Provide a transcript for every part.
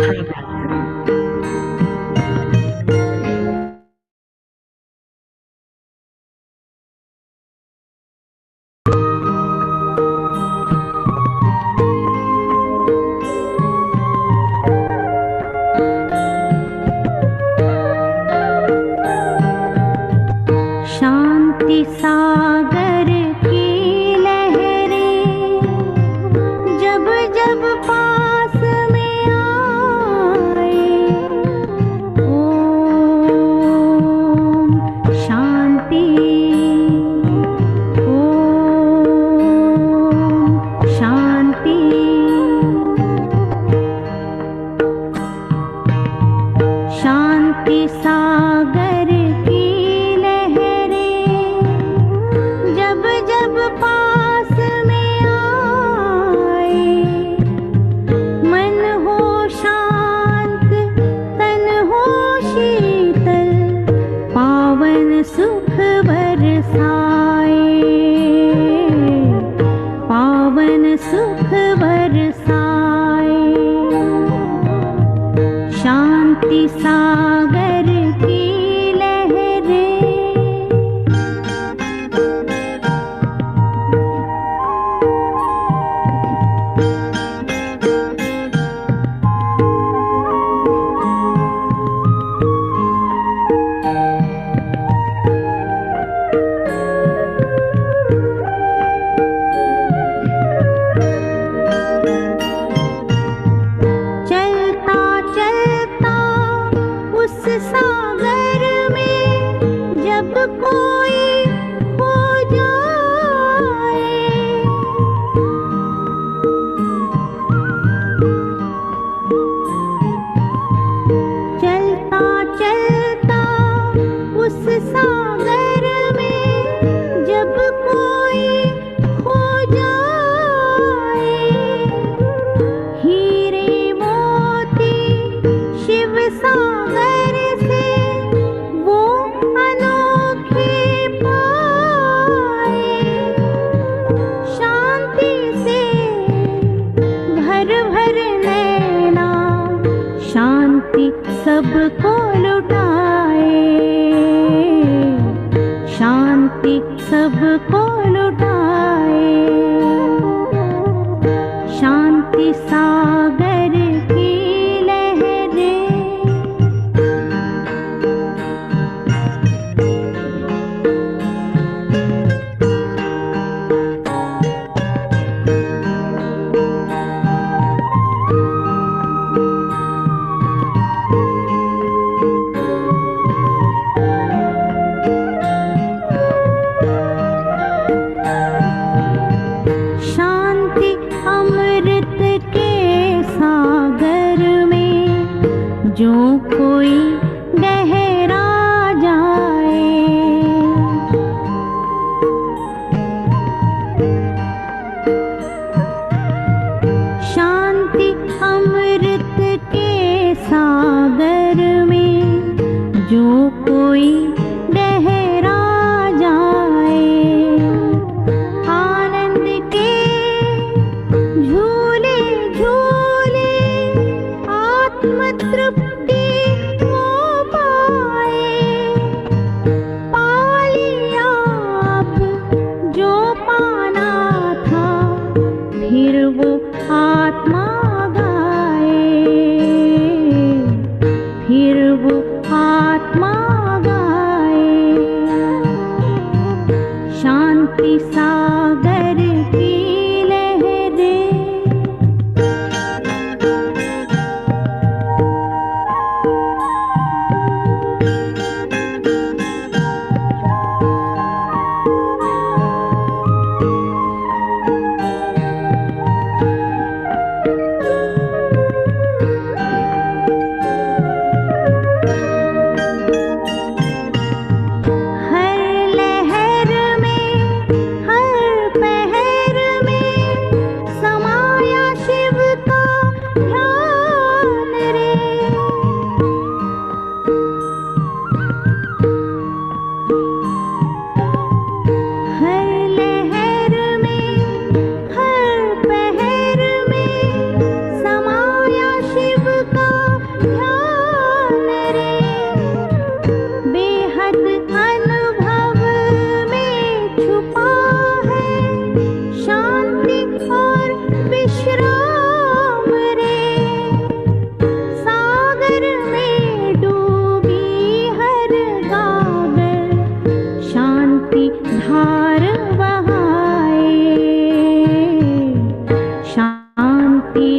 शांति सागर की लहरें जब जब पास में आए, ओम शांति, ओम शांति। शांति सागर की जब जब पास में आए, मन हो शांत तन हो शीतल, पावन सुख बरसाए, पावन सुख बरसाए। शांति सागर की सागर में जब कोई खो जाए, चलता चलता उस सागर में जब कोई खो जाए, हीरे मोती शिव सागर शांति सबको लुटाए, शांति सबको लुटाए। शांति सागर की लहरें जो कोई गहरा जाए, शांति अमृत के सागर में जो कोई गहरा जाए, आनंद के झूले झूले आत्म तृप्ति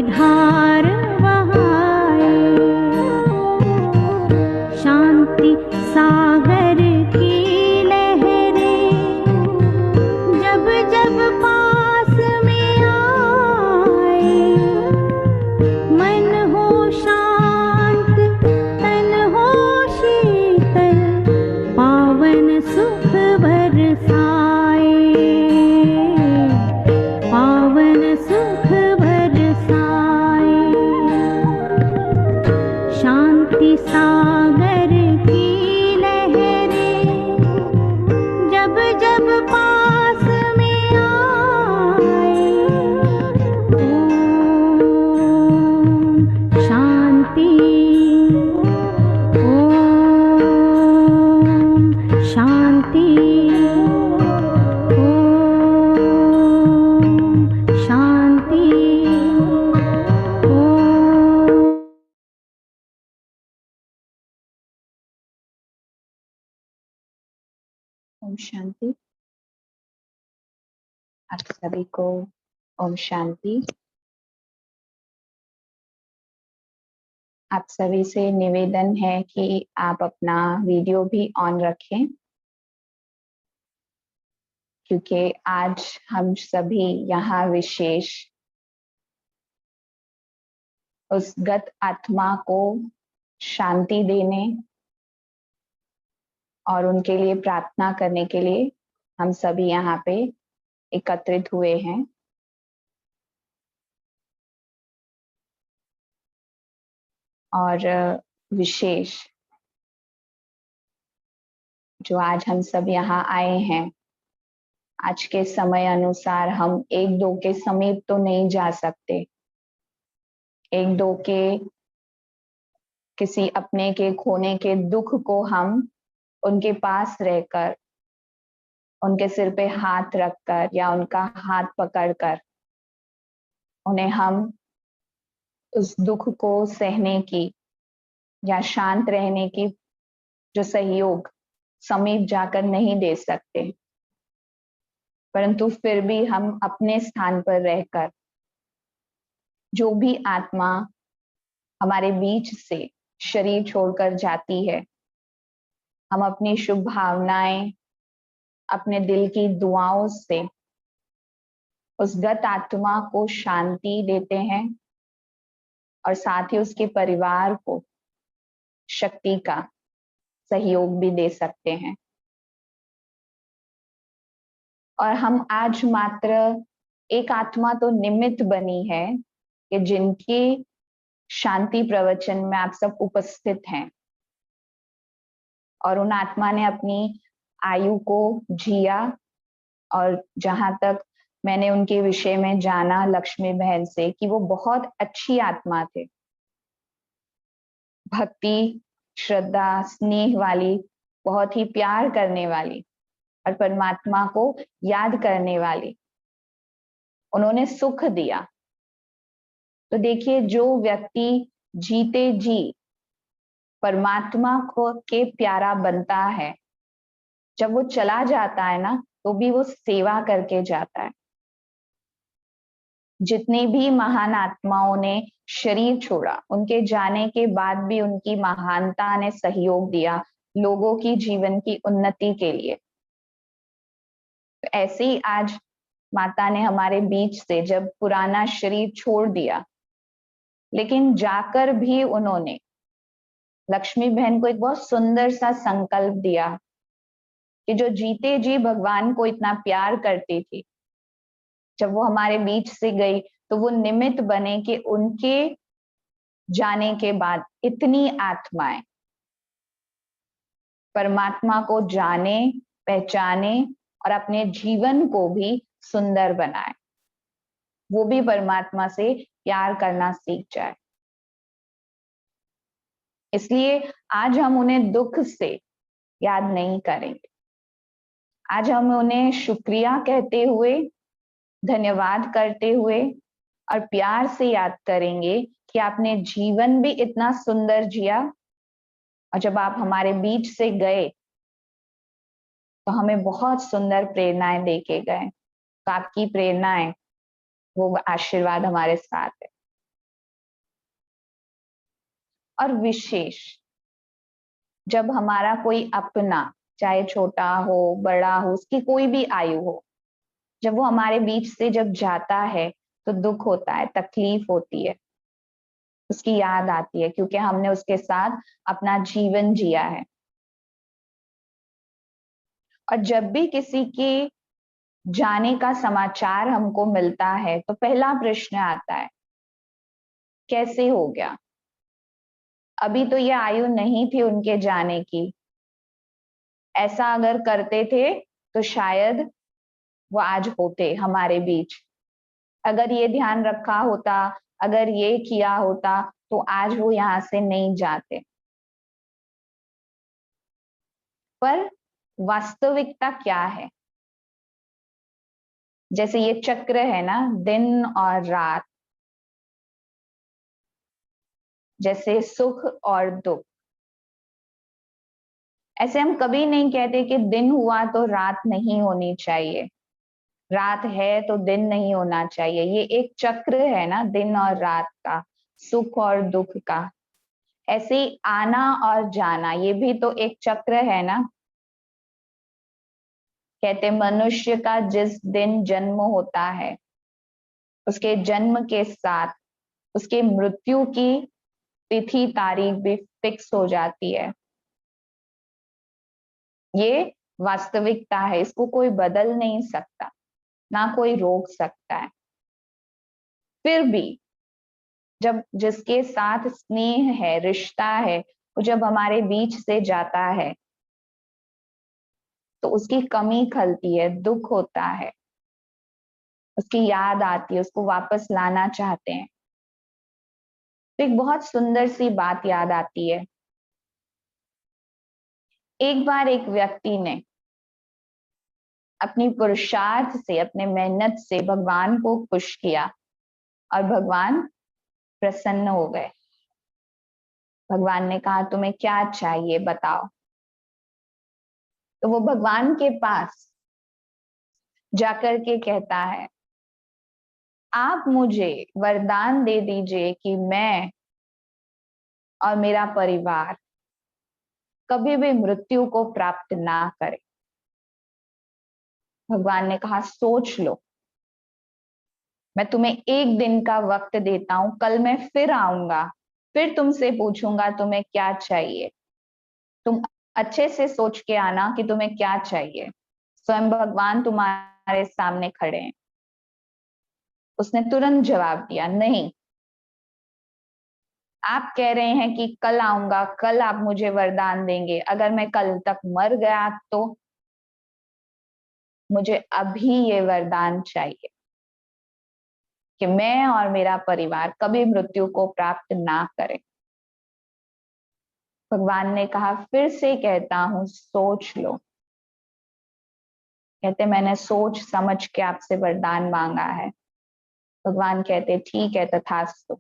धार बहाए। शांति सागर की लहरें जब जब पास में आए, मन हो शांत तन हो शीतल, पावन सुख बरसाए, पावन सुख बरसाए। शांति सागर की लहरें जब जब पास में आए, ओम शांति, ओम शांति, ओम शांति, ओम। ओम शांति। आप सभी को ओम शांति। आप सभी से निवेदन है कि आप अपना वीडियो भी ऑन रखें, क्योंकि आज हम सभी यहाँ विशेष उस गत आत्मा को शांति देने और उनके लिए प्रार्थना करने के लिए हम सभी यहाँ पे एकत्रित हुए हैं। और विशेष जो आज हम सब यहाँ आए हैं, आज के समय अनुसार हम एक दो के समीप तो नहीं जा सकते, एक दो के किसी अपने के खोने के दुख को हम उनके पास रहकर, उनके सिर पे हाथ रखकर या उनका हाथ पकड़कर उन्हें हम उस दुख को सहने की या शांत रहने की जो सहयोग समीप जाकर नहीं दे सकते, परंतु फिर भी हम अपने स्थान पर रहकर जो भी आत्मा हमारे बीच से शरीर छोड़कर जाती है, हम अपनी शुभ भावनाएं, अपने दिल की दुआओं से उस गत आत्मा को शांति देते हैं और साथ ही उसके परिवार को शक्ति का सहयोग भी दे सकते हैं। और हम आज मात्र एक आत्मा तो निमित्त बनी है कि जिनकी शांति प्रवचन में आप सब उपस्थित हैं, और उन आत्मा ने अपनी आयु को जिया। और जहां तक मैंने उनके विषय में जाना लक्ष्मी बहन से कि वो बहुत अच्छी आत्मा थे, भक्ति, श्रद्धा, स्नेह वाली, बहुत ही प्यार करने वाली और परमात्मा को याद करने वाली। उन्होंने सुख दिया। तो देखिए, जो व्यक्ति जीते जी परमात्मा को के प्यारा बनता है, जब वो चला जाता है ना, तो भी वो सेवा करके जाता है। जितनी भी महान आत्माओं ने शरीर छोड़ा, उनके जाने के बाद भी उनकी महानता ने सहयोग दिया लोगों की जीवन की उन्नति के लिए। तो ऐसे ही आज माता ने हमारे बीच से जब पुराना शरीर छोड़ दिया, लेकिन जाकर भी उन्होंने लक्ष्मी बहन को एक बहुत सुंदर सा संकल्प दिया कि जो जीते जी भगवान को इतना प्यार करती थी, जब वो हमारे बीच से गई तो वो निमित्त बने कि उनके जाने के बाद इतनी आत्माएं परमात्मा को जाने, पहचाने और अपने जीवन को भी सुंदर बनाए, वो भी परमात्मा से प्यार करना सीख जाए। इसलिए आज हम उन्हें दुख से याद नहीं करेंगे। आज हम उन्हें शुक्रिया कहते हुए, धन्यवाद करते हुए और प्यार से याद करेंगे कि आपने जीवन भी इतना सुंदर जिया, और जब आप हमारे बीच से गए तो हमें बहुत सुंदर प्रेरणाएं दे के गए। तो आपकी प्रेरणाएं, वो आशीर्वाद हमारे साथ है। और विशेष जब हमारा कोई अपना, चाहे छोटा हो बड़ा हो, उसकी कोई भी आयु हो, जब वो हमारे बीच से जब जाता है तो दुख होता है, तकलीफ होती है, उसकी याद आती है, क्योंकि हमने उसके साथ अपना जीवन जिया है। और जब भी किसी के जाने का समाचार हमको मिलता है तो पहला प्रश्न आता है, कैसे हो गया? अभी तो ये आयु नहीं थी उनके जाने की, ऐसा अगर करते थे तो शायद वो आज होते हमारे बीच, अगर ये ध्यान रखा होता, अगर ये किया होता तो आज वो यहाँ से नहीं जाते। पर वास्तविकता क्या है? जैसे ये चक्र है ना, दिन और रात, जैसे सुख और दुख, ऐसे हम कभी नहीं कहते कि दिन हुआ तो रात नहीं होनी चाहिए, रात है तो दिन नहीं होना चाहिए। ये एक चक्र है ना, दिन और रात का, सुख और दुख का। ऐसे ही आना और जाना, ये भी तो एक चक्र है ना। कहते मनुष्य का जिस दिन जन्म होता है, उसके जन्म के साथ उसके मृत्यु की तिथि तारीख भी फिक्स हो जाती है। ये वास्तविकता है, इसको कोई बदल नहीं सकता, ना कोई रोक सकता है। फिर भी जब जिसके साथ स्नेह है, रिश्ता है, वो जब हमारे बीच से जाता है तो उसकी कमी खलती है, दुख होता है, उसकी याद आती है, उसको वापस लाना चाहते हैं। तो एक बहुत सुंदर सी बात याद आती है। एक बार एक व्यक्ति ने अपनी पुरुषार्थ से, अपने मेहनत से भगवान को खुश किया और भगवान प्रसन्न हो गए। भगवान ने कहा तुम्हें क्या चाहिए बताओ। तो वो भगवान के पास जाकर के कहता है, आप मुझे वरदान दे दीजिए कि मैं और मेरा परिवार कभी भी मृत्यु को प्राप्त ना करे। भगवान ने कहा सोच लो, मैं तुम्हें एक दिन का वक्त देता हूं, कल मैं फिर आऊंगा, फिर तुमसे पूछूंगा तुम्हें क्या चाहिए। तुम अच्छे से सोच के आना कि तुम्हें क्या चाहिए। स्वयं भगवान तुम्हारे सामने खड़े हैं। उसने तुरंत जवाब दिया, नहीं, आप कह रहे हैं कि कल आऊंगा, कल आप मुझे वरदान देंगे, अगर मैं कल तक मर गया तो मुझे अभी ये वरदान चाहिए कि मैं और मेरा परिवार कभी मृत्यु को प्राप्त ना करें। भगवान ने कहा, फिर से कहता हूं सोच लो। कहते मैंने सोच समझ के आपसे वरदान मांगा है। भगवान कहते ठीक है, तथास्तु।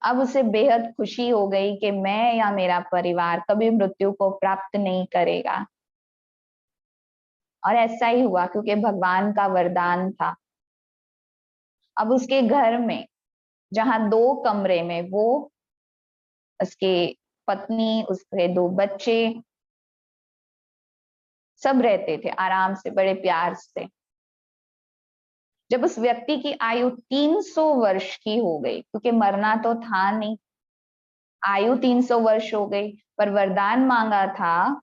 अब उसे बेहद खुशी हो गई कि मैं या मेरा परिवार कभी मृत्यु को प्राप्त नहीं करेगा। और ऐसा ही हुआ, क्योंकि भगवान का वरदान था। अब उसके घर में, जहां दो कमरे में वो, उसके पत्नी, उसके दो बच्चे सब रहते थे आराम से, बड़े प्यार से। जब उस व्यक्ति की आयु 300 वर्ष की हो गई, क्योंकि मरना तो था नहीं, आयु 300 वर्ष हो गई, पर वरदान मांगा था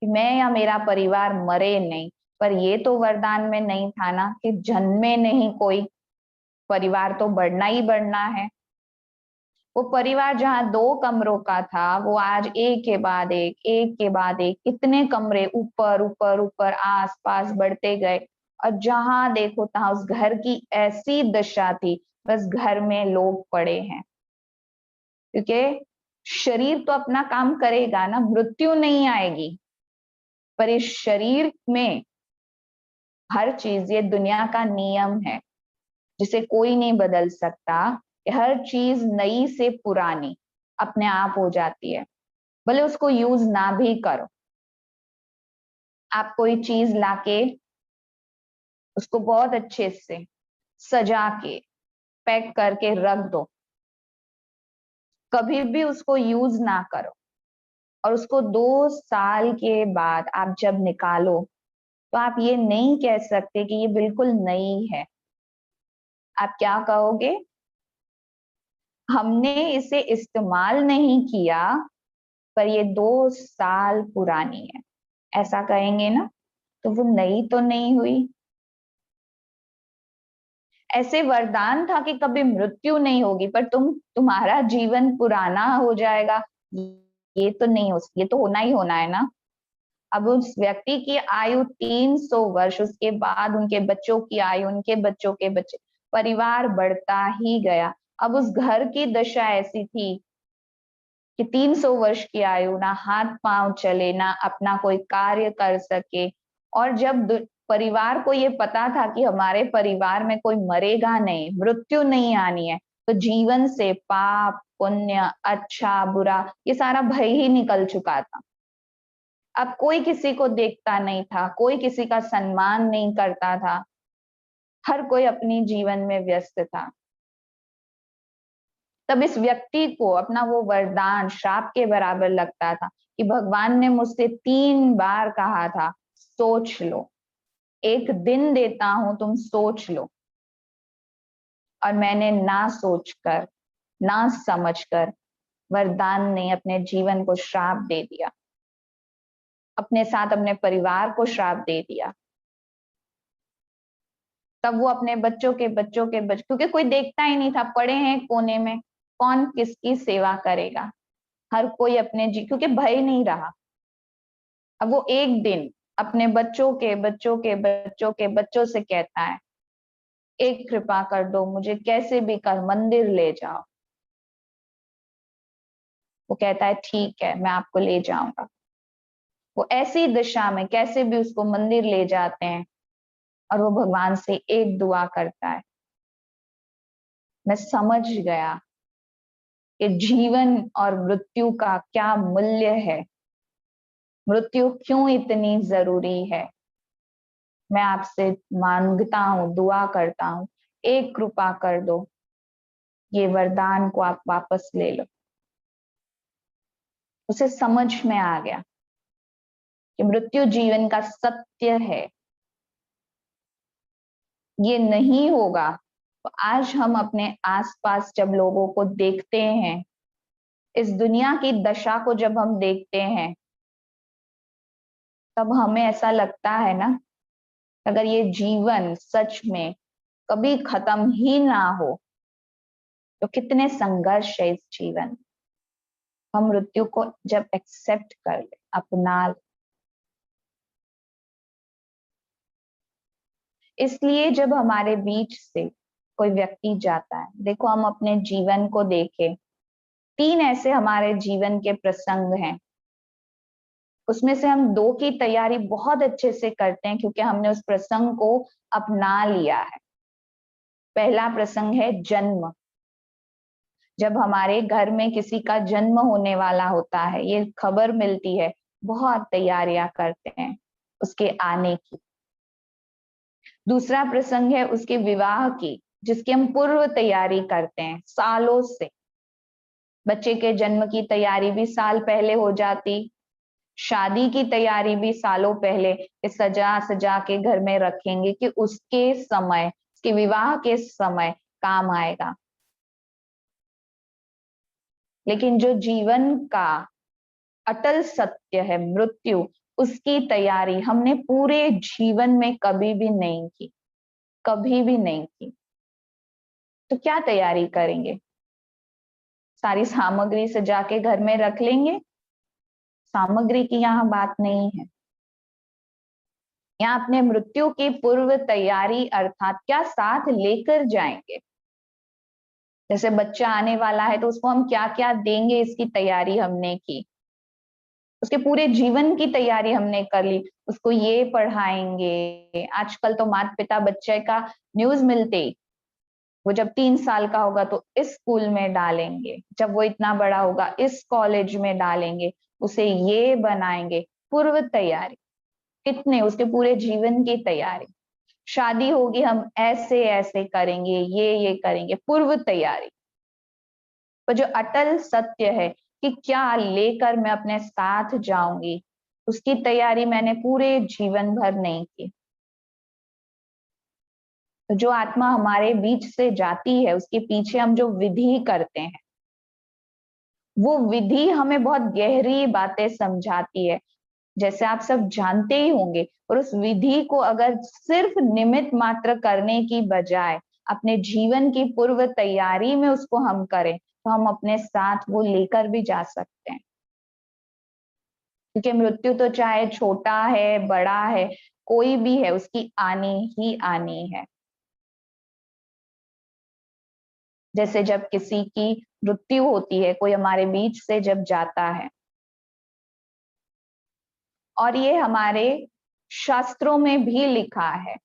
कि मैं या मेरा परिवार मरे नहीं। पर ये तो वरदान में नहीं था ना कि जन्मे नहीं कोई, परिवार तो बढ़ना ही बढ़ना है। वो परिवार जहां दो कमरों का था, वो आज एक के बाद एक के बाद एक, इतने कमरे ऊपर ऊपर ऊपर आस पास बढ़ते गए। और जहां देखो तहां उस घर की ऐसी दशा थी, बस घर में लोग पड़े हैं। क्योंकि शरीर तो अपना काम करेगा ना, मृत्यु नहीं आएगी, पर इस शरीर में हर चीज, ये दुनिया का नियम है जिसे कोई नहीं बदल सकता, कि हर चीज नई से पुरानी अपने आप हो जाती है, भले उसको यूज ना भी करो। आप कोई चीज लाके उसको बहुत अच्छे से सजा के पैक करके रख दो, कभी भी उसको यूज ना करो। और उसको 2 साल के बाद आप जब निकालो तो आप ये नहीं कह सकते कि ये बिल्कुल नई है। आप क्या कहोगे? हमने इसे इस्तेमाल नहीं किया पर ये 2 साल पुरानी है, ऐसा कहेंगे ना? तो वो नई तो नहीं हुई। ऐसे वरदान था कि कभी मृत्यु नहीं होगी पर तुम्हारा जीवन पुराना हो जाएगा, ये तो नहीं हो, ये तो होना ही होना है ना। अब उस व्यक्ति की आयु 300 वर्ष, उसके बाद उनके बच्चों की आयु, उनके बच्चों के बच्चे, परिवार बढ़ता ही गया। अब उस घर की दशा ऐसी थी कि 300 वर्ष की आयु, ना हाथ पांव चले, ना अपना कोई कार्य कर सके। और जब परिवार को ये पता था कि हमारे परिवार में कोई मरेगा नहीं, मृत्यु नहीं आनी है, तो जीवन से पाप पुण्य, अच्छा बुरा, ये सारा भय ही निकल चुका था। अब कोई किसी को देखता नहीं था, कोई किसी का सम्मान नहीं करता था, हर कोई अपनी जीवन में व्यस्त था। तब इस व्यक्ति को अपना वो वरदान श्राप के बराबर लगता था कि भगवान ने मुझसे 3 बार कहा था, सोच लो, एक दिन देता हूं, तुम सोच लो। और मैंने ना सोचकर, ना समझकर वरदान ने अपने जीवन को श्राप दे दिया, अपने साथ अपने परिवार को श्राप दे दिया। तब वो अपने बच्चों के बच्चों के बच्चों, क्योंकि कोई देखता ही नहीं था, पड़े हैं कोने में, कौन किसकी सेवा करेगा, हर कोई अपने क्योंकि भय नहीं रहा। अब वो एक दिन अपने बच्चों के बच्चों के बच्चों के बच्चों से कहता है, एक कृपा कर दो, मुझे कैसे भी कर मंदिर ले जाओ। वो कहता है ठीक है, मैं आपको ले जाऊंगा। वो ऐसी दिशा में कैसे भी उसको मंदिर ले जाते हैं और वो भगवान से एक दुआ करता है, मैं समझ गया कि जीवन और मृत्यु का क्या मूल्य है, मृत्यु क्यों इतनी जरूरी है। मैं आपसे मांगता हूं, दुआ करता हूं, एक कृपा कर दो, ये वरदान को आप वापस ले लो। उसे समझ में आ गया कि मृत्यु जीवन का सत्य है, ये नहीं होगा। तो आज हम अपने आसपास जब लोगों को देखते हैं, इस दुनिया की दशा को जब हम देखते हैं, तब हमें ऐसा लगता है ना, अगर ये जीवन सच में कभी खत्म ही ना हो तो कितने संघर्ष है इस जीवन। हम मृत्यु को जब एक्सेप्ट कर ले, अपना ले, इसलिए जब हमारे बीच से कोई व्यक्ति जाता है, देखो हम अपने जीवन को देखें, 3 ऐसे हमारे जीवन के प्रसंग हैं, उसमें से हम 2 की तैयारी बहुत अच्छे से करते हैं क्योंकि हमने उस प्रसंग को अपना लिया है। पहला प्रसंग है जन्म। जब हमारे घर में किसी का जन्म होने वाला होता है, ये खबर मिलती है, बहुत तैयारियां करते हैं उसके आने की। दूसरा प्रसंग है उसके विवाह की, जिसकी हम पूर्व तैयारी करते हैं सालों से। बच्चे के जन्म की तैयारी भी साल पहले हो जाती, शादी की तैयारी भी सालों पहले, सजा सजा के घर में रखेंगे कि उसके समय, उसके विवाह के समय काम आएगा। लेकिन जो जीवन का अटल सत्य है मृत्यु, उसकी तैयारी हमने पूरे जीवन में कभी भी नहीं की, कभी भी नहीं की। तो क्या तैयारी करेंगे? सारी सामग्री सजा के घर में रख लेंगे? सामग्री की यहाँ बात नहीं है, यहाँ अपने मृत्यु की पूर्व तैयारी अर्थात क्या साथ लेकर जाएंगे। जैसे बच्चा आने वाला है तो उसको हम क्या क्या देंगे, इसकी तैयारी हमने की, उसके पूरे जीवन की तैयारी हमने कर ली। उसको ये पढ़ाएंगे, आजकल तो माता पिता बच्चे का न्यूज मिलते ही, वो जब 3 साल का होगा तो इस स्कूल में डालेंगे, जब वो इतना बड़ा होगा इस कॉलेज में डालेंगे, उसे ये बनाएंगे। पूर्व तैयारी कितने, उसके पूरे जीवन की तैयारी। शादी होगी हम ऐसे ऐसे करेंगे, ये करेंगे, पूर्व तैयारी। पर जो अटल सत्य है कि क्या लेकर मैं अपने साथ जाऊंगी, उसकी तैयारी मैंने पूरे जीवन भर नहीं की। तो जो आत्मा हमारे बीच से जाती है, उसके पीछे हम जो विधि करते हैं, वो विधि हमें बहुत गहरी बातें समझाती है, जैसे आप सब जानते ही होंगे। और उस विधि को अगर सिर्फ निमित्त मात्र करने की बजाय अपने जीवन की पूर्व तैयारी में उसको हम करें, तो हम अपने साथ वो लेकर भी जा सकते हैं। क्योंकि मृत्यु तो चाहे छोटा है, बड़ा है, कोई भी है, उसकी आनी ही आनी है। जैसे जब किसी की मृत्यु होती है, कोई हमारे बीच से जब जाता है, और ये हमारे शास्त्रों में भी लिखा है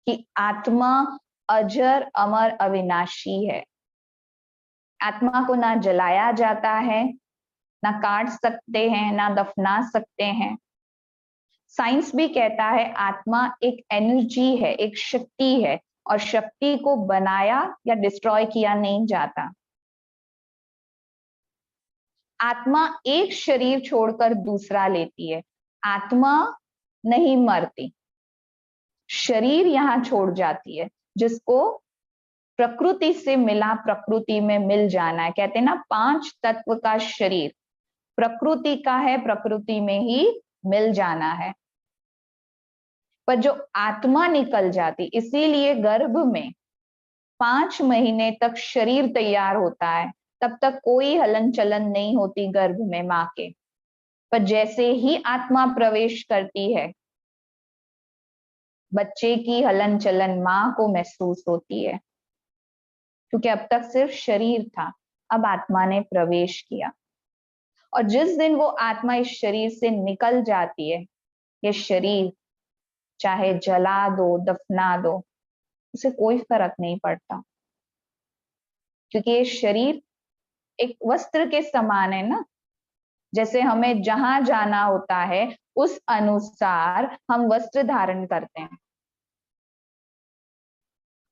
कि आत्मा अजर अमर अविनाशी है। आत्मा को ना जलाया जाता है, ना काट सकते हैं, ना दफना सकते हैं। साइंस भी कहता है आत्मा एक एनर्जी है, एक शक्ति है, और शक्ति को बनाया या डिस्ट्रॉय किया नहीं जाता। आत्मा एक शरीर छोड़कर दूसरा लेती है, आत्मा नहीं मरती, शरीर यहां छोड़ जाती है। जिसको प्रकृति से मिला प्रकृति में मिल जाना है, कहते हैं ना 5 तत्व का शरीर प्रकृति का है, प्रकृति में ही मिल जाना है। पर जो आत्मा निकल जाती, इसीलिए गर्भ में 5 महीने तक शरीर तैयार होता है, तब तक कोई हलन चलन नहीं होती गर्भ में मां के। पर जैसे ही आत्मा प्रवेश करती है, बच्चे की हलन चलन मां को महसूस होती है, क्योंकि अब तक सिर्फ शरीर था, अब आत्मा ने प्रवेश किया। और जिस दिन वो आत्मा इस शरीर से निकल जाती है, ये शरीर चाहे जला दो, दफना दो, उसे कोई फर्क नहीं पड़ता, क्योंकि ये शरीर एक वस्त्र के समान है ना। जैसे हमें जहां जाना होता है, उस अनुसार हम वस्त्र धारण करते हैं,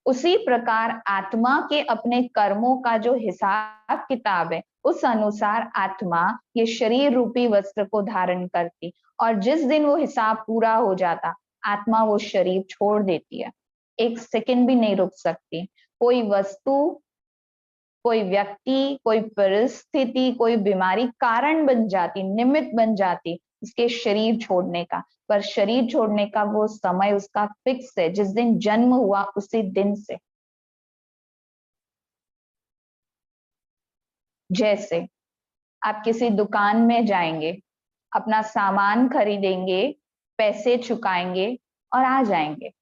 उसी प्रकार आत्मा के अपने कर्मों का जो हिसाब किताब है, उस अनुसार आत्मा ये शरीर रूपी वस्त्र को धारण करती। और जिस दिन वो हिसाब पूरा हो जाता, आत्मा वो शरीर छोड़ देती है, एक सेकंड भी नहीं रुक सकती। कोई वस्तु, कोई व्यक्ति, कोई परिस्थिति, कोई बीमारी कारण बन जाती, निमित्त बन जाती उसके शरीर छोड़ने का। पर शरीर छोड़ने का वो समय उसका फिक्स है, जिस दिन जन्म हुआ उसी दिन से। जैसे आप किसी दुकान में जाएंगे, अपना सामान खरीदेंगे, पैसे चुकाएंगे और आ जाएंगे,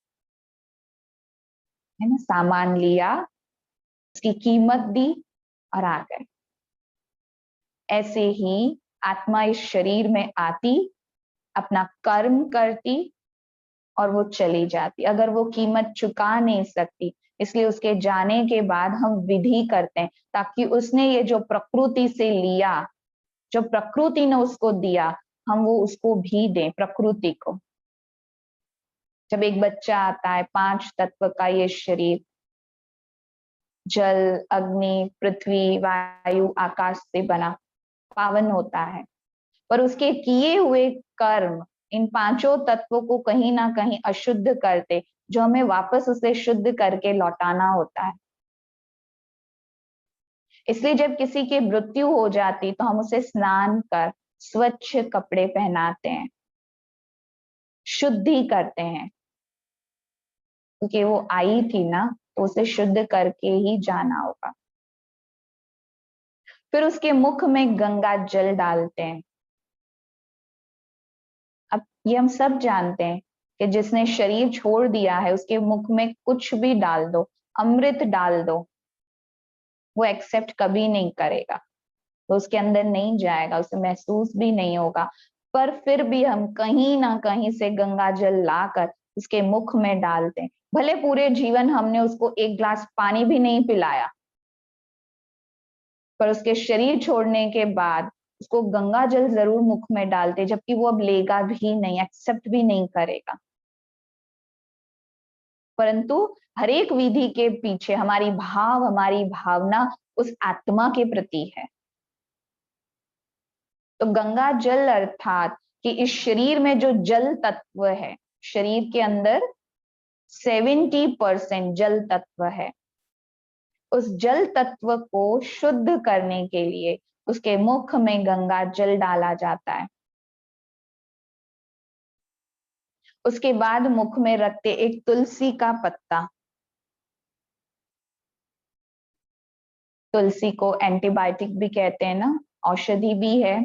है ना। सामान लिया, उसकी कीमत दी और आ गए। ऐसे ही आत्मा इस शरीर में आती, अपना कर्म करती और वो चली जाती। अगर वो कीमत चुका नहीं सकती, इसलिए उसके जाने के बाद हम विधि करते हैं, ताकि उसने ये जो प्रकृति से लिया, जो प्रकृति ने उसको दिया, हम वो उसको भी दें, प्रकृति को। जब एक बच्चा आता है, 5 तत्व का ये शरीर, जल, अग्नि, पृथ्वी, वायु, आकाश से बना, पावन होता है। पर उसके किए हुए कर्म इन 5 तत्वों को कहीं ना कहीं अशुद्ध करते, जो हमें वापस उसे शुद्ध करके लौटाना होता है। इसलिए जब किसी की मृत्यु हो जाती, तो हम उसे स्नान कर स्वच्छ कपड़े पहनाते हैं, शुद्धि करते हैं, क्योंकि वो आई थी ना, तो उसे शुद्ध करके ही जाना होगा। फिर उसके मुख में गंगा जल डालते हैं। अब ये हम सब जानते हैं कि जिसने शरीर छोड़ दिया है, उसके मुख में कुछ भी डाल दो, अमृत डाल दो, वो एक्सेप्ट कभी नहीं करेगा, वो उसके अंदर नहीं जाएगा, उसे महसूस भी नहीं होगा। पर फिर भी हम कहीं ना कहीं से गंगा जल लाकर उसके मुख में डालते हैं। भले पूरे जीवन हमने उसको एक गिलास पानी भी नहीं पिलाया, पर उसके शरीर छोड़ने के बाद उसको गंगा जल जरूर मुख में डालते, जबकि वो अब लेगा भी नहीं, एक्सेप्ट भी नहीं करेगा। परंतु हर एक विधि के पीछे हमारी भाव, हमारी भावना उस आत्मा के प्रति है। तो गंगा जल अर्थात कि इस शरीर में जो जल तत्व है, शरीर के अंदर 70% जल तत्व है, उस जल तत्व को शुद्ध करने के लिए उसके मुख में गंगा जल डाला जाता है। उसके बाद मुख में रखते एक तुलसी का पत्ता। तुलसी को एंटीबायोटिक भी कहते हैं ना, औषधि भी है।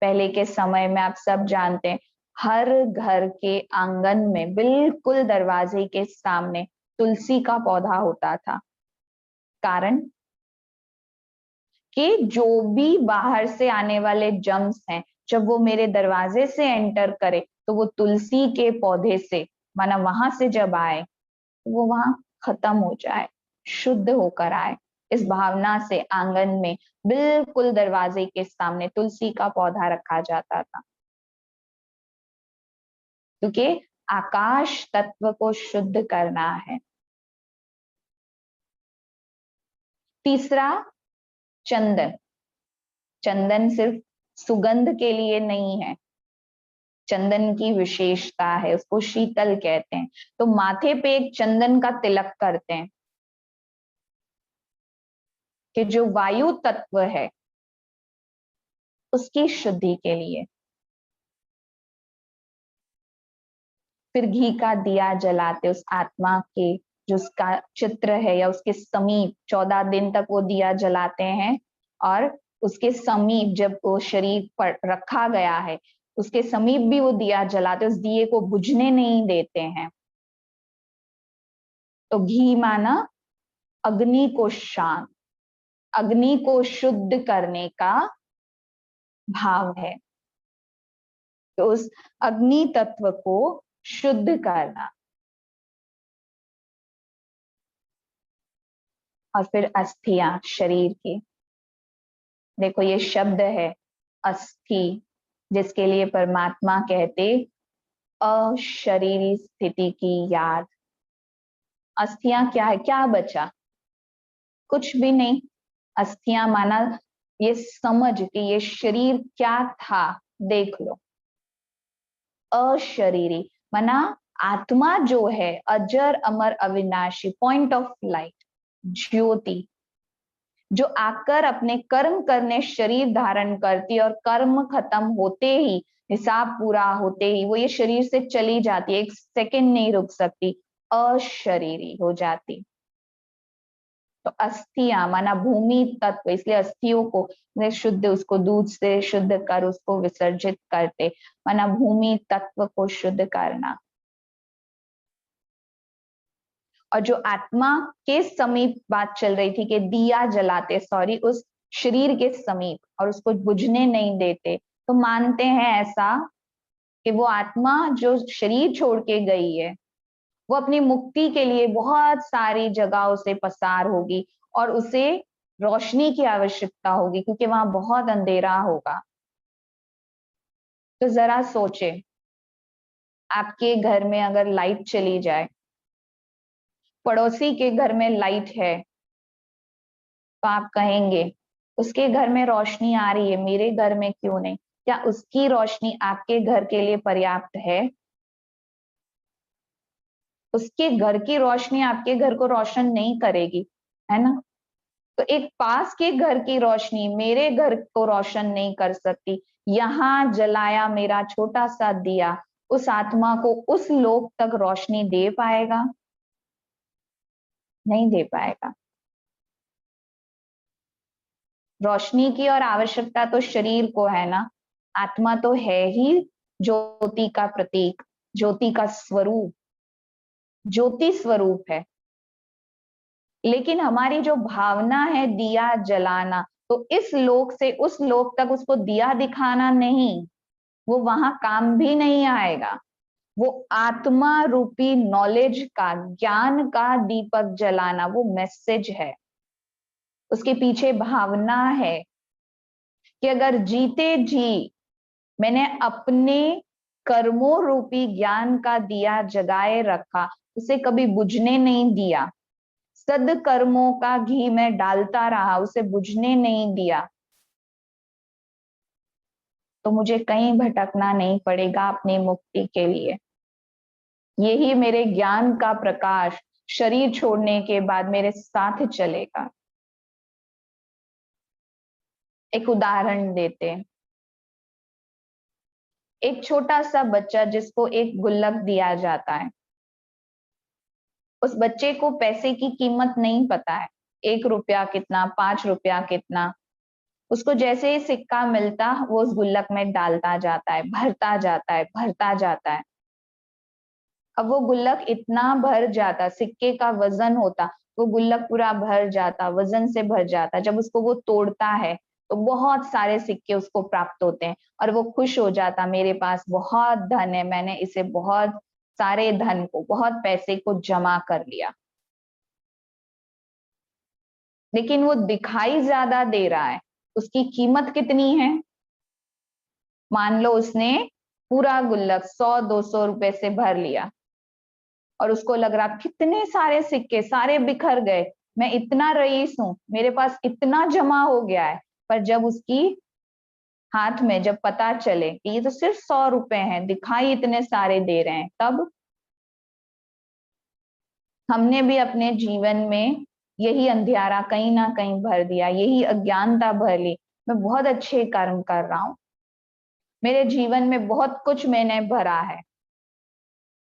पहले के समय में आप सब जानते हैं, हर घर के आंगन में बिल्कुल दरवाजे के सामने तुलसी का पौधा होता था। कारण कि जो भी बाहर से आने वाले जर्म्स हैं, जब वो मेरे दरवाजे से एंटर करे तो वो तुलसी के पौधे से, माना वहां से जब आए वो वहां खत्म हो जाए, शुद्ध होकर आए। इस भावना से आंगन में बिल्कुल दरवाजे के सामने तुलसी का पौधा रखा जाता था, क्योंकि आकाश तत्व को शुद्ध करना है। तीसरा, चंदन। चंदन सिर्फ सुगंध के लिए नहीं है, चंदन की विशेषता है, उसको शीतल कहते हैं। तो माथे पे एक चंदन का तिलक करते हैं कि जो वायु तत्व है उसकी शुद्धि के लिए। फिर घी का दिया जलाते उस आत्मा के, जो उसका चित्र है या उसके समीप 14 दिन तक वो दिया जलाते हैं, और उसके समीप जब वो शरीर पर रखा गया है उसके समीप भी वो दिया जलाते, उस दिए को बुझने नहीं देते हैं। तो घी माना अग्नि को शांत, अग्नि को शुद्ध करने का भाव है। तो उस अग्नि तत्व को शुद्ध करना। और फिर अस्थियां शरीर की। देखो ये शब्द है अस्थि, जिसके लिए परमात्मा कहते अशरीरी स्थिति की याद। अस्थियां क्या है, क्या बचा? कुछ भी नहीं। अस्थियां माना ये समझ कि ये शरीर क्या था, देख लो। अशरीरी माना आत्मा जो है अजर अमर अविनाशी, पॉइंट ऑफ लाइट, ज्योति, जो आकर अपने कर्म करने शरीर धारण करती और कर्म खत्म होते ही, हिसाब पूरा होते ही वो ये शरीर से चली जाती है, एक सेकंड नहीं रुक सकती, अशरीरी हो जाती। तो अस्थियां माना भूमि तत्व, इसलिए अस्थियों को शुद्ध, उसको दूध से शुद्ध कर उसको विसर्जित करते, माना भूमि तत्व को शुद्ध करना। और जो आत्मा के समीप बात चल रही थी कि दिया जलाते, सॉरी, उस शरीर के समीप और उसको बुझने नहीं देते, तो मानते हैं ऐसा कि वो आत्मा जो शरीर छोड़ के गई है वो अपनी मुक्ति के लिए बहुत सारी जगहों से पसार होगी और उसे रोशनी की आवश्यकता होगी, क्योंकि वहां बहुत अंधेरा होगा। तो जरा सोचे, आपके घर में अगर लाइट चली जाए, पड़ोसी के घर में लाइट है, तो आप कहेंगे उसके घर में रोशनी आ रही है, मेरे घर में क्यों नहीं? क्या उसकी रोशनी आपके घर के लिए पर्याप्त है? उसके घर की रोशनी आपके घर को रोशन नहीं करेगी, है ना? तो एक पास के घर की रोशनी मेरे घर को रोशन नहीं कर सकती। यहां जलाया मेरा छोटा सा दिया उस आत्मा को उस लोक तक रोशनी दे पाएगा? नहीं दे पाएगा। रोशनी की और आवश्यकता तो शरीर को है ना, आत्मा तो है ही ज्योति का प्रतीक, ज्योति का स्वरूप, ज्योति स्वरूप है। लेकिन हमारी जो भावना है दिया जलाना, तो इस लोक से उस लोक तक उसको दिया दिखाना नहीं, वो वहां काम भी नहीं आएगा। वो आत्मा रूपी नॉलेज का, ज्ञान का दीपक जलाना, वो मैसेज है, उसके पीछे भावना है कि अगर जीते जी मैंने अपने कर्मों रूपी ज्ञान का दिया जगाए रखा उसे कभी बुझने नहीं दिया। सद्कर्मों का घी मैं डालता रहा, उसे बुझने नहीं दिया, तो मुझे कहीं भटकना नहीं पड़ेगा अपनी मुक्ति के लिए। यही मेरे ज्ञान का प्रकाश शरीर छोड़ने के बाद मेरे साथ चलेगा। एक उदाहरण देते हैं। एक छोटा सा बच्चा जिसको एक गुल्लक दिया जाता है, उस बच्चे को पैसे की कीमत नहीं पता है, 1 रुपया कितना, 5 रुपया कितना। उसको जैसे ही सिक्का मिलता वो उस गुल्लक में डालता जाता है, भरता जाता है, भरता जाता है। अब वो गुल्लक इतना भर जाता, सिक्के का वजन होता, वो गुल्लक पूरा भर जाता, वजन से भर जाता। जब उसको वो तोड़ता है तो बहुत सारे सिक्के उसको प्राप्त होते हैं और वो खुश हो जाता, मेरे पास बहुत धन है, मैंने इसे बहुत सारे धन को, बहुत पैसे को जमा कर लिया। लेकिन वो दिखाई ज्यादा दे रहा है, उसकी कीमत कितनी है? मान लो उसने पूरा गुल्लक 100-200 रुपए से भर लिया और उसको लग रहा कितने सारे सिक्के, सारे बिखर गए, मैं इतना रईस हूं, मेरे पास इतना जमा हो गया है। पर जब उसकी हाथ में जब पता चले कि ये तो सिर्फ 100 रुपए हैं, दिखाई इतने सारे दे रहे हैं, तब हमने भी अपने जीवन में यही अंधियारा कहीं ना कहीं भर दिया, यही अज्ञानता भर ली। मैं बहुत अच्छे कर्म कर रहा हूं, मेरे जीवन में बहुत कुछ मैंने भरा है,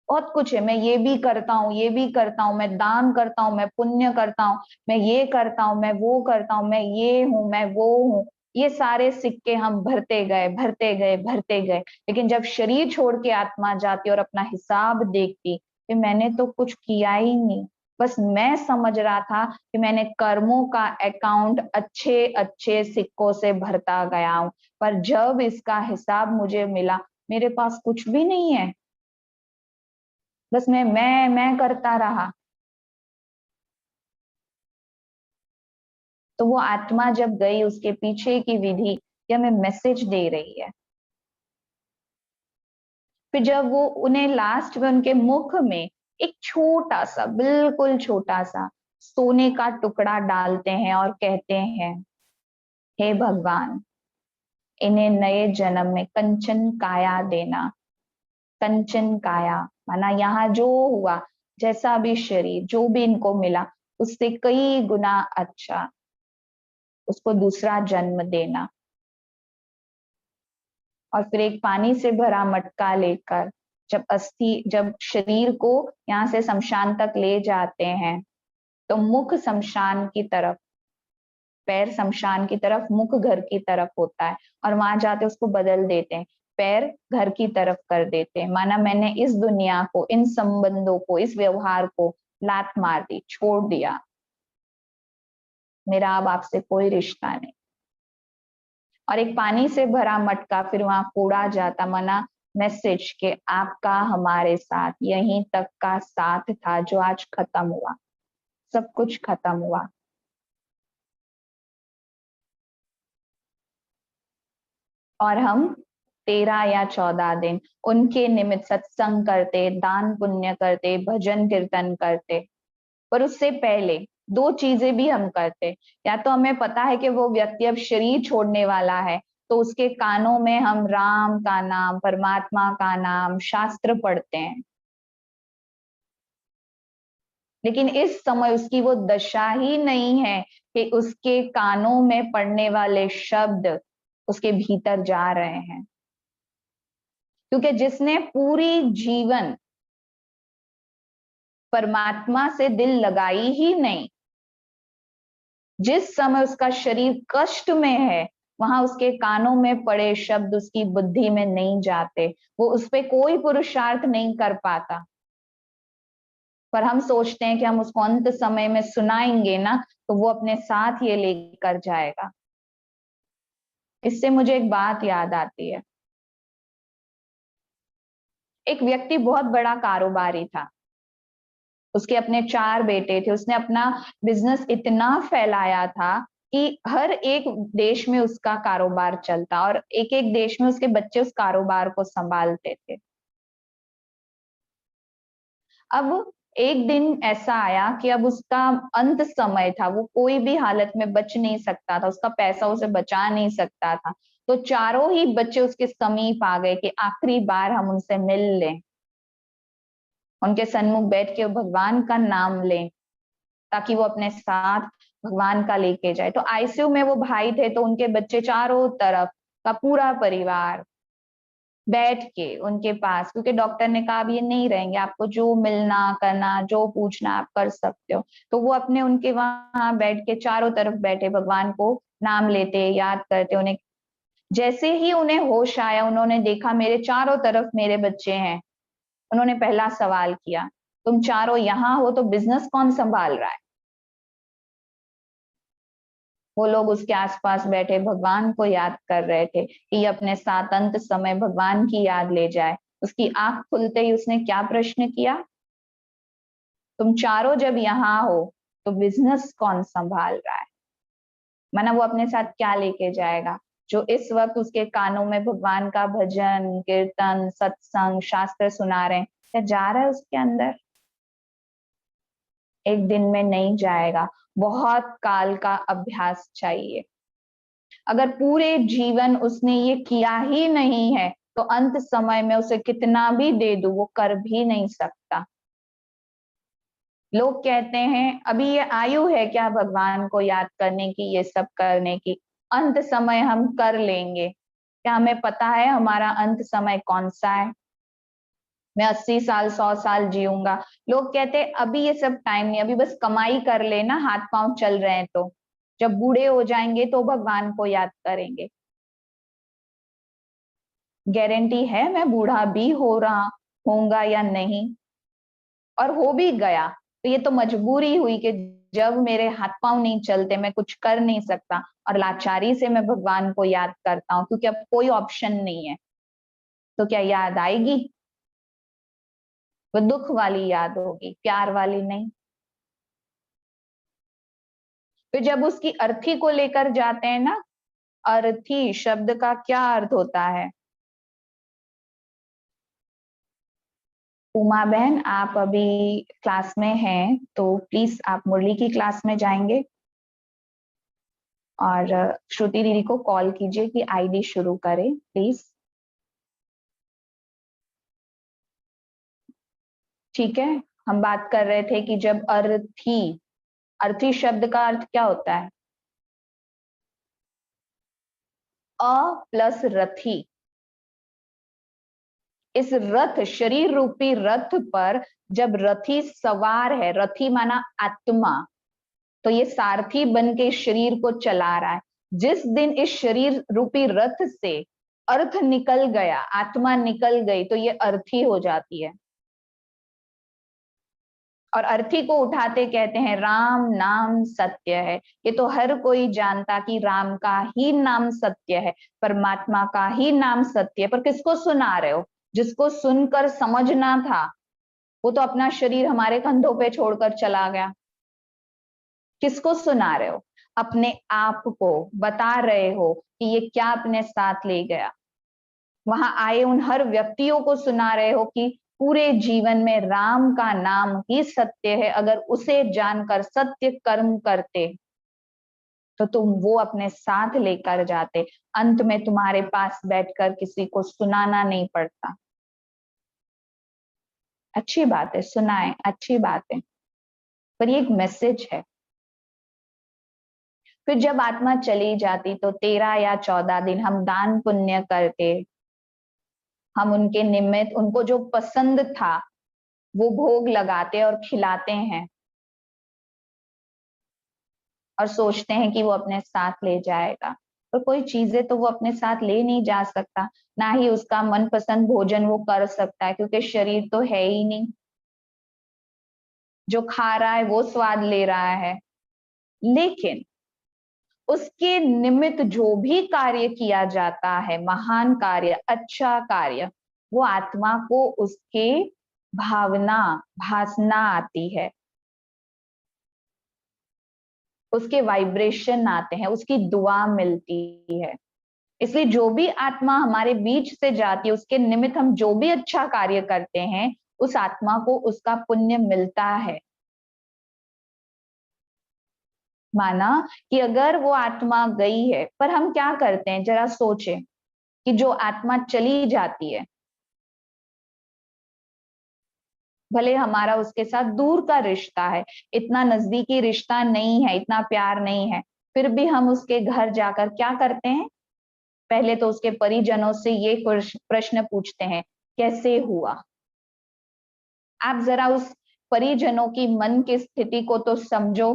बहुत कुछ है, मैं ये भी करता हूँ, ये भी करता हूँ, मैं दान करता हूँ, मैं पुण्य करता हूँ, मैं ये करता हूँ, मैं वो करता हूँ, मैं ये हूँ, मैं वो हूँ। ये सारे सिक्के हम भरते गए, भरते गए, भरते गए। लेकिन जब शरीर छोड़ के आत्मा जाती और अपना हिसाब देखती कि मैंने तो कुछ किया ही नहीं, बस मैं समझ रहा था कि मैंने कर्मों का अकाउंट अच्छे अच्छे सिक्कों से भरता गया हूं। पर जब इसका हिसाब मुझे मिला, मेरे पास कुछ भी नहीं है, बस मैं करता रहा। तो वो आत्मा जब गई, उसके पीछे की विधि ये हमें मैसेज दे रही है। फिर जब वो उन्हें लास्ट में उनके मुख में एक छोटा सा, बिल्कुल छोटा सा सोने का टुकड़ा डालते हैं और कहते हैं, हे भगवान, इन्हें नए जन्म में कंचन काया देना। कंचन काया माना यहाँ जो हुआ, जैसा भी शरीर जो भी इनको मिला, उससे कई गुना अच्छा उसको दूसरा जन्म देना। और फिर एक पानी से भरा मटका लेकर जब शरीर को यहाँ से शमशान तक ले जाते हैं, तो मुख शमशान की तरफ, पैर शमशान की तरफ, मुख घर की तरफ होता है। और वहां जाते उसको बदल देते हैं, पैर घर की तरफ कर देते हैं। माना मैंने इस दुनिया को, इन संबंधों को, इस व्यवहार को लात मार दी, छोड़ दिया, मेरा अब आपसे कोई रिश्ता नहीं। और एक पानी से भरा मटका फिर वहां कूड़ा जाता, मना मैसेज के आपका हमारे साथ यहीं तक का साथ था जो आज खत्म हुआ, सब कुछ खत्म हुआ। और हम 13 या 14 दिन उनके निमित्त सत्संग करते, दान पुण्य करते, भजन कीर्तन करते। पर उससे पहले 2 चीजें भी हम करते। या तो हमें पता है कि वो व्यक्ति अब शरीर छोड़ने वाला है, तो उसके कानों में हम राम का नाम, परमात्मा का नाम, शास्त्र पढ़ते हैं। लेकिन इस समय उसकी वो दशा ही नहीं है कि उसके कानों में पड़ने वाले शब्द उसके भीतर जा रहे हैं। क्योंकि जिसने पूरी जीवन परमात्मा से दिल लगाई ही नहीं, जिस समय उसका शरीर कष्ट में है, वहां उसके कानों में पड़े शब्द उसकी बुद्धि में नहीं जाते, वो उस पर कोई पुरुषार्थ नहीं कर पाता। पर हम सोचते हैं कि हम उसको अंत समय में सुनाएंगे ना, तो वो अपने साथ ये लेकर जाएगा। इससे मुझे एक बात याद आती है। एक व्यक्ति बहुत बड़ा कारोबारी था, उसके अपने 4 बेटे थे, उसने अपना बिजनेस इतना फैलाया था कि हर एक देश में उसका कारोबार चलता और एक एक देश में उसके बच्चे उस कारोबार को संभालते थे। अब एक दिन ऐसा आया कि अब उसका अंत समय था, वो कोई भी हालत में बच नहीं सकता था, उसका पैसा उसे बचा नहीं सकता था। तो चारों ही बच्चे उसके समीप आ गए कि आखिरी बार हम उनसे मिल लें, उनके सन्मुख बैठ के भगवान का नाम लें, ताकि वो अपने साथ भगवान का लेके जाए। तो आईसीयू में वो भाई थे, तो उनके बच्चे चारों तरफ का पूरा परिवार बैठ के उनके पास, क्योंकि डॉक्टर ने कहा अब ये नहीं रहेंगे, आपको जो मिलना करना जो पूछना आप कर सकते हो। तो वो अपने उनके वहां बैठ के चारों तरफ बैठे भगवान को नाम लेते, याद करते। उन्हें जैसे ही उन्हें होश आया, उन्होंने देखा मेरे चारों तरफ मेरे बच्चे हैं। उन्होंने पहला सवाल किया, तुम चारों यहाँ हो तो बिजनेस कौन संभाल रहा है? वो लोग उसके आसपास बैठे भगवान को याद कर रहे थे कि ये अपने साथ अंत समय भगवान की याद ले जाए। उसकी आंख खुलते ही उसने क्या प्रश्न किया, तुम चारों जब यहाँ हो तो बिजनेस कौन संभाल रहा है? माना वो अपने साथ क्या लेके जाएगा? जो इस वक्त उसके कानों में भगवान का भजन कीर्तन सत्संग शास्त्र सुना रहे हैं, क्या जा रहा है उसके अंदर? एक दिन में नहीं जाएगा, बहुत काल का अभ्यास चाहिए। अगर पूरे जीवन उसने ये किया ही नहीं है, तो अंत समय में उसे कितना भी दे दूं वो कर भी नहीं सकता। लोग कहते हैं अभी ये आयु है क्या भगवान को याद करने की, ये सब करने की, अंत समय हम कर लेंगे। क्या हमें पता है हमारा अंत समय कौन सा है? मैं 80 साल 100 साल जीऊंगा। लोग कहते हैं अभी ये सब टाइम नहीं, अभी बस कमाई कर लेना, हाथ पांव चल रहे हैं, तो जब बूढ़े हो जाएंगे तो भगवान को याद करेंगे। गारंटी है मैं बूढ़ा भी हो रहा होऊंगा या नहीं? और हो भी गया तो ये तो मजबूरी हुई कि जब मेरे हाथ पांव नहीं चलते, मैं कुछ कर नहीं सकता, और लाचारी से मैं भगवान को याद करता हूँ क्योंकि अब कोई ऑप्शन नहीं है। तो क्या याद आएगी? वो दुख वाली याद होगी, प्यार वाली नहीं। तो जब उसकी अर्थी को लेकर जाते हैं ना, अर्थी शब्द का क्या अर्थ होता है? उमा बहन, आप अभी क्लास में हैं तो प्लीज आप मुरली की क्लास में जाएंगे, और श्रुति दीदी को कॉल कीजिए कि आईडी शुरू करें प्लीज। ठीक है, हम बात कर रहे थे कि जब अर्थी, अर्थी शब्द का अर्थ क्या होता है? अ प्लस रथी। इस रथ, शरीर रूपी रथ पर जब रथी सवार है, रथी माना आत्मा, तो ये सारथी बन के शरीर को चला रहा है। जिस दिन इस शरीर रूपी रथ से अर्थ निकल गया, आत्मा निकल गई, तो ये अर्थी हो जाती है। और अर्थी को उठाते कहते हैं राम नाम सत्य है। ये तो हर कोई जानता कि राम का ही नाम सत्य है, परमात्मा का ही नाम सत्य है, पर किसको सुना रहे हो? जिसको सुनकर समझना था वो तो अपना शरीर हमारे कंधों पे छोड़कर चला गया। किसको सुना रहे हो? अपने आप को बता रहे हो कि ये क्या अपने साथ ले गया। वहां आए उन हर व्यक्तियों को सुना रहे हो कि पूरे जीवन में राम का नाम ही सत्य है, अगर उसे जानकर सत्य कर्म करते तो तुम वो अपने साथ लेकर जाते। अंत में तुम्हारे पास बैठकर किसी को सुनाना नहीं पड़ता। अच्छी बात है, सुनाए, अच्छी बात है, पर ये एक मैसेज है। फिर जब आत्मा चली जाती तो 13 या 14 दिन हम दान पुण्य करते, हम उनके निमित्त उनको जो पसंद था वो भोग लगाते और खिलाते हैं, और सोचते हैं कि वो अपने साथ ले जाएगा। पर कोई चीजें तो वो अपने साथ ले नहीं जा सकता, ना ही उसका मनपसंद भोजन वो कर सकता है, क्योंकि शरीर तो है ही नहीं। जो खा रहा है वो स्वाद ले रहा है, लेकिन उसके निमित्त जो भी कार्य किया जाता है, महान कार्य, अच्छा कार्य, वो आत्मा को उसके भावना भासना आती है, उसके वाइब्रेशन आते हैं, उसकी दुआ मिलती है। इसलिए जो भी आत्मा हमारे बीच से जाती है उसके निमित्त हम जो भी अच्छा कार्य करते हैं उस आत्मा को उसका पुण्य मिलता है। माना कि अगर वो आत्मा गई है, पर हम क्या करते हैं, जरा सोचें कि जो आत्मा चली जाती है, भले हमारा उसके साथ दूर का रिश्ता है, इतना नजदीकी रिश्ता नहीं है, इतना प्यार नहीं है, फिर भी हम उसके घर जाकर क्या करते हैं, पहले तो उसके परिजनों से ये प्रश्न पूछते हैं, कैसे हुआ। आप जरा उस परिजनों की मन की स्थिति को तो समझो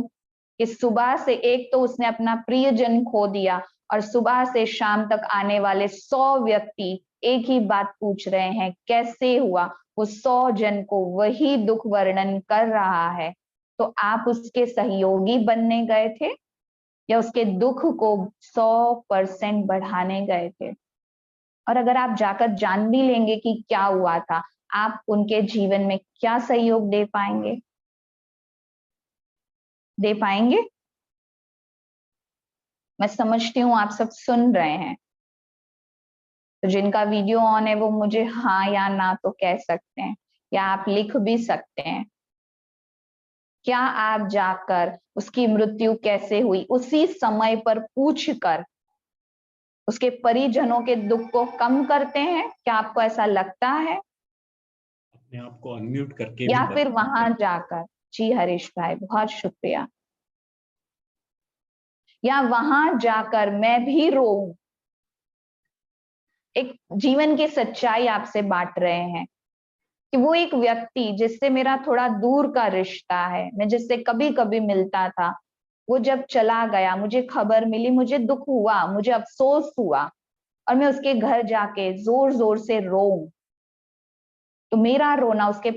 कि सुबह से एक तो उसने अपना प्रियजन खो दिया, और सुबह से शाम तक आने वाले 100 व्यक्ति एक ही बात पूछ रहे हैं, कैसे हुआ। वो 100 जन को वही दुख वर्णन कर रहा है, तो आप उसके सहयोगी बनने गए थे या उसके दुख को 100% बढ़ाने गए थे। और अगर आप जाकर जान भी लेंगे कि क्या हुआ था, आप उनके जीवन में क्या सहयोग दे पाएंगे? दे पाएंगे? मैं समझती हूँ आप सब सुन रहे हैं, तो जिनका वीडियो ऑन है वो मुझे हाँ या ना तो कह सकते हैं, या आप लिख भी सकते हैं। क्या आप जाकर उसकी मृत्यु कैसे हुई उसी समय पर पूछकर उसके परिजनों के दुख को कम करते हैं? क्या आपको ऐसा लगता है? अपने आप को अनम्यूट करके या भी फिर बता वहां सकते जाकर, जी हरीश भाई बहुत शुक्रिया, या वहां जाकर मैं भी रोऊं? एक जीवन की सच्चाई आपसे बांट रहे हैं कि वो एक व्यक्ति जिससे मेरा थोड़ा दूर का रिश्ता है, मैं जिससे कभी कभी मिलता था, वो जब चला गया, मुझे खबर मिली, मुझे दुख हुआ, मुझे अफसोस हुआ, और मैं उसके घर जाके जोर जोर से रोऊं, तो मेरा रोना उसके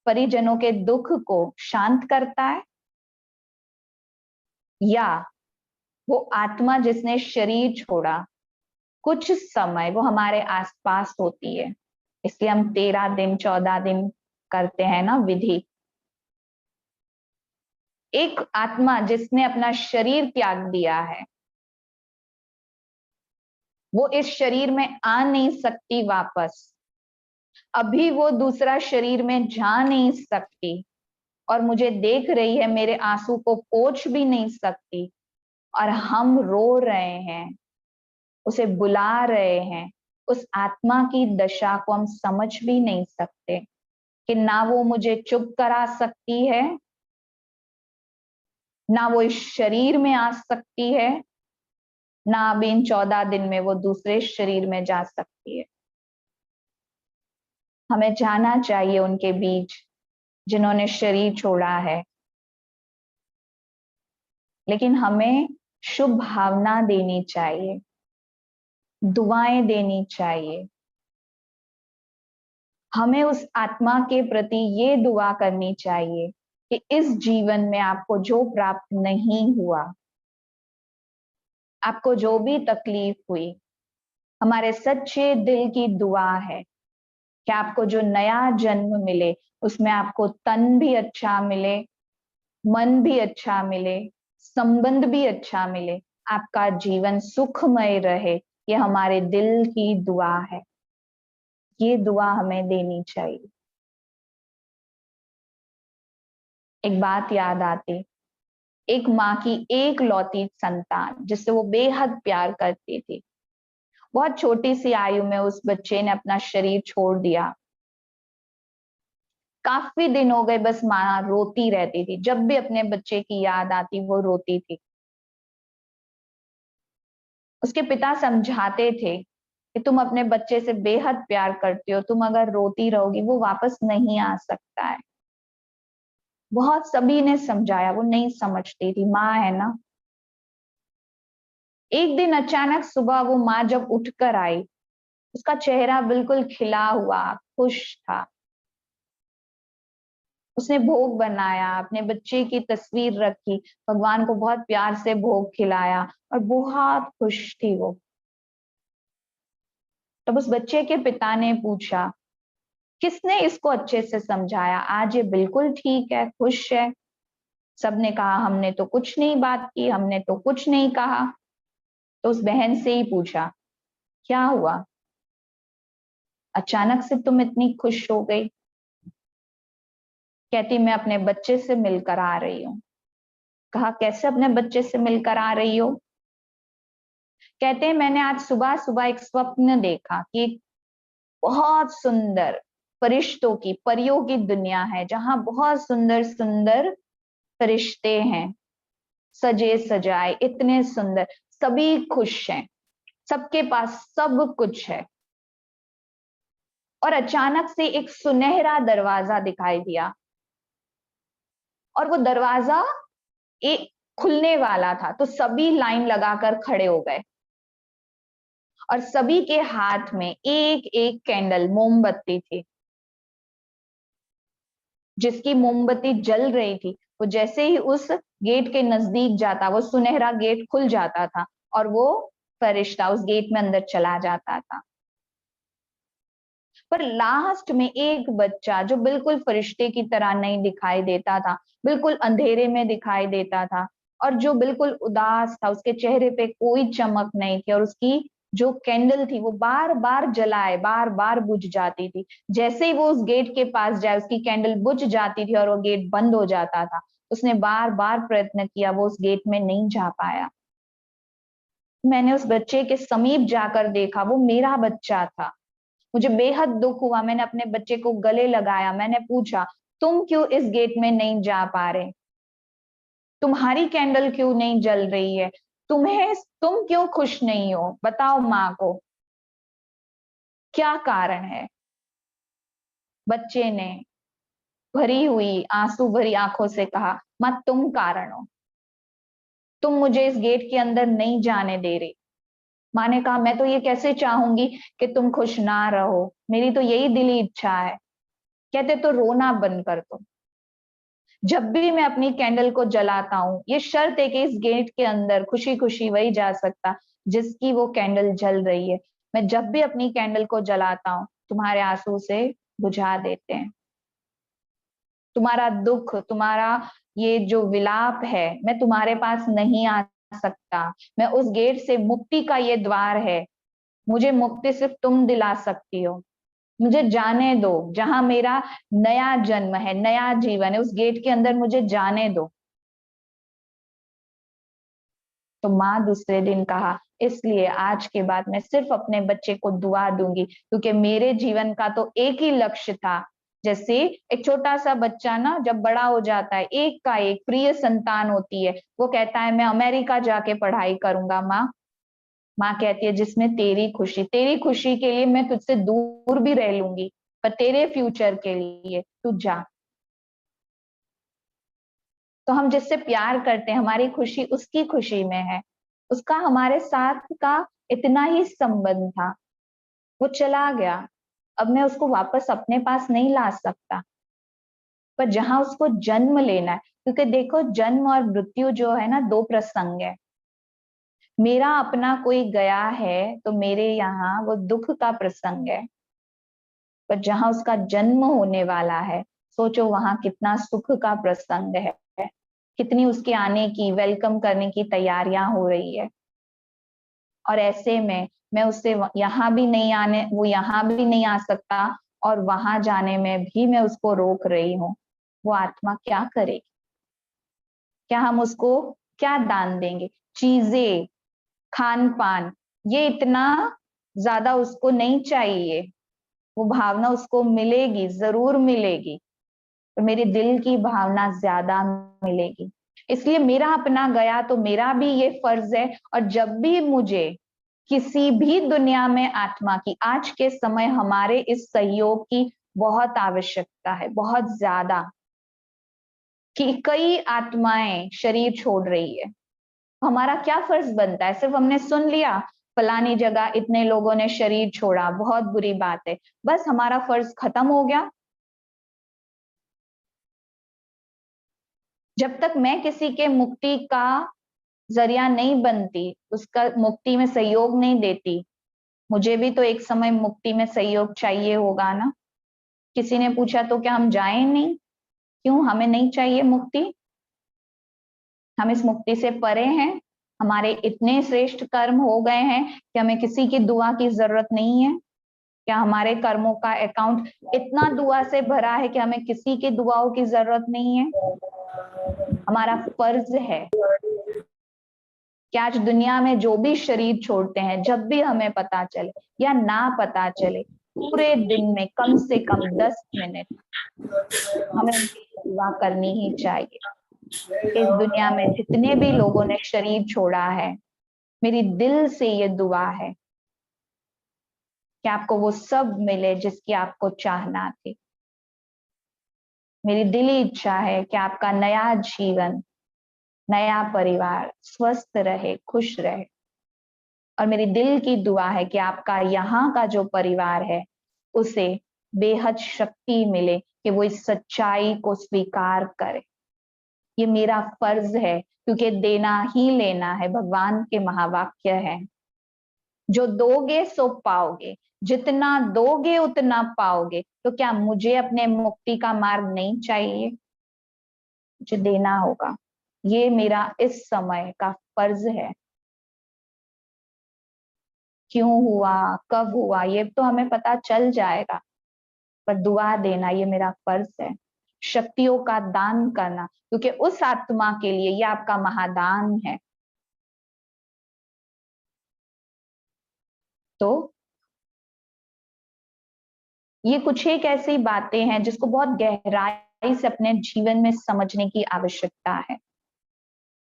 परिजनों के दुख को शांत करता है? या वो आत्मा जिसने शरीर छोड़ा, कुछ समय वो हमारे आसपास होती है, इसलिए हम 13 दिन 14 दिन करते हैं ना विधि। एक आत्मा जिसने अपना शरीर त्याग दिया है, वो इस शरीर में आ नहीं सकती वापस, अभी वो दूसरा शरीर में जा नहीं सकती, और मुझे देख रही है, मेरे आंसू को पोंछ भी नहीं सकती, और हम रो रहे हैं, उसे बुला रहे हैं। उस आत्मा की दशा को हम समझ भी नहीं सकते कि ना वो मुझे चुप करा सकती है, ना वो इस शरीर में आ सकती है, ना अब इन 14 दिन में वो दूसरे शरीर में जा सकती है। हमें जाना चाहिए उनके बीच जिन्होंने शरीर छोड़ा है, लेकिन हमें शुभ भावना देनी चाहिए, दुआएं देनी चाहिए। हमें उस आत्मा के प्रति ये दुआ करनी चाहिए कि इस जीवन में आपको जो प्राप्त नहीं हुआ, आपको जो भी तकलीफ हुई, हमारे सच्चे दिल की दुआ है कि आपको जो नया जन्म मिले, उसमें आपको तन भी अच्छा मिले, मन भी अच्छा मिले, संबंध भी अच्छा मिले, आपका जीवन सुखमय रहे। ये हमारे दिल की दुआ है, ये दुआ हमें देनी चाहिए। एक बात याद आती, एक माँ की एक लौती संतान जिससे वो बेहद प्यार करती थी, बहुत छोटी सी आयु में उस बच्चे ने अपना शरीर छोड़ दिया। काफी दिन हो गए, बस माँ रोती रहती थी, जब भी अपने बच्चे की याद आती वो रोती थी। उसके पिता समझाते थे कि तुम अपने बच्चे से बेहद प्यार करती हो, तुम अगर रोती रहोगी वो वापस नहीं आ सकता है। बहुत सभी ने समझाया, वो नहीं समझती थी, माँ है ना। एक दिन अचानक सुबह वो माँ जब उठकर आई, उसका चेहरा बिल्कुल खिला हुआ, खुश था। उसने भोग बनाया, अपने बच्चे की तस्वीर रखी, भगवान को बहुत प्यार से भोग खिलाया, और बहुत खुश थी वो। तब उस बच्चे के पिता ने पूछा, किसने इसको अच्छे से समझाया, आज ये बिल्कुल ठीक है, खुश है। सबने कहा, हमने तो कुछ नहीं बात की, हमने तो कुछ नहीं कहा। तो उस बहन से ही पूछा, क्या हुआ, अचानक से तुम इतनी खुश हो गई? कहती मैं अपने बच्चे से मिलकर आ रही हूँ। कहा कैसे अपने बच्चे से मिलकर आ रही हो? कहते हैं मैंने आज सुबह सुबह एक स्वप्न देखा कि एक बहुत सुंदर फरिश्तों की, परियों की दुनिया है जहां बहुत सुंदर सुंदर फरिश्ते हैं, सजे सजाए, इतने सुंदर, सभी खुश हैं, सबके पास सब कुछ है। और अचानक से एक सुनहरा दरवाजा दिखाई दिया और वो दरवाजा एक खुलने वाला था, तो सभी लाइन लगाकर खड़े हो गए और सभी के हाथ में एक एक कैंडल, मोमबत्ती थी। जिसकी मोमबत्ती जल रही थी वो जैसे ही उस गेट के नजदीक जाता, वो सुनहरा गेट खुल जाता था और वो फरिश्ता उस गेट में अंदर चला जाता था। पर लास्ट में एक बच्चा जो बिल्कुल फरिश्ते की तरह नहीं दिखाई देता था, बिल्कुल अंधेरे में दिखाई देता था और जो बिल्कुल उदास था, उसके चेहरे पे कोई चमक नहीं थी और उसकी जो कैंडल थी वो बार बार जलाए, बार बार बुझ जाती थी। जैसे ही वो उस गेट के पास जाए उसकी कैंडल बुझ जाती थी और वो गेट बंद हो जाता था। उसने बार बार प्रयत्न किया, वो उस गेट में नहीं जा पाया। मैंने उस बच्चे के समीप जाकर देखा, वो मेरा बच्चा था। मुझे बेहद दुख हुआ, मैंने अपने बच्चे को गले लगाया, मैंने पूछा तुम क्यों इस गेट में नहीं जा पा रहे? तुम्हारी कैंडल क्यों नहीं जल रही है? तुम क्यों खुश नहीं हो? बताओ माँ को, क्या कारण है? बच्चे ने भरी हुई, आंसू भरी आंखों से कहा, माँ तुम कारण हो, तुम मुझे इस गेट के अंदर नहीं जाने दे रही। माँ ने कहा मैं तो ये कैसे चाहूंगी कि तुम खुश ना रहो, मेरी तो यही दिली इच्छा है। कहते तो रोना बंद कर दो। जब भी मैं अपनी कैंडल को जलाता हूँ, ये शर्त है कि इस गेट के अंदर खुशी खुशी वही जा सकता जिसकी वो कैंडल जल रही है। मैं जब भी अपनी कैंडल को जलाता हूँ, तुम्हारे आंसू से बुझा देते हैं। तुम्हारा दुख, तुम्हारा ये जो विलाप है, मैं तुम्हारे पास नहीं आ सकता। मैं उस गेट से, मुक्ति का ये द्वार है, मुझे मुक्ति सिर्फ तुम दिला सकती हो। मुझे जाने दो, जहां मेरा नया जन्म है, नया जीवन है, उस गेट के अंदर मुझे जाने दो। तो माँ दूसरे दिन कहा इसलिए आज के बाद मैं सिर्फ अपने बच्चे को दुआ दूंगी, क्योंकि मेरे जीवन का तो एक ही लक्ष्य था। जैसे एक छोटा सा बच्चा ना जब बड़ा हो जाता है, एक का एक प्रिय संतान होती है, वो कहता है मैं अमेरिका जाके पढ़ाई करूंगा। माँ माँ कहती है जिसमें तेरी खुशी के लिए मैं तुझसे दूर भी रह लूंगी, पर तेरे फ्यूचर के लिए तू जा। तो हम जिससे प्यार करते हैं, हमारी खुशी उसकी खुशी में है, उसका हमारे साथ का इतना ही संबंध था। वो चला गया, अब मैं उसको वापस अपने पास नहीं ला सकता, पर जहां उसको जन्म लेना है, क्योंकि देखो जन्म और मृत्यु जो है ना, दो प्रसंग है। मेरा अपना कोई गया है तो मेरे यहाँ वो दुख का प्रसंग है, पर जहां उसका जन्म होने वाला है, सोचो वहां कितना सुख का प्रसंग है, कितनी उसके आने की, वेलकम करने की तैयारियां हो रही है। और ऐसे में मैं उससे यहाँ भी नहीं आने, वो यहाँ भी नहीं आ सकता और वहां जाने में भी मैं उसको रोक रही हूँ। वो आत्मा क्या करेगी? क्या हम उसको क्या दान देंगे? चीजें, खान पान, ये इतना ज्यादा उसको नहीं चाहिए। वो भावना उसको मिलेगी, जरूर मिलेगी, तो मेरे दिल की भावना ज्यादा मिलेगी। इसलिए मेरा अपना गया तो मेरा भी ये फर्ज है, और जब भी मुझे किसी भी दुनिया में आत्मा की, आज के समय हमारे इस सहयोग की बहुत आवश्यकता है, बहुत ज्यादा, कि कई आत्माएं शरीर छोड़ रही है। हमारा क्या फर्ज बनता है? सिर्फ हमने सुन लिया फलानी जगह इतने लोगों ने शरीर छोड़ा, बहुत बुरी बात है, बस हमारा फर्ज खत्म हो गया? जब तक मैं किसी के मुक्ति का जरिया नहीं बनती, उसका मुक्ति में सहयोग नहीं देती, मुझे भी तो एक समय मुक्ति में सहयोग चाहिए होगा ना। किसी ने पूछा तो क्या हम जाएं नहीं? क्यों, हमें नहीं चाहिए मुक्ति? हम इस मुक्ति से परे हैं, हमारे इतने श्रेष्ठ कर्म हो गए हैं कि हमें किसी की दुआ की जरूरत नहीं है। क्या हमारे कर्मों का अकाउंट इतना दुआ से भरा है कि हमें किसी की दुआओं की जरूरत नहीं है? हमारा फर्ज है कि आज दुनिया में जो भी शरीर छोड़ते हैं, जब भी हमें पता चले या ना पता चले, पूरे दिन में कम से कम 10 मिनट हमें उनकी सेवा करनी ही चाहिए। इस दुनिया में जितने भी लोगों ने शरीर छोड़ा है, मेरी दिल से ये दुआ है कि आपको वो सब मिले जिसकी आपको चाहना थी। मेरी दिली इच्छा है कि आपका नया जीवन, नया परिवार स्वस्थ रहे, खुश रहे। और मेरी दिल की दुआ है कि आपका यहाँ का जो परिवार है उसे बेहद शक्ति मिले कि वो इस सच्चाई को स्वीकार करे। ये मेरा फर्ज है, क्योंकि देना ही लेना है। भगवान के महावाक्य है, जो दोगे सो पाओगे, जितना दोगे उतना पाओगे। तो क्या मुझे अपने मुक्ति का मार्ग नहीं चाहिए? मुझे देना होगा। ये मेरा इस समय का फर्ज है। क्यों हुआ, कब हुआ, ये तो हमें पता चल जाएगा, पर दुआ देना ये मेरा फर्ज है। शक्तियों का दान करना, क्योंकि उस आत्मा के लिए ये आपका महादान है। तो ये कुछ एक ऐसी बातें हैं जिसको बहुत गहराई से अपने जीवन में समझने की आवश्यकता है।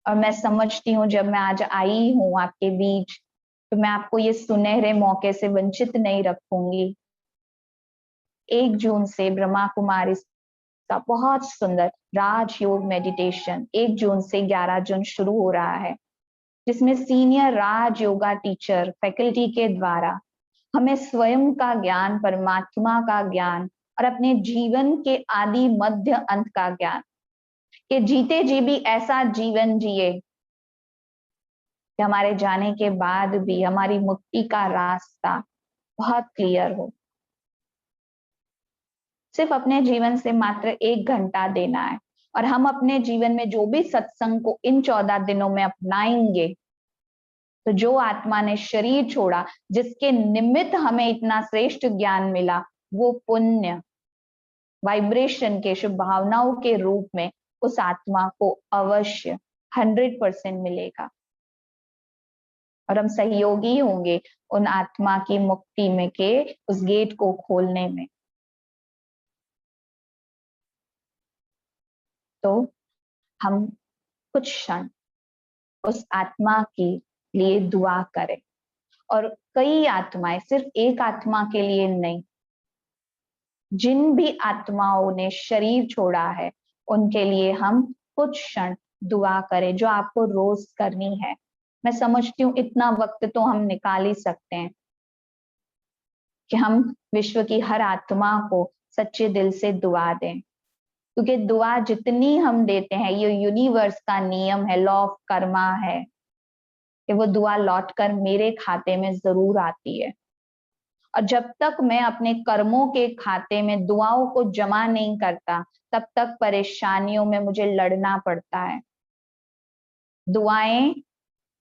और मैं समझती हूँ, जब मैं आज आई हूँ आपके बीच, तो मैं आपको ये सुनहरे मौके से वंचित नहीं रखूंगी। 1 जून से ब्रह्मा कुमारी का बहुत सुंदर राजयोग मेडिटेशन 1 जून से 11 जून शुरू हो रहा है, जिसमें सीनियर राज योगा टीचर फैकल्टी के द्वारा हमें स्वयं का ज्ञान, परमात्मा का ज्ञान और अपने जीवन के आदि मध्य अंत का ज्ञान, कि जीते जी भी ऐसा जीवन जिए कि हमारे जाने के बाद भी हमारी मुक्ति का रास्ता बहुत क्लियर हो। सिर्फ अपने जीवन से मात्र 1 घंटा देना है, और हम अपने जीवन में जो भी सत्संग को इन 14 दिनों में अपनाएंगे, तो जो आत्मा ने शरीर छोड़ा, जिसके निमित्त हमें इतना श्रेष्ठ ज्ञान मिला, वो पुण्य वाइब्रेशन के शुभ भावनाओं के रूप में उस आत्मा को अवश्य 100% मिलेगा। और हम सहयोगी होंगे उन आत्मा की मुक्ति में के उस गेट को खोलने में। तो हम कुछ क्षण उस आत्मा के लिए दुआ करें, और कई आत्माएं, सिर्फ एक आत्मा के लिए नहीं, जिन भी आत्माओं ने शरीर छोड़ा है उनके लिए हम कुछ क्षण दुआ करें, जो आपको रोज करनी है। मैं समझती हूँ इतना वक्त तो हम निकाल ही सकते हैं कि हम विश्व की हर आत्मा को सच्चे दिल से दुआ दें, क्योंकि दुआ जितनी हम देते हैं, ये यूनिवर्स का नियम है, लॉ ऑफ कर्मा है, कि वो दुआ लौटकर मेरे खाते में जरूर आती है। और जब तक मैं अपने कर्मों के खाते में दुआओं को जमा नहीं करता, तब तक परेशानियों में मुझे लड़ना पड़ता है। दुआएं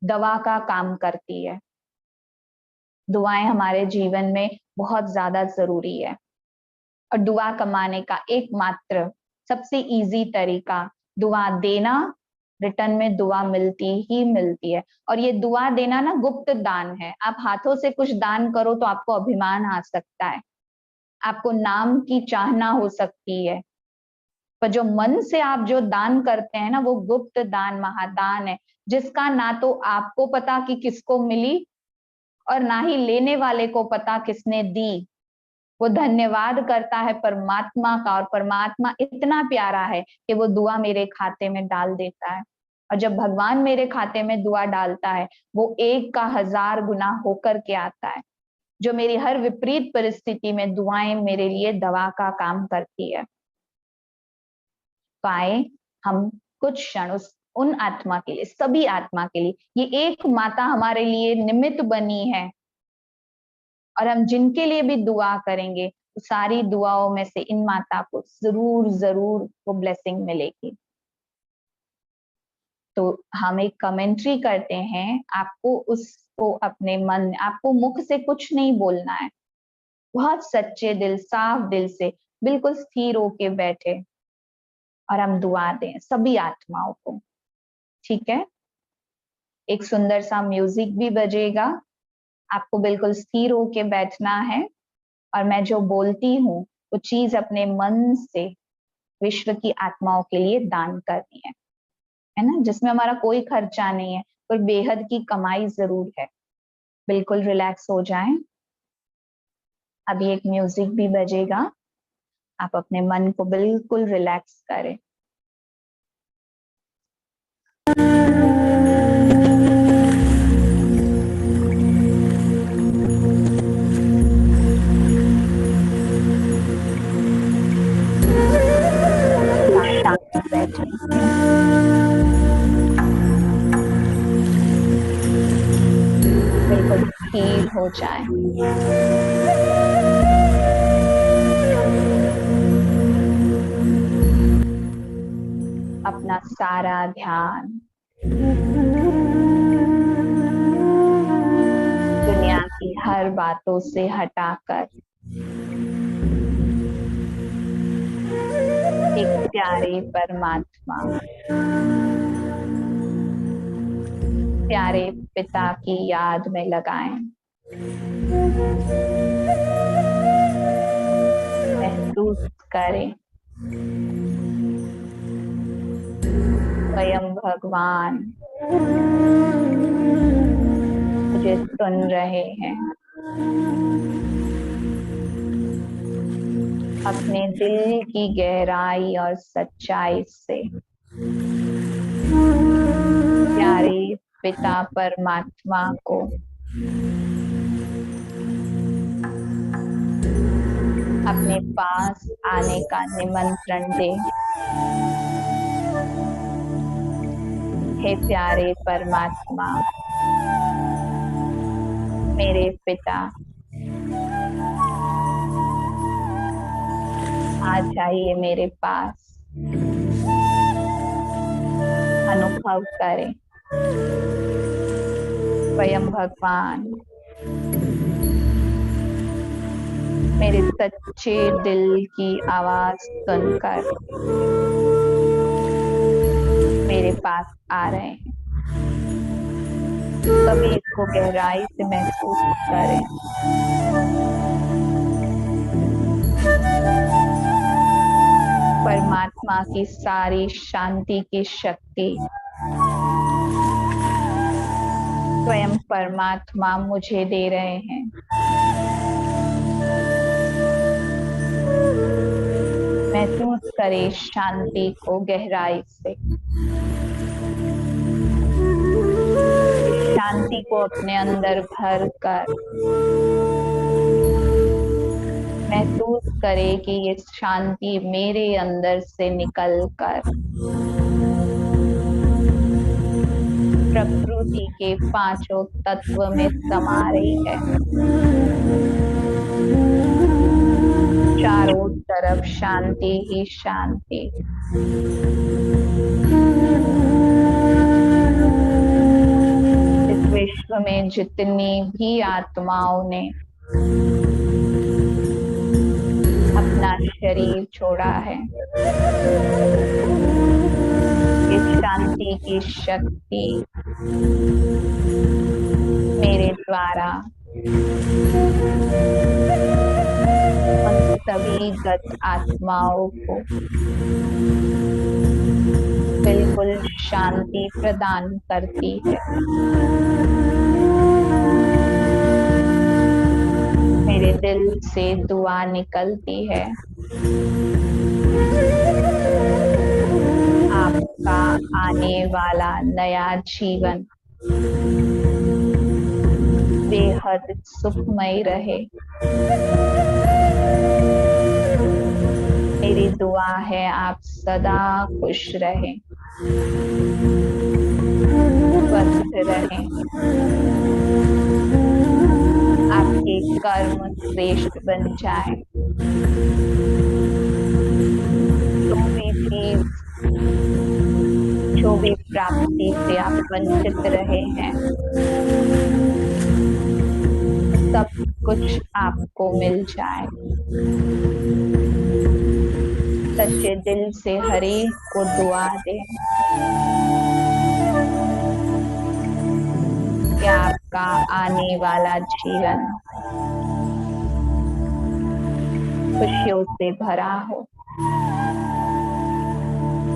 दवा का काम करती है। दुआएं हमारे जीवन में बहुत ज्यादा जरूरी है। और दुआ कमाने का एकमात्र सबसे इजी तरीका दुआ देना, रिटर्न में दुआ मिलती ही मिलती है। और ये दुआ देना ना गुप्त दान है। आप हाथों से कुछ दान करो तो आपको अभिमान आ सकता है, आपको नाम की चाहना हो सकती है, पर जो मन से आप जो दान करते हैं ना, वो गुप्त दान, महादान है, जिसका ना तो आपको पता कि किसको मिली और ना ही लेने वाले को पता किसने दी। वो धन्यवाद करता है परमात्मा का, और परमात्मा इतना प्यारा है कि वो दुआ मेरे खाते में डाल देता है। और जब भगवान मेरे खाते में दुआ डालता है, वो 1 का 1000 गुना होकर के आता है, जो मेरी हर विपरीत परिस्थिति में दुआएं मेरे लिए दवा का काम करती है। तो आए हम कुछ क्षण उन आत्मा के लिए, सभी आत्मा के लिए, ये एक माता हमारे लिए निमित्त बनी है, और हम जिनके लिए भी दुआ करेंगे, तो सारी दुआओं में से इन माता को जरूर जरूर वो ब्लेसिंग मिलेगी। तो हम एक कमेंट्री करते हैं, आपको उसको अपने मन, आपको मुख से कुछ नहीं बोलना है, बहुत सच्चे दिल, साफ दिल से बिल्कुल स्थिर होके बैठे और हम दुआ दें सभी आत्माओं को। ठीक है, एक सुंदर सा म्यूजिक भी बजेगा, आपको बिल्कुल स्थिर होके बैठना है और मैं जो बोलती हूँ वो चीज अपने मन से विश्व की आत्माओं के लिए दान करनी है ना, जिसमें हमारा कोई खर्चा नहीं है पर बेहद की कमाई जरूर है। बिल्कुल रिलैक्स हो जाएं। अभी एक म्यूजिक भी बजेगा, आप अपने मन को बिल्कुल रिलैक्स करें। शांत बैठे, बिल्कुल स्थिर हो जाए। अपना सारा ध्यान दुनिया की हर बातों से हटाकर एक प्यारे परमात्मा, प्यारे पिता की याद में लगाएं। महसूस करें स्वयं भगवान मुझे सुन रहे हैं। अपने दिल की गहराई और सच्चाई से प्यारे पिता परमात्मा को अपने पास आने का निमंत्रण दे। हे प्यारे परमात्मा, मेरे पिता, आ जाइए मेरे पास। अनुभव करें स्वयं भगवान मेरे सच्चे दिल की आवाज सुनकर मेरे पास आ रहे हैं। कभी इसको गहराई से महसूस करें। परमात्मा की सारी शांति की शक्ति स्वयं परमात्मा मुझे दे रहे हैं। महसूस करें शांति को गहराई से। शांति को अपने अंदर भर कर महसूस करें कि ये शांति मेरे अंदर से निकल कर प्रकृति के पांचों तत्व में समा रही है। चारों तरफ शांति ही शांति। इस विश्व में जितनी भी आत्माओं ने अपना शरीर छोड़ा है, इस शांति की शक्ति मेरे द्वारा उन सभी गत आत्माओं को बिल्कुल शांति प्रदान करती है। मेरे दिल से दुआ निकलती है, आपका आने वाला नया जीवन बेहद सुखमय रहे। मेरी दुआ है आप सदा खुश रहें, स्वस्थ रहें, आपके कर्म श्रेष्ठ बन जाए। जो भी प्राप्ति से आप वंचित रहे हैं, सबको कुछ आपको मिल जाए। सच्चे दिल से हर एक को दुआ दें कि आपका आने वाला जीवन खुशियों से भरा हो,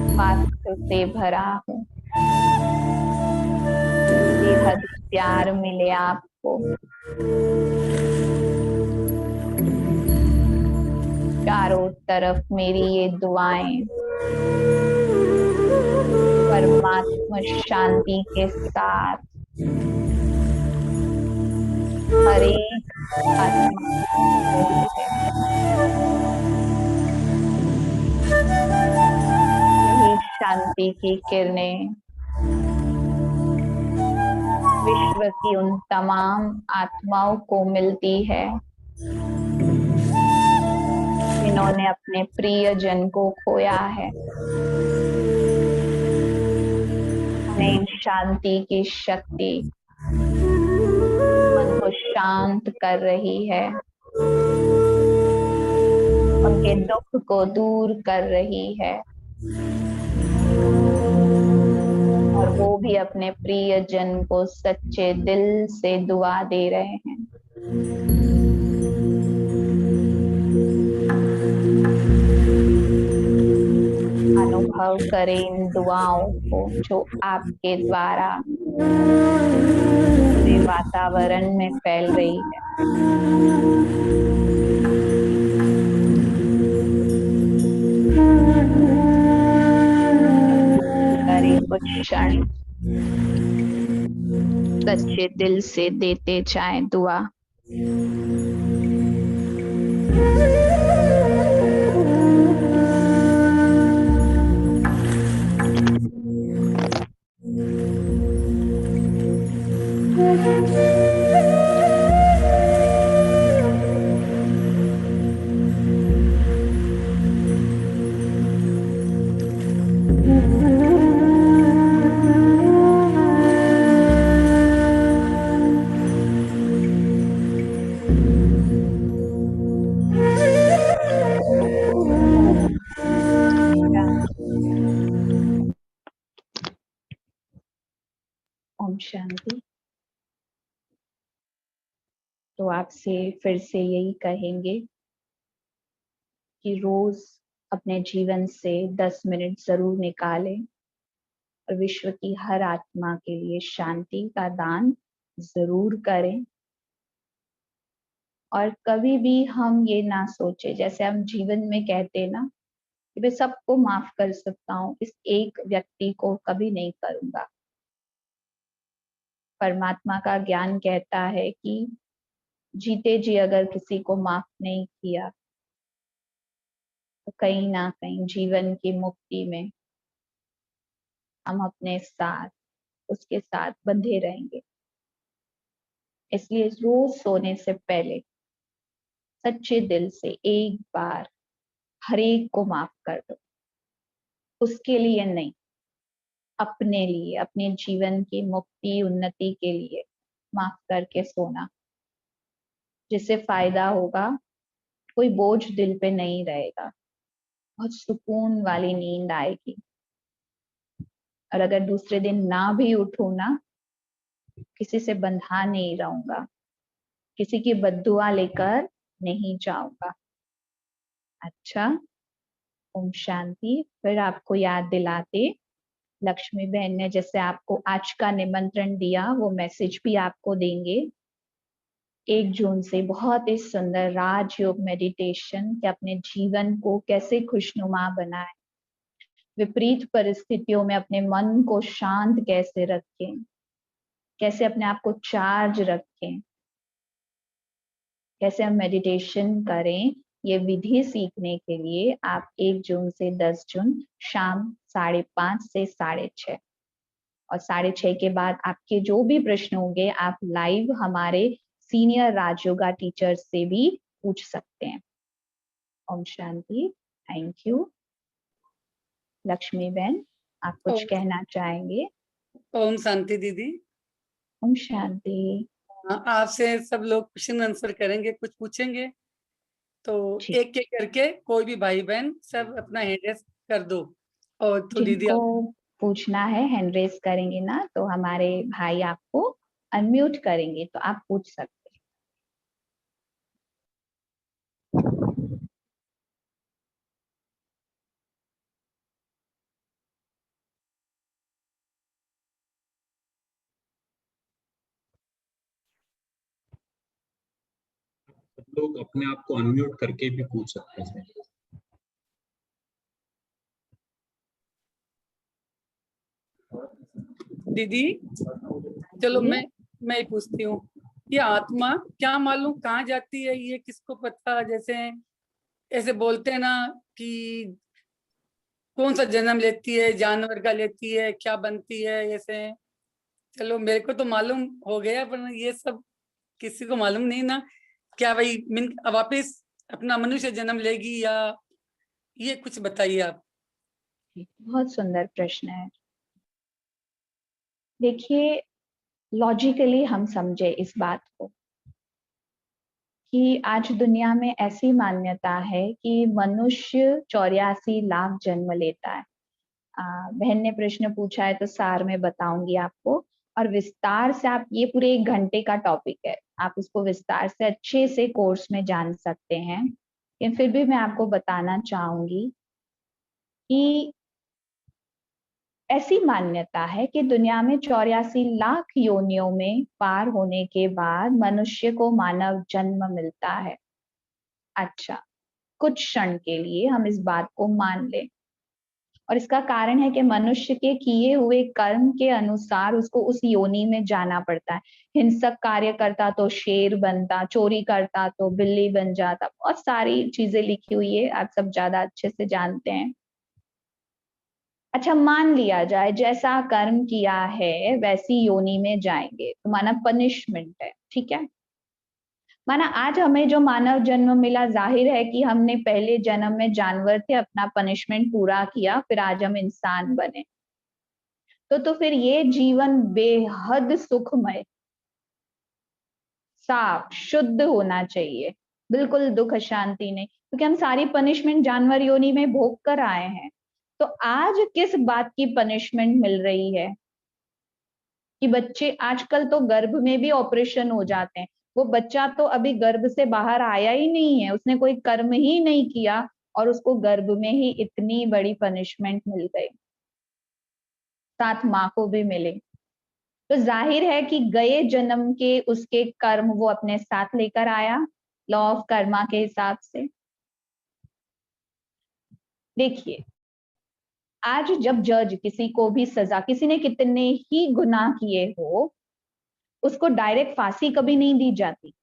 स्वास्थ्य से भरा हो, बेहद प्यार मिले आपको, चारों तरफ मेरी ये दुआएं परमात्मा शांति के साथ हर एक आत्मा को मिले। यही शांति की किरणें विश्व की उन तमाम आत्माओं को मिलती है जिन्होंने अपने प्रियजन को खोया है। उन्हें शांति की शक्ति मन को शांत कर रही है, उनके दुख को दूर कर रही है और वो भी अपने प्रियजन को सच्चे दिल से दुआ दे रहे हैं। अनुभव करें इन दुआओं को जो आपके द्वारा पूरे वातावरण में फैल रही है। करें कुछ क्षण सच्चे दिल से देते जाएं दुआ। ओम शांति। तो आपसे फिर से यही कहेंगे कि रोज अपने जीवन से 10 मिनट जरूर निकालें और विश्व की हर आत्मा के लिए शांति का दान जरूर करें। और कभी भी हम ये ना सोचे, जैसे हम जीवन में कहते ना कि मैं सबको माफ कर सकता हूँ, इस एक व्यक्ति को कभी नहीं करूंगा। परमात्मा का ज्ञान कहता है कि जीते जी अगर किसी को माफ नहीं किया तो कहीं ना कहीं जीवन की मुक्ति में हम अपने साथ उसके साथ बंधे रहेंगे। इसलिए रोज सोने से पहले सच्चे दिल से एक बार हर एक को माफ कर दो। उसके लिए नहीं, अपने लिए, अपने जीवन की मुक्ति उन्नति के लिए माफ करके सोना, जिससे फायदा होगा, कोई बोझ दिल पे नहीं रहेगा, बहुत सुकून वाली नींद आएगी। और अगर दूसरे दिन ना भी उठूं ना, किसी से बंधा नहीं रहूंगा, किसी की बद्दुआ लेकर नहीं जाऊंगा। अच्छा, ओम शांति। फिर आपको याद दिलाते, लक्ष्मी बहन ने जैसे आपको आज का निमंत्रण दिया, वो मैसेज भी आपको देंगे। 1 जून से बहुत ही सुंदर राजयोग मेडिटेशन कि अपने जीवन को कैसे खुशनुमा बनाए, विपरीत परिस्थितियों में अपने मन को शांत कैसे रखें, कैसे अपने आप को चार्ज रखें, कैसे हम मेडिटेशन करें। ये विधि सीखने के लिए आप 1 जून से 10 जून शाम 5:30 से 6:30 और 6:30 के बाद आपके जो भी प्रश्न होंगे आप लाइव हमारे सीनियर राजयोगा टीचर से भी पूछ सकते हैं। ओम शांति। Thank you. लक्ष्मी बहन, आप कुछ कहना चाहेंगे? ओम शांति दीदी। ओम शांति। आपसे सब लोग क्वेश्चन आंसर करेंगे, कुछ पूछेंगे, तो जी। एक एक करके कोई भी भाई बहन सब अपना हैंड रेस कर दो। और तो दीदी जिनको आप पूछना है हैंड रेस करेंगे ना, तो हमारे भाई आपको अनम्यूट करेंगे, तो आप पूछ सकते हैं। सब लोग अपने आप को अनम्यूट करके भी पूछ सकते हैं। दीदी चलो जी। मैं ही पूछती हूँ, ये आत्मा क्या मालूम कहाँ जाती है, ये किसको पता? जैसे ऐसे बोलते हैं ना कि कौन सा जन्म लेती है, जानवर का लेती है, क्या बनती है, ऐसे। चलो मेरे को तो मालूम हो गया, पर ये सब किसी को मालूम नहीं ना। क्या भाई मिन वापिस अपना मनुष्य जन्म लेगी, या ये कुछ बताइए आप। बहुत सुंदर प्रश्न है। देखिए, लॉजिकली हम समझे इस बात को कि आज दुनिया में ऐसी मान्यता है कि मनुष्य 84 लाख जन्म लेता है। बहन ने प्रश्न पूछा है तो सार में बताऊंगी आपको, और विस्तार से आप, ये पूरे 1 घंटे का टॉपिक है, आप उसको विस्तार से अच्छे से कोर्स में जान सकते हैं। लेकिन फिर भी मैं आपको बताना चाहूंगी कि ऐसी मान्यता है कि दुनिया में 84 लाख योनियों में पार होने के बाद मनुष्य को मानव जन्म मिलता है। अच्छा, कुछ क्षण के लिए हम इस बात को मान लें, और इसका कारण है कि मनुष्य के किए हुए कर्म के अनुसार उसको उस योनि में जाना पड़ता है। हिंसक कार्य करता तो शेर बनता, चोरी करता तो बिल्ली बन जाता, बहुत सारी चीजें लिखी हुई है, आप सब ज्यादा अच्छे से जानते हैं। अच्छा, मान लिया जाए जैसा कर्म किया है वैसी योनि में जाएंगे, तो माना पनिशमेंट है, ठीक है। माना आज हमें जो मानव जन्म मिला, जाहिर है कि हमने पहले जन्म में जानवर थे, अपना पनिशमेंट पूरा किया, फिर आज हम इंसान बने। तो फिर ये जीवन बेहद सुखमय, साफ, शुद्ध होना चाहिए, बिल्कुल दुख शांति नहीं, क्योंकि हम सारी पनिशमेंट जानवर योनि में भोग कर आए हैं। तो आज किस बात की पनिशमेंट मिल रही है कि बच्चे आजकल तो गर्भ में भी ऑपरेशन हो जाते हैं। वो बच्चा तो अभी गर्भ से बाहर आया ही नहीं है, उसने कोई कर्म ही नहीं किया, और उसको गर्भ में ही इतनी बड़ी पनिशमेंट मिल गई, साथ माँ को भी मिले। तो जाहिर है कि गए जन्म के उसके कर्म वो अपने साथ लेकर आया, लॉ ऑफ कर्मा के हिसाब से। देखिए, आज जब जज किसी को भी सजा, किसी ने कितने ही गुनाह किए हो, उसको डायरेक्ट फांसी कभी नहीं दी जाती,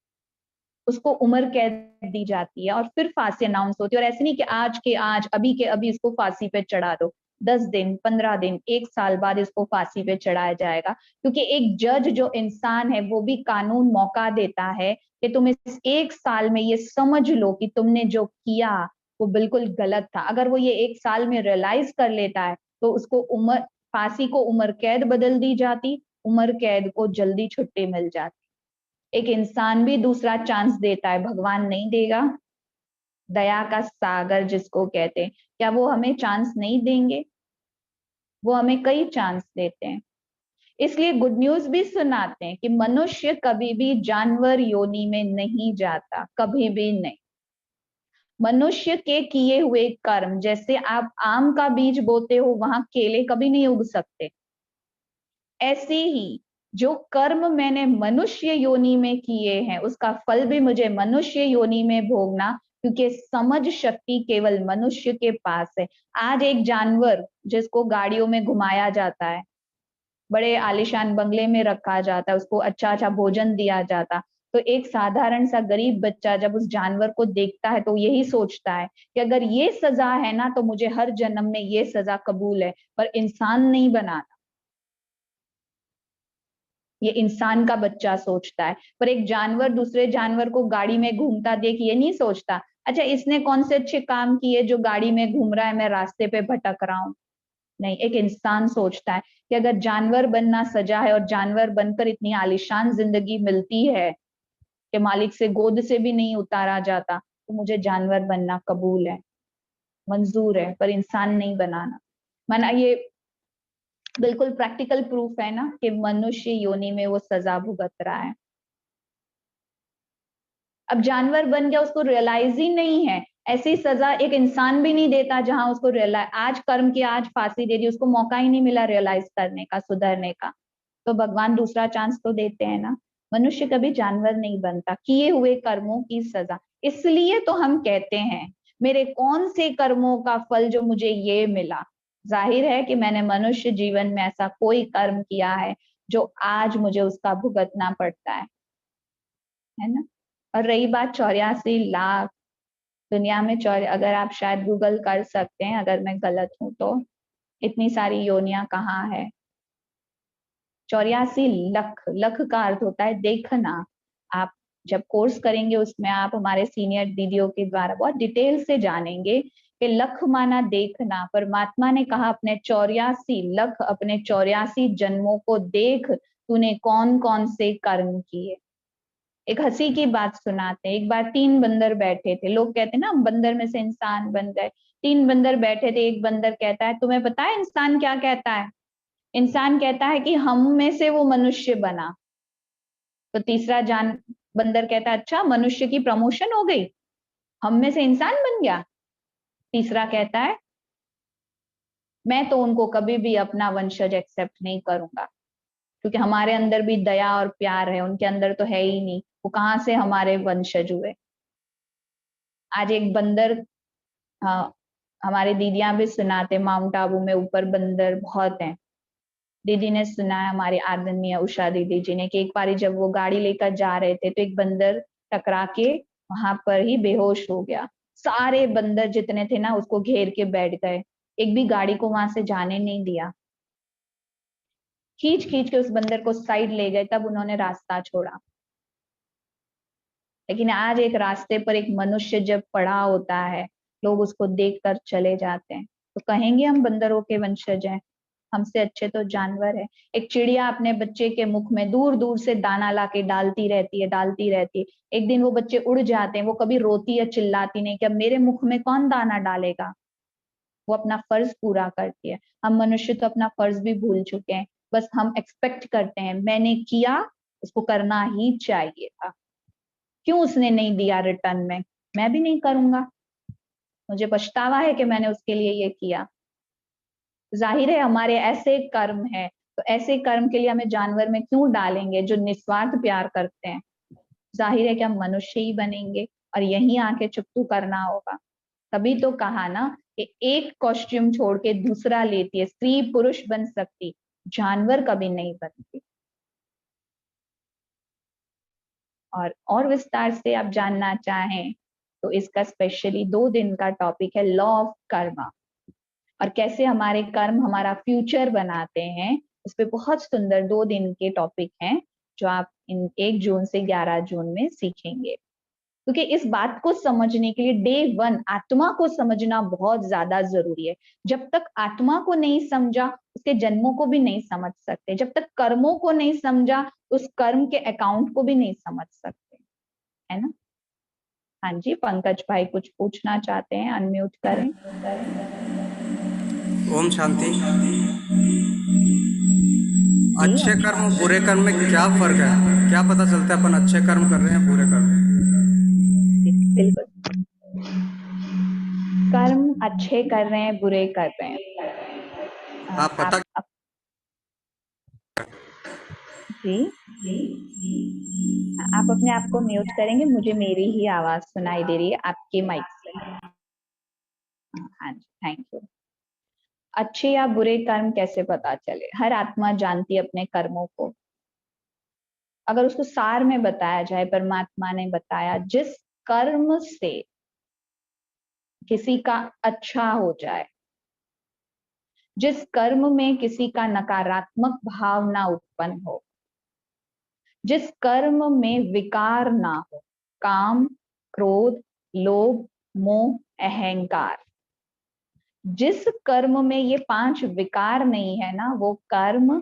उसको उम्र कैद दी जाती है और फिर फांसी अनाउंस होती है। और ऐसे नहीं कि आज के आज, अभी के अभी इसको फांसी पे चढ़ा दो, 10 दिन, 15 दिन, 1 साल बाद इसको फांसी पे चढ़ाया जाएगा, क्योंकि एक जज जो इंसान है वो भी कानून मौका देता है कि तुम इस 1 साल में ये समझ लो कि तुमने जो किया वो बिल्कुल गलत था। अगर वो ये 1 साल में रियलाइज कर लेता है तो उसको उम्र, फांसी को उम्र कैद बदल दी जाती, उम्र कैद को जल्दी छुट्टी मिल जाती। एक इंसान भी दूसरा चांस देता है, भगवान नहीं देगा? दया का सागर जिसको कहते हैं, क्या वो हमें चांस नहीं देंगे? वो हमें कई चांस देते हैं। इसलिए गुड न्यूज भी सुनाते हैं कि मनुष्य कभी भी जानवर योनि में नहीं जाता, कभी भी नहीं। मनुष्य के किए हुए कर्म, जैसे आप आम का बीज बोते हो वहां केले कभी नहीं उग सकते, ऐसे ही जो कर्म मैंने मनुष्य योनि में किए हैं उसका फल भी मुझे मनुष्य योनि में भोगना, क्योंकि समझ शक्ति केवल मनुष्य के पास है। आज एक जानवर जिसको गाड़ियों में घुमाया जाता है, बड़े आलीशान बंगले में रखा जाता है, उसको अच्छा अच्छा भोजन दिया जाता, तो एक साधारण सा गरीब बच्चा जब उस जानवर को देखता है तो यही सोचता है कि अगर ये सजा है ना तो मुझे हर जन्म में ये सजा कबूल है, पर इंसान नहीं बनाना, ये इंसान का बच्चा सोचता है। पर एक जानवर दूसरे जानवर को गाड़ी में घूमता देख ये नहीं सोचता, अच्छा इसने कौन से अच्छे काम किए जो गाड़ी में घूम रहा है, मैं रास्ते पे भटक रहा हूँ। नहीं, एक इंसान सोचता है कि अगर जानवर बनना सजा है और जानवर बनकर इतनी आलीशान जिंदगी मिलती है कि मालिक से गोद से भी नहीं उतारा जाता, तो मुझे जानवर बनना कबूल है, मंजूर है, पर इंसान नहीं बनाना। माना ये बिल्कुल प्रैक्टिकल प्रूफ है ना कि मनुष्य योनि में वो सजा भुगत रहा है। अब जानवर बन गया, उसको रियलाइज ही नहीं है। ऐसी सजा एक इंसान भी नहीं देता जहां उसको रियलाइज, आज कर्म की आज फांसी दे दी, उसको मौका ही नहीं मिला रियलाइज करने का, सुधरने का। तो भगवान दूसरा चांस तो देते हैं ना। मनुष्य कभी जानवर नहीं बनता, किए हुए कर्मों की सजा। इसलिए तो हम कहते हैं मेरे कौन से कर्मों का फल जो मुझे ये मिला। जाहिर है कि मैंने मनुष्य जीवन में ऐसा कोई कर्म किया है जो आज मुझे उसका भुगतना पड़ता है ना। और रही बात 84 लाख दुनिया में, अगर आप शायद गूगल कर सकते हैं, अगर मैं गलत हूं तो, इतनी सारी योनियां कहाँ है। 84 लाख, लख का अर्थ होता है देखना। आप जब कोर्स करेंगे उसमें आप हमारे सीनियर दीदियों के द्वारा बहुत डिटेल से जानेंगे कि लख माना देखना। परमात्मा ने कहा अपने 84 लाख, अपने 84 जन्मों को देख, तूने कौन कौन से कर्म किए। एक हंसी की बात सुनाते हैं। एक बार 3 बंदर बैठे थे। लोग कहते हैं ना हम बंदर में से इंसान बन गए। 3 बंदर बैठे थे। एक बंदर कहता है तुम्हें पता है इंसान क्या कहता है? इंसान कहता है कि हम में से वो मनुष्य बना। तो तीसरा बंदर कहता है अच्छा मनुष्य की प्रमोशन हो गई, हम में से इंसान बन गया। तीसरा कहता है मैं तो उनको कभी भी अपना वंशज एक्सेप्ट नहीं करूंगा, क्योंकि हमारे अंदर भी दया और प्यार है, उनके अंदर तो है ही नहीं, वो कहाँ से हमारे वंशज हुए। आज एक बंदर, हाँ, हमारे दीदियां भी सुनाते, माउंट आबू में ऊपर बंदर बहुत हैं। दीदी ने सुना है, हमारी आदरणीय उषा दीदी जी ने, कि एक बारी जब वो गाड़ी लेकर जा रहे थे तो एक बंदर टकरा के वहां पर ही बेहोश हो गया। सारे बंदर जितने थे ना उसको घेर के बैठ गए, एक भी गाड़ी को वहां से जाने नहीं दिया। खींच खींच के उस बंदर को साइड ले गए, तब उन्होंने रास्ता छोड़ा। लेकिन आज एक रास्ते पर एक मनुष्य जब पड़ा होता है, लोग उसको देखकर चले जाते हैं, तो कहेंगे हम बंदरों के वंशज हैं, हमसे अच्छे तो जानवर है। एक चिड़िया अपने बच्चे के मुख में दूर दूर से दाना लाके डालती रहती है, डालती रहती है। एक दिन वो बच्चे उड़ जाते हैं, वो कभी रोती या चिल्लाती नहीं कि अब मेरे मुख में कौन दाना डालेगा। वो अपना फर्ज पूरा करती है। हम मनुष्य तो अपना फर्ज भी भूल चुके हैं, बस हम एक्सपेक्ट करते हैं मैंने किया, उसको करना ही चाहिए था, क्यों उसने नहीं दिया रिटर्न में, मैं भी नहीं करूंगा, मुझे पछतावा है कि मैंने उसके लिए ये किया। जाहिर है हमारे ऐसे कर्म है, तो ऐसे कर्म के लिए हमें जानवर में क्यों डालेंगे जो निस्वार्थ प्यार करते हैं। जाहिर है कि हम मनुष्य ही बनेंगे और यहीं आके चुप्पू करना होगा। तभी तो कहा ना कि एक कॉस्ट्यूम छोड़ के दूसरा लेती है, स्त्री पुरुष बन सकती, जानवर कभी नहीं बनती। और विस्तार से आप जानना चाहें तो इसका स्पेशली 2 दिन का टॉपिक है लॉ ऑफ कर्मा, और कैसे हमारे कर्म हमारा फ्यूचर बनाते हैं। इस पे बहुत सुंदर 2 दिन के टॉपिक हैं जो आप इन 1 जून से 11 जून में सीखेंगे। क्योंकि इस बात को समझने के लिए डे 1 आत्मा को समझना बहुत ज्यादा जरूरी है। जब तक आत्मा को नहीं समझा उसके जन्मों को भी नहीं समझ सकते, जब तक कर्मों को नहीं समझा उस कर्म के अकाउंट को भी नहीं समझ सकते, है ना। हाँ जी, पंकज भाई कुछ पूछना चाहते हैं, अनम्यूट करें। ओम शांति। अच्छे कर्म और बुरे कर्म में क्या फर्क है? क्या पता चलता है अपन अच्छे कर्म कर रहे हैं बुरे कर्म? बिल्कुल, कर्म अच्छे कर रहे हैं बुरे कर रहे हैं, हाँ पता। जी आप अपने आप को म्यूट करेंगे, मुझे मेरी ही आवाज सुनाई दे रही है आपके माइक से। हाँ जी, थैंक यू। अच्छे या बुरे कर्म कैसे पता चले? हर आत्मा जानती है अपने कर्मों को। अगर उसको सार में बताया जाए, परमात्मा ने बताया जिस कर्म से किसी का अच्छा हो जाए, जिस कर्म में किसी का नकारात्मक भाव ना उत्पन्न हो, जिस कर्म में विकार ना हो, काम, क्रोध, लोभ, मोह, अहंकार, जिस कर्म में ये 5 विकार नहीं है ना, वो कर्म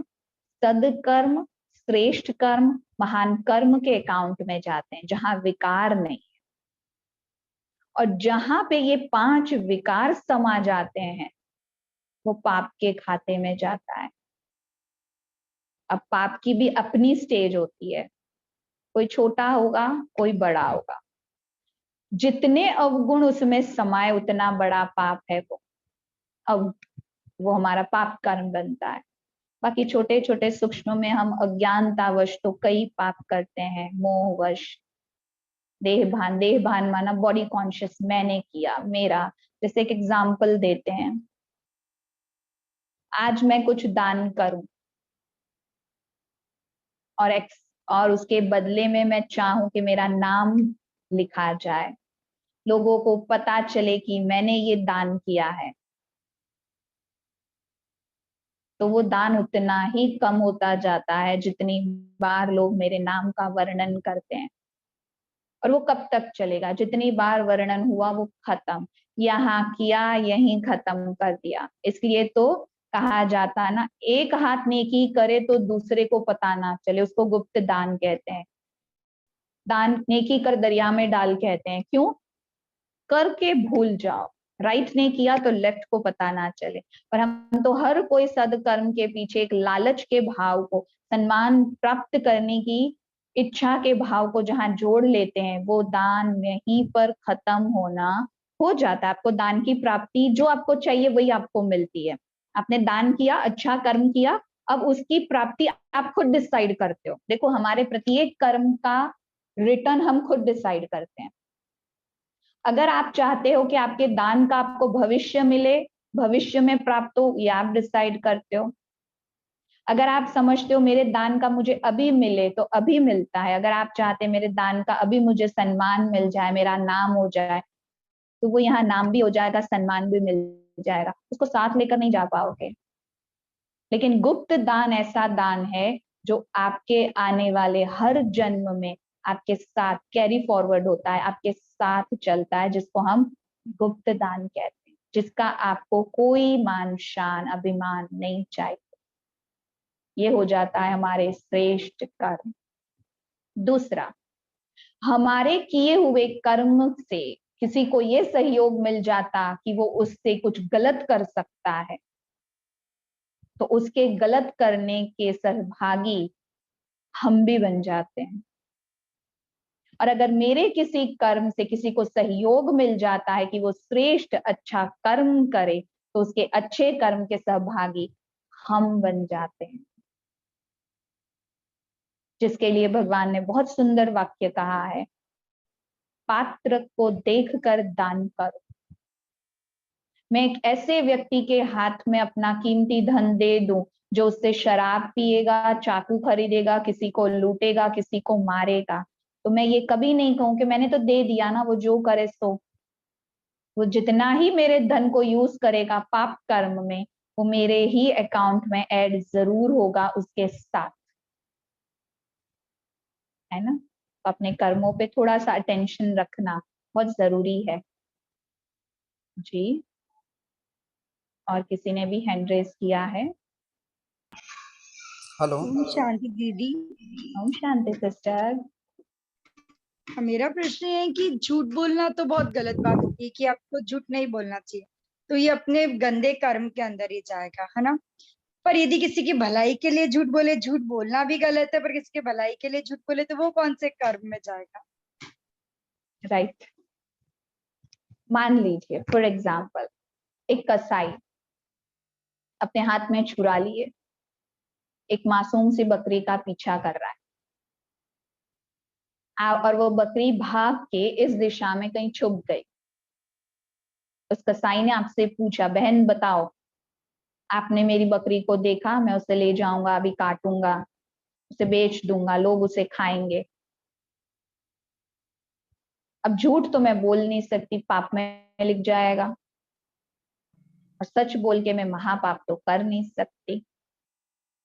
सदकर्म, श्रेष्ठ कर्म, महान कर्म के अकाउंट में जाते हैं, जहां विकार नहीं है। और जहां पे ये 5 विकार समा जाते हैं, वो पाप के खाते में जाता है। अब पाप की भी अपनी स्टेज होती है, कोई छोटा होगा, कोई बड़ा होगा। जितने अवगुण उसमें समाये उतना बड़ा पाप है वो, अब वो हमारा पाप कर्म बनता है। बाकी छोटे छोटे सूक्ष्म में हम अज्ञानतावश तो कई पाप करते हैं, मोहवश, देह भान माना बॉडी कॉन्शियस, मैंने किया, मेरा। जैसे एक एग्जाम्पल देते हैं, आज मैं कुछ दान करूं और उसके बदले में मैं चाहूं कि मेरा नाम लिखा जाए, लोगों को पता चले कि मैंने ये दान किया है, तो वो दान उतना ही कम होता जाता है जितनी बार लोग मेरे नाम का वर्णन करते हैं। और वो कब तक चलेगा? जितनी बार वर्णन हुआ वो खत्म, यहाँ किया यहीं खत्म कर दिया। इसलिए तो कहा जाता है ना, एक हाथ नेकी करे तो दूसरे को पता ना चले, उसको गुप्त दान कहते हैं। दान नेकी कर दरिया में डाल कहते हैं, क्यों? करके भूल जाओ, राइट ने किया तो लेफ्ट को पता ना चले। पर हम तो हर कोई सदकर्म के पीछे एक लालच के भाव को, सम्मान प्राप्त करने की इच्छा के भाव को जहां जोड़ लेते हैं, वो दान यहीं पर खत्म होना हो जाता है। आपको दान की प्राप्ति जो आपको चाहिए वही आपको मिलती है। आपने दान किया, अच्छा कर्म किया, अब उसकी प्राप्ति आप खुद डिसाइड करते हो। देखो, हमारे प्रत्येक कर्म का रिटर्न हम खुद डिसाइड करते हैं। अगर आप चाहते हो कि आपके दान का आपको भविष्य मिले, भविष्य में प्राप्त हो, ये आप डिसाइड करते हो। अगर आप समझते हो मेरे दान का मुझे अभी मिले तो अभी मिलता है, अगर आप चाहते हैं मेरे दान का अभी मुझे सम्मान मिल जाए, मेरा नाम हो जाए, तो वो यहाँ नाम भी हो जाएगा, सम्मान भी मिल जाएगा, उसको साथ लेकर नहीं जा पाओगे। लेकिन गुप्त दान ऐसा दान है जो आपके आने वाले हर जन्म में आपके साथ कैरी फॉरवर्ड होता है, आपके साथ चलता है, जिसको हम गुप्त दान कहते हैं, जिसका आपको कोई मान शान अभिमान नहीं चाहिए। ये हो जाता है हमारे श्रेष्ठ कर्म। दूसरा, हमारे किए हुए कर्म से किसी को ये सहयोग मिल जाता कि वो उससे कुछ गलत कर सकता है, तो उसके गलत करने के सहभागी हम भी बन जाते हैं। और अगर मेरे किसी कर्म से किसी को सहयोग मिल जाता है कि वो श्रेष्ठ अच्छा कर्म करे, तो उसके अच्छे कर्म के सहभागी हम बन जाते हैं। जिसके लिए भगवान ने बहुत सुंदर वाक्य कहा है, पात्र को देखकर दान करो। मैं एक ऐसे व्यक्ति के हाथ में अपना कीमती धन दे दूं जो उससे शराब पिएगा, चाकू खरीदेगा, किसी को लूटेगा, किसी को मारेगा, तो मैं ये कभी नहीं कहूं कि मैंने तो दे दिया ना, वो जो करे सो। वो जितना ही मेरे धन को यूज करेगा पाप कर्म में, वो मेरे ही अकाउंट में ऐड जरूर होगा उसके साथ, है ना। तो अपने कर्मों पे थोड़ा सा अटेंशन रखना बहुत जरूरी है जी। और किसी ने भी हैंड रेज किया है। हेलो। ओम शांति दीदी। ओम शांति सिस्टर। मेरा प्रश्न है कि झूठ बोलना तो बहुत गलत बात होती है कि आपको झूठ नहीं बोलना चाहिए, तो ये अपने गंदे कर्म के अंदर ही जाएगा, है ना। पर यदि किसी की भलाई के लिए झूठ बोले, झूठ बोलना भी गलत है, पर किसी की भलाई के लिए झूठ बोले तो वो कौन से कर्म में जाएगा? राइट। मान लीजिए फॉर एग्जाम्पल, एक कसाई अपने हाथ में छुरा लिए एक मासूम सी बकरी का पीछा कर रहा है, और वो बकरी भाग के इस दिशा में कहीं छुप गई। उस कसाई ने आपसे पूछा, बहन बताओ, आपने मेरी बकरी को देखा? मैं उसे ले जाऊंगा, अभी काटूंगा, उसे बेच दूंगा, लोग उसे खाएंगे। अब झूठ तो मैं बोल नहीं सकती, पाप में लिख जाएगा, और सच बोल के मैं महापाप तो कर नहीं सकती।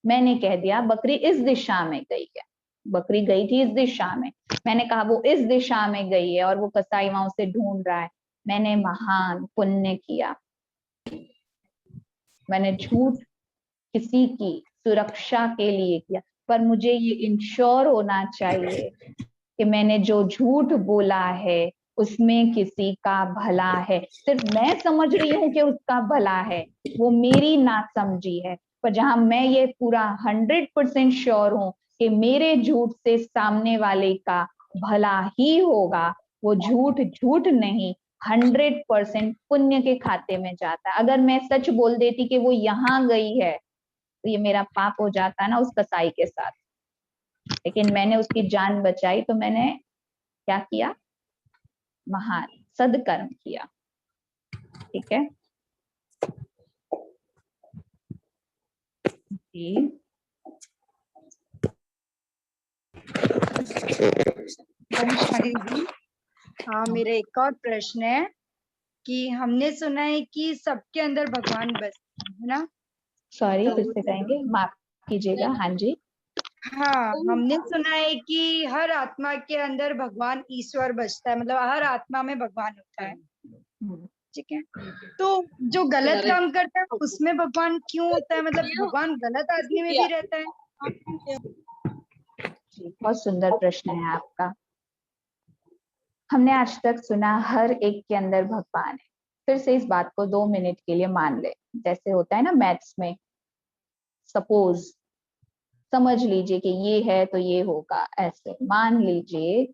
मैंने कह दिया बकरी इस दिशा में गई है, बकरी गई थी इस दिशा में, मैंने कहा वो इस दिशा में गई है और वो कसाई वहां उसे ढूंढ रहा है, मैंने महान पुण्य किया। मैंने झूठ किसी की सुरक्षा के लिए किया, पर मुझे ये इंश्योर होना चाहिए कि मैंने जो झूठ बोला है उसमें किसी का भला है। सिर्फ मैं समझ रही हूं कि उसका भला है, वो मेरी नासमझी है। पर जहां मैं ये पूरा 100% श्योर हूं कि मेरे झूठ से सामने वाले का भला ही होगा, वो झूठ झूठ नहीं 100% पुण्य के खाते में जाता है। अगर मैं सच बोल देती कि वो यहाँ गई है तो ये मेरा पाप हो जाता है ना उस कसाई के साथ, लेकिन मैंने उसकी जान बचाई तो मैंने क्या किया? महान सदकर्म किया। ठीक है जी। वंशमाली जी, हाँ मेरा एक और प्रश्न है कि हमने सुना है कि सबके अंदर भगवान बसते हैं, है ना? सॉरी, तो फिर से कहेंगे, माफ कीजिएगा। हाँ जी। हाँ, हमने सुना है कि हर आत्मा के अंदर भगवान ईश्वर बसता है, मतलब हर आत्मा में भगवान होता है। ठीक है, तो जो गलत काम करता है उसमें भगवान क्यों होता है? मतलब भगवान गलत आदमी में भी रहता है? जी, बहुत सुंदर प्रश्न है आपका। हमने आज तक सुना हर एक के अंदर भगवान है। फिर से इस बात को 2 मिनट के लिए मान ले। जैसे होता है ना मैथ्स में, सपोज समझ लीजिए कि ये है तो ये होगा, ऐसे मान लीजिए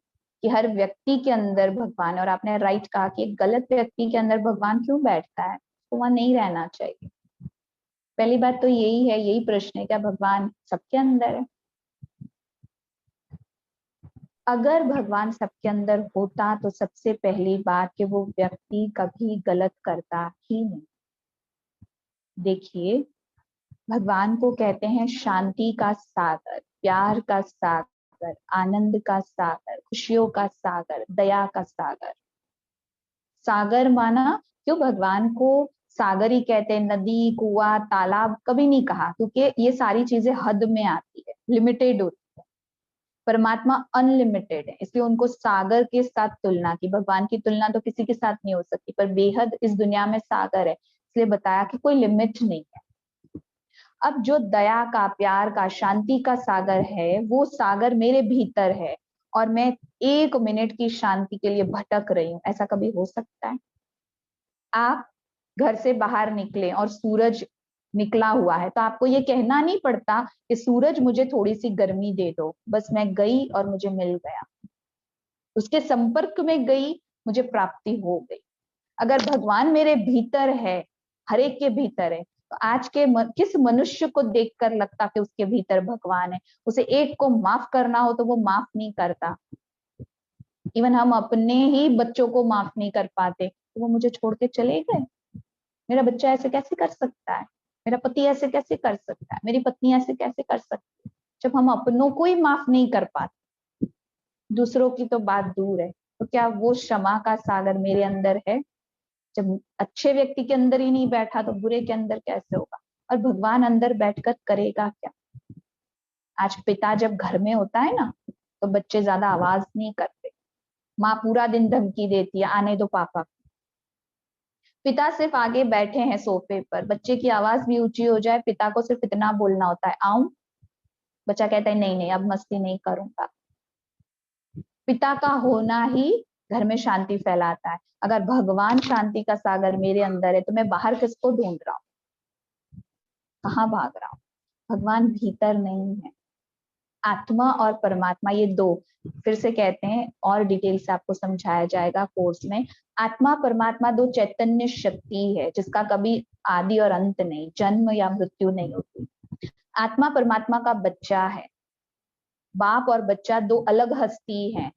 कि हर व्यक्ति के अंदर भगवान है। और आपने राइट कहा कि एक गलत व्यक्ति के अंदर भगवान क्यों बैठता है, तो वहां नहीं रहना चाहिए। पहली बात तो यही है, यही प्रश्न है, क्या भगवान सबके अंदर है? अगर भगवान सबके अंदर होता तो सबसे पहली बात कि वो व्यक्ति कभी गलत करता ही नहीं। देखिए, भगवान को कहते हैं शांति का सागर, प्यार का सागर, आनंद का सागर, खुशियों का सागर, दया का सागर। सागर माना क्यों भगवान को सागर ही कहते हैं? नदी, कुआं, तालाब कभी नहीं कहा, क्योंकि ये सारी चीजें हद में आती है, लिमिटेड होती है। परमात्मा अनलिमिटेड है, इसलिए उनको सागर के साथ तुलना की। भगवान की तुलना तो किसी के साथ नहीं हो सकती, पर बेहद इस दुनिया में सागर है, इसलिए बताया कि कोई लिमिट नहीं है। अब जो दया का, प्यार का, शांति का सागर है, वो सागर मेरे भीतर है और मैं 1 मिनट की शांति के लिए भटक रही हूं, ऐसा कभी हो सकता है? आप घर से बाहर निकले और सूरज निकला हुआ है तो आपको ये कहना नहीं पड़ता कि सूरज मुझे थोड़ी सी गर्मी दे दो, बस मैं गई और मुझे मिल गया, उसके संपर्क में गई, मुझे प्राप्ति हो गई। अगर भगवान मेरे भीतर है, हर एक के भीतर है, तो आज के किस मनुष्य को देखकर लगता कि उसके भीतर भगवान है? उसे एक को माफ करना हो तो वो माफ नहीं करता। इवन हम अपने ही बच्चों को माफ नहीं कर पाते, तो वो मुझे छोड़ के चले गए। मेरा बच्चा ऐसे कैसे कर सकता है? मेरा पति ऐसे कैसे कर सकता है? मेरी पत्नी ऐसे कैसे कर सकती है? जब हम अपनों को ही माफ नहीं कर पाते, दूसरों की तो बात दूर है, तो क्या वो क्षमा का सागर मेरे अंदर है? जब अच्छे व्यक्ति के अंदर ही नहीं बैठा तो बुरे के अंदर कैसे होगा? और भगवान अंदर बैठकर करेगा क्या? आज पिता जब घर में होता है ना, तो बच्चे ज्यादा आवाज नहीं करते। माँ पूरा दिन धमकी देती है, आने दो पापा। पिता सिर्फ आगे बैठे हैं सोफे पर, बच्चे की आवाज भी ऊंची हो जाए, पिता को सिर्फ इतना बोलना होता है, आऊं? बच्चा कहता है नहीं नहीं, अब मस्ती नहीं करूंगा। पिता का होना ही घर में शांति फैलाता है। अगर भगवान शांति का सागर मेरे अंदर है तो मैं बाहर किसको ढूंढ रहा हूँ, कहाँ भाग रहा हूँ? भगवान भीतर नहीं है। आत्मा और परमात्मा ये दो, फिर से कहते हैं और डिटेल से आपको समझाया जाएगा कोर्स में। आत्मा परमात्मा दो चैतन्य शक्ति है जिसका कभी आदि और अंत नहीं, जन्म या मृत्यु नहीं होती। आत्मा परमात्मा का बच्चा है। बाप और बच्चा दो अलग हस्ती हैं,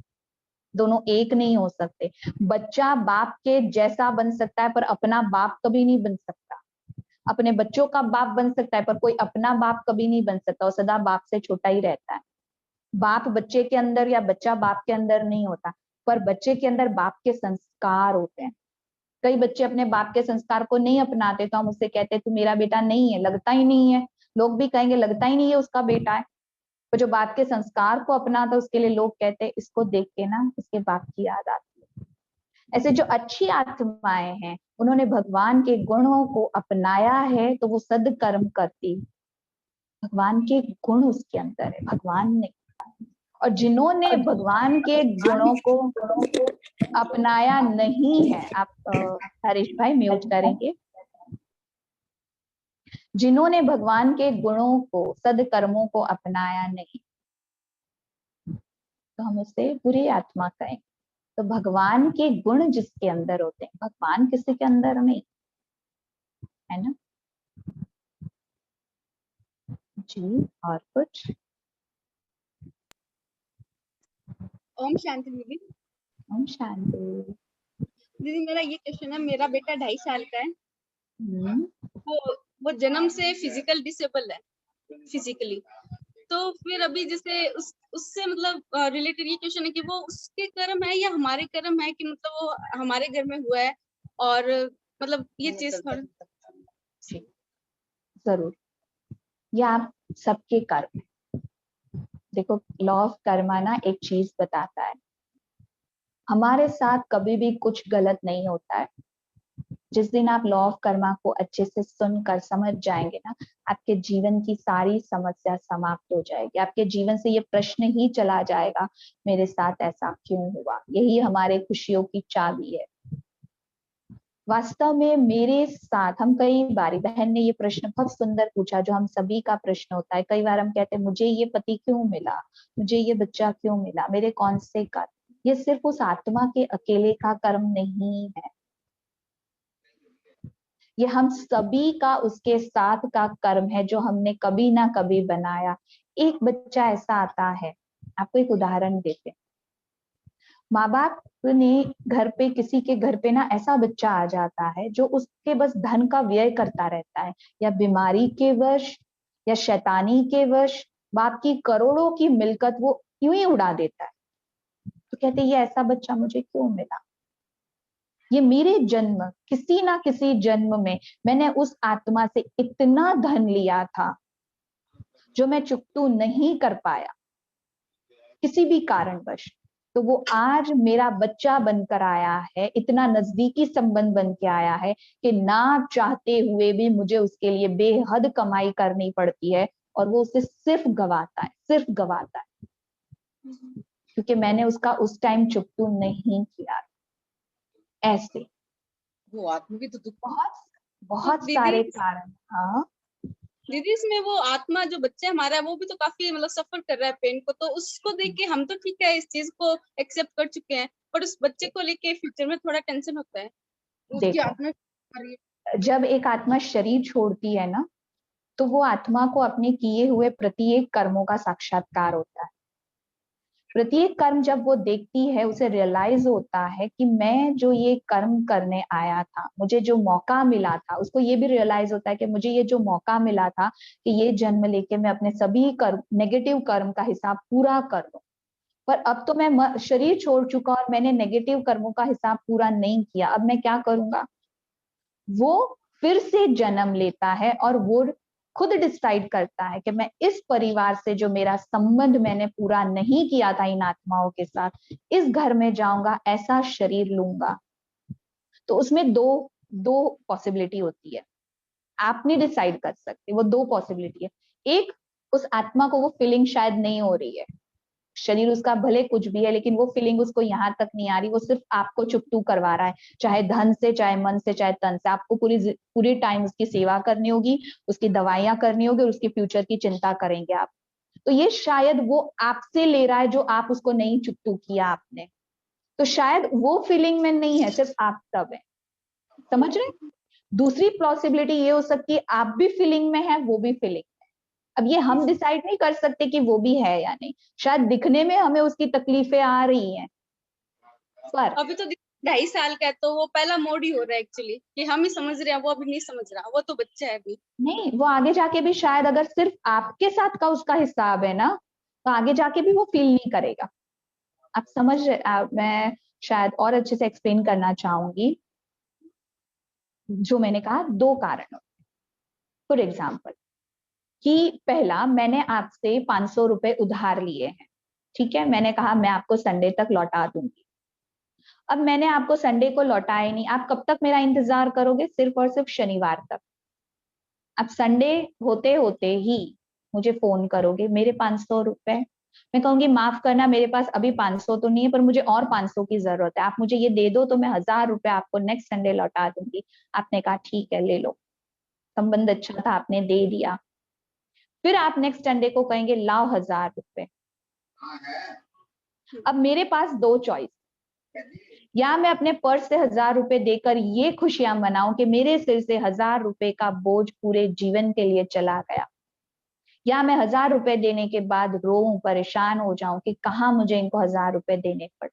दोनों एक नहीं हो सकते। बच्चा बाप के जैसा बन सकता है पर अपना बाप कभी नहीं बन सकता। अपने बच्चों का बाप बन सकता है पर कोई अपना बाप कभी नहीं बन सकता, और सदा बाप से छोटा ही रहता है। बाप बच्चे के अंदर या बच्चा बाप के अंदर नहीं होता, पर बच्चे के अंदर बाप के संस्कार होते हैं। कई बच्चे अपने बाप के संस्कार को नहीं अपनाते तो हम उससे कहते हैं तू मेरा बेटा नहीं है, लगता ही नहीं है। लोग भी कहेंगे लगता ही नहीं है उसका बेटा है। तो जो बाप के संस्कार को अपनाता उसके लिए लोग कहते हैं इसको देख के ना इसके बाप की याद आती है। ऐसे जो अच्छी आत्माएं हैं उन्होंने भगवान के गुणों को अपनाया है तो वो सदकर्म करती, भगवान के गुण उसके अंदर है, भगवान ने। और जिन्होंने भगवान के गुणों को अपनाया नहीं है, आप हरीश भाई म्यूट करेंगे, जिन्होंने भगवान के गुणों को सदकर्मों को अपनाया नहीं तो हम उसे बुरी आत्मा कहेंगे। तो भगवान के गुण जिसके अंदर होते हैं, भगवान किसी के अंदर नहीं है ना जी। और कुछ? ओम शांति दीदी। ओम शांति। दीदी मेरा ये क्वेश्चन है, मेरा बेटा 2.5 साल का है। हम्म, वो जन्म से फिजिकल डिसेबल है, फिजिकली। तो फिर अभी जैसे उससे मतलब रिलेटेड ये क्वेश्चन है कि वो उसके कर्म है या हमारे कर्म है, कि मतलब वो हमारे घर में हुआ है और मतलब ये चीज जरूर, ये आप सबके कर्म है। देखो लॉ ऑफ कर्मा ना एक चीज बताता है, हमारे साथ कभी भी कुछ गलत नहीं होता है। जिस दिन आप लॉ ऑफ कर्मा को अच्छे से सुनकर समझ जाएंगे ना, आपके जीवन की सारी समस्या समाप्त हो जाएगी। आपके जीवन से ये प्रश्न ही चला जाएगा, मेरे साथ ऐसा क्यों हुआ। यही हमारे खुशियों की चाबी है। वास्तव में मेरे साथ, हम कई बार, बहन ने ये प्रश्न बहुत सुंदर पूछा जो हम सभी का प्रश्न होता है। कई बार हम कहते हैं मुझे ये पति क्यों मिला, मुझे ये बच्चा क्यों मिला, मेरे कौन से कर्म। ये सिर्फ उस आत्मा के अकेले का कर्म नहीं है, ये हम सभी का उसके साथ का कर्म है जो हमने कभी ना कभी बनाया। एक बच्चा ऐसा आता है, आपको एक उदाहरण देते हैं। माँ बाप ने घर पे, किसी के घर पे ना ऐसा बच्चा आ जाता है जो उसके बस धन का व्यय करता रहता है, या बीमारी के वश या शैतानी के वश बाप की करोड़ों की मिल्कत वो यूं ही उड़ा देता है। तो कहते ये ऐसा बच्चा मुझे क्यों मिला। ये मेरे जन्म, किसी ना किसी जन्म में मैंने उस आत्मा से इतना धन लिया था जो मैं चुकतू नहीं कर पाया किसी भी कारणवश। तो वो आज मेरा बच्चा बनकर आया है, इतना नजदीकी संबंध बन के आया है कि ना चाहते हुए भी मुझे उसके लिए बेहद कमाई करनी पड़ती है, और वो उसे सिर्फ गवाता है, सिर्फ गवाता है, क्योंकि मैंने उसका उस टाइम चुकतू नहीं किया। ऐसे वो आत्मा भी तो दुख। बहुत सारे कारण। हाँ दीदी इसमें वो आत्मा जो बच्चा हमारा है वो भी तो काफी मतलब सफर कर रहा है पेन को, तो उसको देख के हम तो ठीक है इस चीज को एक्सेप्ट कर चुके हैं, पर उस बच्चे को लेके फ्यूचर में थोड़ा टेंशन होता है। उसकी आत्मा जब एक आत्मा शरीर छोड़ती है ना, तो वो आत्मा को अपने किए हुए प्रत्येक कर्मों का साक्षात्कार होता है। प्रत्येक कर्म जब वो देखती है, उसे रियलाइज होता है कि मैं जो ये कर्म करने आया था, मुझे जो मौका मिला था, उसको ये भी रियलाइज होता है कि मुझे ये जो मौका मिला था कि ये जन्म लेके मैं अपने सभी कर्म, नेगेटिव कर्म का हिसाब पूरा कर लूं। पर अब तो मैं शरीर छोड़ चुका और मैंने नेगेटिव कर्मों का हिसाब पूरा नहीं किया, अब मैं क्या करूंगा। वो फिर से जन्म लेता है और वो खुद डिसाइड करता है कि मैं इस परिवार से जो मेरा संबंध मैंने पूरा नहीं किया था इन आत्माओं के साथ, इस घर में जाऊंगा, ऐसा शरीर लूंगा। तो उसमें दो पॉसिबिलिटी होती है, आप नहीं डिसाइड कर सकते, वो दो पॉसिबिलिटी है। एक, उस आत्मा को वो फीलिंग शायद नहीं हो रही है, शरीर उसका भले कुछ भी है लेकिन वो फीलिंग उसको यहाँ तक नहीं आ रही, वो सिर्फ आपको चुपतू करवा रहा है, चाहे धन से, चाहे मन से, चाहे तन से। आपको पूरी टाइम उसकी सेवा करनी होगी, उसकी दवाइयां करनी होगी और उसके फ्यूचर की चिंता करेंगे आप। तो ये शायद वो आपसे ले रहा है जो आप उसको नहीं चुपतू किया आपने, तो शायद वो फीलिंग में नहीं है, सिर्फ आप तब है। समझ रहे? दूसरी पॉसिबिलिटी ये हो सकती है आप भी फीलिंग में है, वो भी फीलिंग। अब ये हम डिसाइड नहीं कर सकते कि वो भी है या नहीं, शायद दिखने में हमें उसकी तकलीफें आ रही हैं, पर अभी तो 2.5 साल का है, तो वो पहला मोड ही हो रहा है एक्चुअली, कि हम ही समझ रहे हैं, वो अभी नहीं समझ रहा, वो तो बच्चा है अभी। नहीं, वो आगे जाके भी शायद, अगर सिर्फ आपके साथ का उसका हिसाब है ना, तो आगे जाके भी वो फील नहीं करेगा। आप समझ रहे? मैं शायद और अच्छे से एक्सप्लेन करना चाहूंगी। जो मैंने कहा, दो कारण। फॉर एग्जाम्पल कि पहला, मैंने आपसे 500 रुपए उधार लिए हैं, ठीक है, मैंने कहा मैं आपको संडे तक लौटा दूंगी। अब मैंने आपको संडे को लौटाया नहीं, आप कब तक मेरा इंतजार करोगे? सिर्फ और सिर्फ शनिवार तक। अब संडे होते होते ही मुझे फोन करोगे, मेरे 500 रुपए। मैं कहूंगी माफ करना, मेरे पास अभी 500 तो नहीं है, पर मुझे और 500 की जरूरत है, आप मुझे ये दे दो तो मैं 1000 रुपए आपको नेक्स्ट संडे लौटा दूंगी। आपने कहा ठीक है ले लो, संबंध अच्छा था, आपने दे दिया। फिर आप नेक्स्ट संडे को कहेंगे लाओ 1000 रुपए। अब मेरे पास दो चॉइस, या मैं अपने पर्स से 1000 रुपए देकर ये खुशियां मनाऊं कि मेरे सिर से 1000 रुपए का बोझ पूरे जीवन के लिए चला गया, या मैं 1000 रुपए देने के बाद रोऊं, परेशान हो जाऊं कि कहाँ मुझे इनको 1000 रुपए देने पड़े।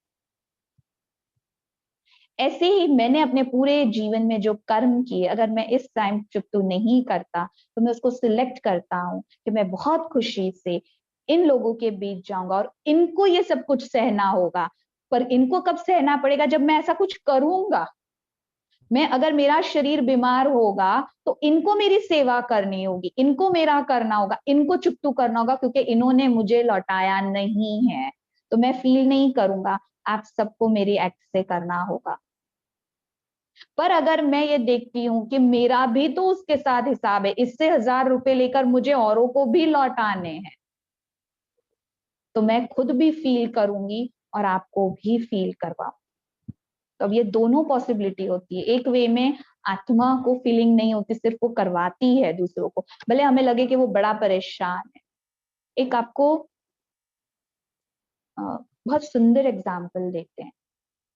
ऐसे ही मैंने अपने पूरे जीवन में जो कर्म किए, अगर मैं इस टाइम चुप्तू नहीं करता तो मैं उसको सिलेक्ट करता हूं कि मैं बहुत खुशी से इन लोगों के बीच जाऊंगा और इनको ये सब कुछ सहना होगा। पर इनको कब सहना पड़ेगा? जब मैं ऐसा कुछ करूंगा। मैं अगर मेरा शरीर बीमार होगा तो इनको मेरी सेवा करनी होगी, इनको मेरा करना होगा, इनको चुप्तू करना होगा, क्योंकि इन्होंने मुझे लौटाया नहीं है तो मैं फील नहीं करूंगा। आप सबको मेरी एक्ट से करना होगा। पर अगर मैं ये देखती हूं कि मेरा भी तो उसके साथ हिसाब है, इससे 1000 रुपए लेकर मुझे औरों को भी लौटाने हैं, तो मैं खुद भी फील करूंगी और आपको भी फील करवाऊं। तो अब ये दोनों पॉसिबिलिटी होती है। एक वे में आत्मा को फीलिंग नहीं होती, सिर्फ वो करवाती है दूसरों को, भले हमें लगे कि वो बड़ा परेशान है। एक आपको बहुत सुंदर एग्जाम्पल देते हैं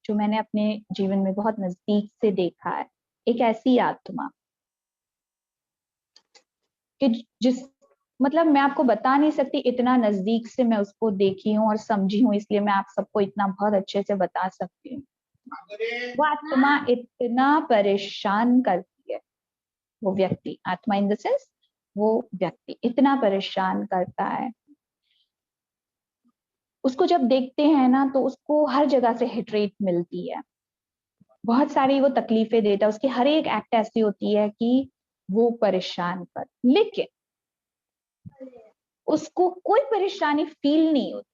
जो मैंने अपने जीवन में बहुत नजदीक से देखा है। एक ऐसी आत्मा कि जिस मतलब मैं आपको बता नहीं सकती, इतना नजदीक से मैं उसको देखी हूँ और समझी हूँ, इसलिए मैं आप सबको इतना बहुत अच्छे से बता सकती हूँ। वो आत्मा इतना परेशान करती है, वो व्यक्ति, आत्मा इन द सेंस वो व्यक्ति इतना परेशान करता है। उसको जब देखते हैं ना तो उसको हर जगह से हेट्रेट मिलती है, बहुत सारी वो तकलीफें देता है, उसकी हर एक एक्ट ऐसी होती है कि वो परेशान कर, लेकिन उसको कोई परेशानी फील नहीं होती।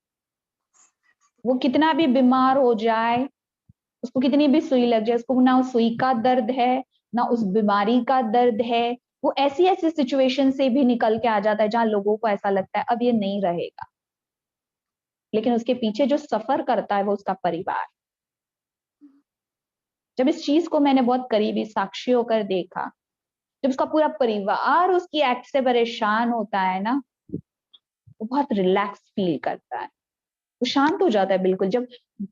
वो कितना भी बीमार हो जाए, उसको कितनी भी सुई लग जाए, उसको ना उस सुई का दर्द है ना उस बीमारी का दर्द है। वो ऐसी ऐसी सिचुएशन से भी निकल के आ जाता है जहां लोगों को ऐसा लगता है अब ये नहीं रहेगा, लेकिन उसके पीछे जो सफर करता है वो उसका परिवार। जब इस चीज को मैंने बहुत करीबी साक्षी होकर देखा, जब उसका पूरा परिवार उसकी एक्ट से परेशान होता है ना, वो बहुत रिलैक्स फील करता है, वो शांत हो जाता है बिल्कुल। जब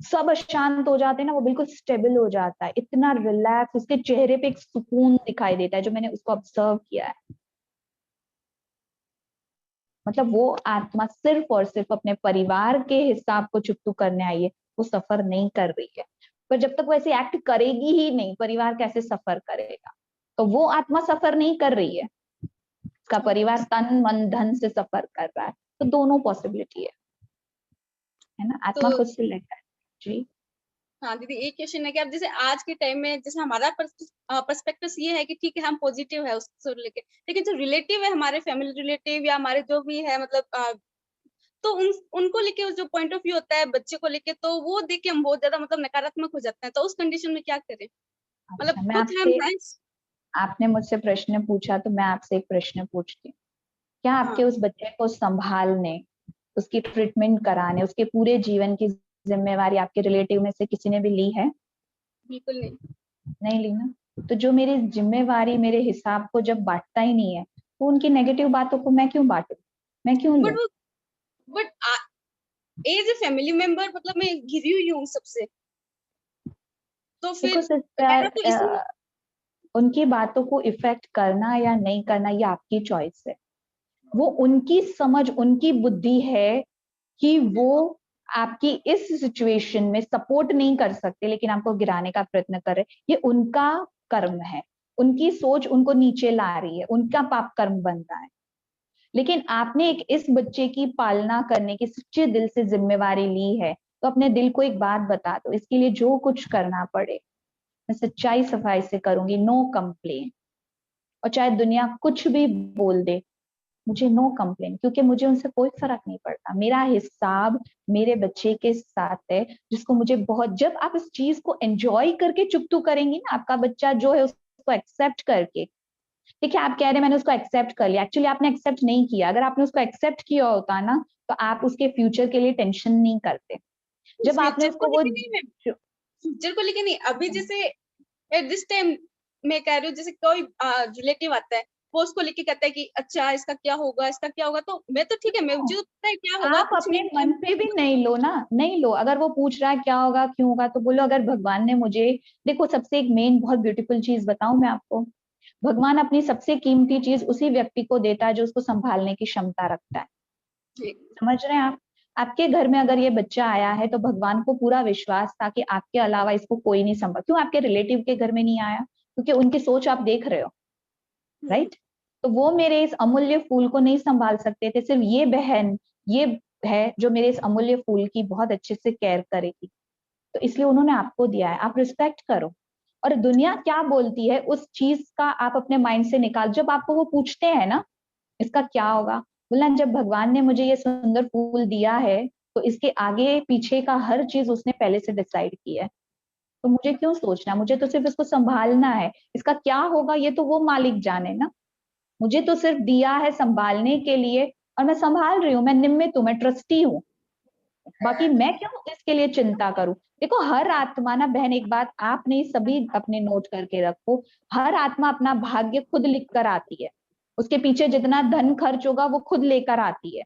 सब शांत हो जाते हैं ना, वो बिल्कुल स्टेबल हो जाता है, इतना रिलैक्स, उसके चेहरे पे एक सुकून दिखाई देता है जो मैंने उसको ऑब्जर्व किया है। मतलब वो आत्मा सिर्फ और सिर्फ अपने परिवार के हिसाब को चुप्तू करने आई है, वो सफर नहीं कर रही है। पर जब तक वो ऐसे एक्ट करेगी ही नहीं, परिवार कैसे सफर करेगा? तो वो आत्मा सफर नहीं कर रही है, उसका परिवार तन मन धन से सफर कर रहा है। तो दोनों पॉसिबिलिटी है ना, आत्मा खुद से लेकर। जी हाँ दीदी, एक क्वेश्चन है कि अब जैसे आज के टाइम में जैसे हमारा पर्सपेक्टिव ये है कि ठीक है हम पॉजिटिव है उसको लेके, लेकिन जो रिलेटिव है हमारे फैमिली रिलेटिव या हमारे जो भी है मतलब तो उनको लेके जो पॉइंट ऑफ व्यू होता है बच्चे को लेके, तो वो देख के हम बहुत ज्यादा मतलब नकारात्मक हो जाते हैं। तो उस कंडीशन में क्या करें? मतलब अच्छा, मैं खुद हम आपसे, आपने मुझसे प्रश्न पूछा तो मैं आपसे एक प्रश्न पूछती हूँ। क्या आपके हाँ उस बच्चे को संभालने, उसकी ट्रीटमेंट कराने, उसके पूरे जीवन की जिम्मेवारी आपके रिलेटिव में से किसी ने भी ली है? बिल्कुल नहीं। नहीं ली ना। तो जो मेरी जिम्मेवारी मेरे हिसाब को जब बांटता ही नहीं है, तो उनकी नेगेटिव बातों को मैं क्यों बांटू, मैं क्यों बट लूं? वो but as a family member मतलब मैं घिरी हुई हूँ सबसे, तो देखो फिर सिस्टर, मेरा तो इसमें उनकी बातों को इफेक्ट करना या नहीं करना ये आपकी चॉइस है। वो उनकी समझ, उनकी बुद्धि है कि वो आपकी इस सिचुएशन में सपोर्ट नहीं कर सकते लेकिन आपको गिराने का प्रयत्न कर रहे, ये उनका कर्म है, उनकी सोच उनको नीचे ला रही है, उनका पाप कर्म बन रहा है। लेकिन आपने एक इस बच्चे की पालना करने की सच्चे दिल से जिम्मेवारी ली है, तो अपने दिल को एक बात बता दो, इसके लिए जो कुछ करना पड़े मैं सच्चाई सफाई से करूंगी, नो कंप्लेन। और चाहे दुनिया कुछ भी बोल दे, मुझे नो कंप्लेन, क्योंकि मुझे उनसे कोई फर्क नहीं पड़ता। मेरा हिसाब मेरे बच्चे के साथ है, जिसको मुझे बहुत, जब आप इस चीज को एंजॉय करके चुप करेंगी ना, आपका बच्चा जो है उसको एक्सेप्ट करके, ठीक है, आप कह रहे हैं मैंने उसको एक्सेप्ट कर लिया, एक्चुअली आपने एक्सेप्ट नहीं किया। अगर आपने उसको एक्सेप्ट किया होता ना, तो आप उसके फ्यूचर के लिए टेंशन नहीं करते। जब आपने फ्यूचर को उसको वो लेके नहीं मैम, फ्यूचर को लेके नहीं। अभी जैसे एट दिस टाइम मैं कह रही हूँ, जैसे कोई रिलेटिव आता है, वो उसको लेके कहता है कि अच्छा इसका क्या होगा, इसका क्या होगा, तो मैं तो ठीक है, मुझे तो पता है क्या होगा, आप कुछ अपने नहीं मन पे भी नहीं लो ना, नहीं लो। अगर वो पूछ रहा है क्या होगा क्यों होगा, तो बोलो अगर भगवान ने मुझे, देखो सबसे एक मेन बहुत ब्यूटीफुल चीज बताऊं मैं आपको, भगवान अपनी सबसे कीमती चीज उसी व्यक्ति को देता है जो उसको संभालने की क्षमता रखता है। समझ रहे हैं आप? आपके घर में अगर ये बच्चा आया है तो भगवान को पूरा विश्वास था कि आपके अलावा इसको कोई नहीं संभाल। क्यों आपके रिलेटिव के घर में नहीं आया? क्योंकि उनकी सोच आप देख रहे हो, राइट? तो वो मेरे इस अमूल्य फूल को नहीं संभाल सकते थे, सिर्फ ये बहन, ये है जो मेरे इस अमूल्य फूल की बहुत अच्छे से केयर करेगी। तो इसलिए उन्होंने आपको दिया है, आप रिस्पेक्ट करो। और दुनिया क्या बोलती है उस चीज का आप अपने माइंड से निकाल। जब आपको वो पूछते हैं ना इसका क्या होगा, बोलना जब भगवान ने मुझे ये सुंदर फूल दिया है तो इसके आगे पीछे का हर चीज उसने पहले से डिसाइड किया है, तो मुझे क्यों सोचना, मुझे तो सिर्फ इसको संभालना है। इसका क्या होगा ये तो वो मालिक जाने ना, मुझे तो सिर्फ दिया है संभालने के लिए, और मैं संभाल रही हूँ, मैं निमित्त हूँ, मैं ट्रस्टी हूँ। बाकी मैं क्यों इसके लिए चिंता करूं? देखो हर आत्मा ना बहन, एक बात आप नहीं सभी अपने नोट करके रखो, हर आत्मा अपना भाग्य खुद लिख कर आती है। उसके पीछे जितना धन खर्च होगा वो खुद लेकर आती है।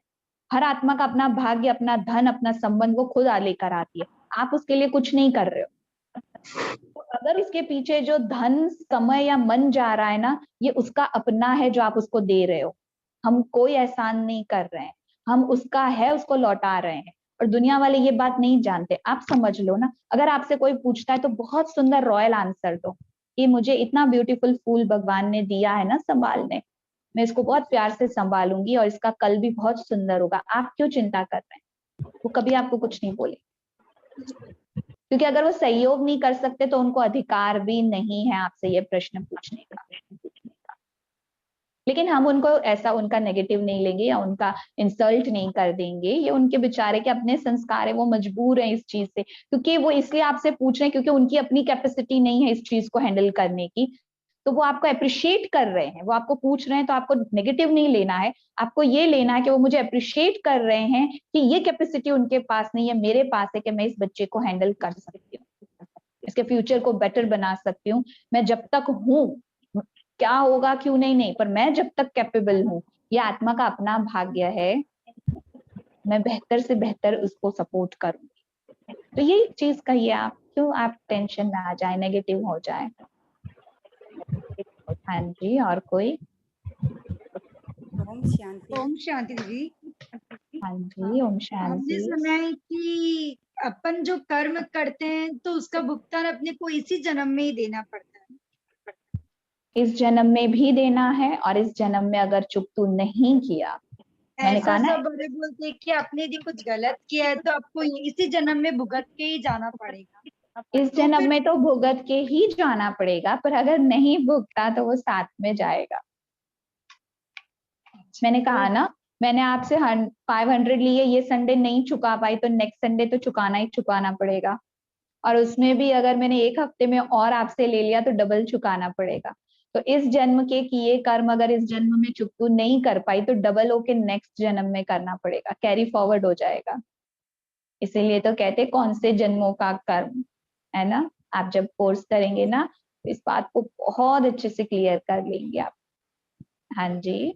हर आत्मा का अपना भाग्य, अपना धन, अपना संबंध वो खुद लेकर आती है। आप उसके लिए कुछ नहीं कर रहे हो। तो अगर उसके पीछे जो धन, समय या मन जा रहा है ना, ये उसका अपना है जो आप उसको दे रहे हो। हम कोई एहसान नहीं कर रहे हैं, हम उसका है उसको लौटा रहे हैं। और दुनिया वाले ये बात नहीं जानते, आप समझ लो ना। अगर आपसे कोई पूछता है तो बहुत सुंदर रॉयल आंसर दो कि मुझे इतना ब्यूटीफुल फूल भगवान ने दिया है ना संभालने, मैं इसको बहुत प्यार से संभालूंगी और इसका कल भी बहुत सुंदर होगा। आप क्यों चिंता कर रहे हैं? वो कभी आपको कुछ नहीं बोले, क्योंकि अगर वो सहयोग नहीं कर सकते तो उनको अधिकार भी नहीं है आपसे ये प्रश्न पूछने का। लेकिन हम उनको ऐसा उनका नेगेटिव नहीं लेंगे या उनका इंसल्ट नहीं कर देंगे। ये उनके बेचारे के अपने संस्कार है, वो मजबूर है इस चीज से, क्योंकि वो इसलिए आपसे पूछ रहे हैं क्योंकि उनकी अपनी कैपेसिटी नहीं है इस चीज को हैंडल करने की। तो वो आपको अप्रिशिएट कर रहे हैं, वो आपको पूछ रहे हैं, तो आपको नेगेटिव नहीं लेना है, आपको ये लेना है कि वो मुझे अप्रिशिएट कर रहे हैं कि ये कैपेसिटी उनके पास नहीं है, मेरे पास है कि मैं इस बच्चे को हैंडल कर सकती हूँ, इसके फ्यूचर को बेटर बना सकती हूँ। मैं जब तक हूँ, क्या होगा क्यों नहीं, नहीं, पर मैं जब तक कैपेबल हूँ, ये आत्मा का अपना भाग्य है, मैं बेहतर से बेहतर उसको सपोर्ट करूंगी। तो ये चीज कहिए आप, क्यों आप टेंशन में आ जाए, नेगेटिव हो जाए। हाँ जी, और कोई? ओम शांति। ओम शांति दीदी। हाँ जी, ओम हमने शांति। सुना है कि अपन जो कर्म करते हैं तो उसका भुगतान अपने को इसी जन्म में ही देना पड़ता है। इस जन्म में भी देना है, और इस जन्म में अगर चुप तू नहीं किया, मैंने ऐसा कहा ना, सब बड़े बोलते हैं कि आपने यदि कुछ गलत किया है तो आपको इसी जन्म में भुगत के ही जाना पड़ेगा। इस तो जन्म फिर में तो भुगत के ही जाना पड़ेगा, पर अगर नहीं भुगता तो वो साथ में जाएगा। मैंने कहा ना, मैंने आपसे 500 लिए, ये संडे नहीं चुका पाई तो नेक्स्ट संडे तो चुकाना ही चुकाना पड़ेगा। और उसमें भी अगर मैंने एक हफ्ते में और आपसे ले लिया तो डबल चुकाना पड़ेगा। तो इस जन्म के किए कर्म अगर इस जन्म में चुकतू नहीं कर पाई तो डबल होके नेक्स्ट जन्म में करना पड़ेगा, कैरी फॉरवर्ड हो जाएगा। इसीलिए तो कहते कौन से जन्मों का कर्म, है ना। आप जब कोर्स करेंगे ना तो इस बात को बहुत अच्छे से क्लियर कर लेंगे आप। हाँ जी,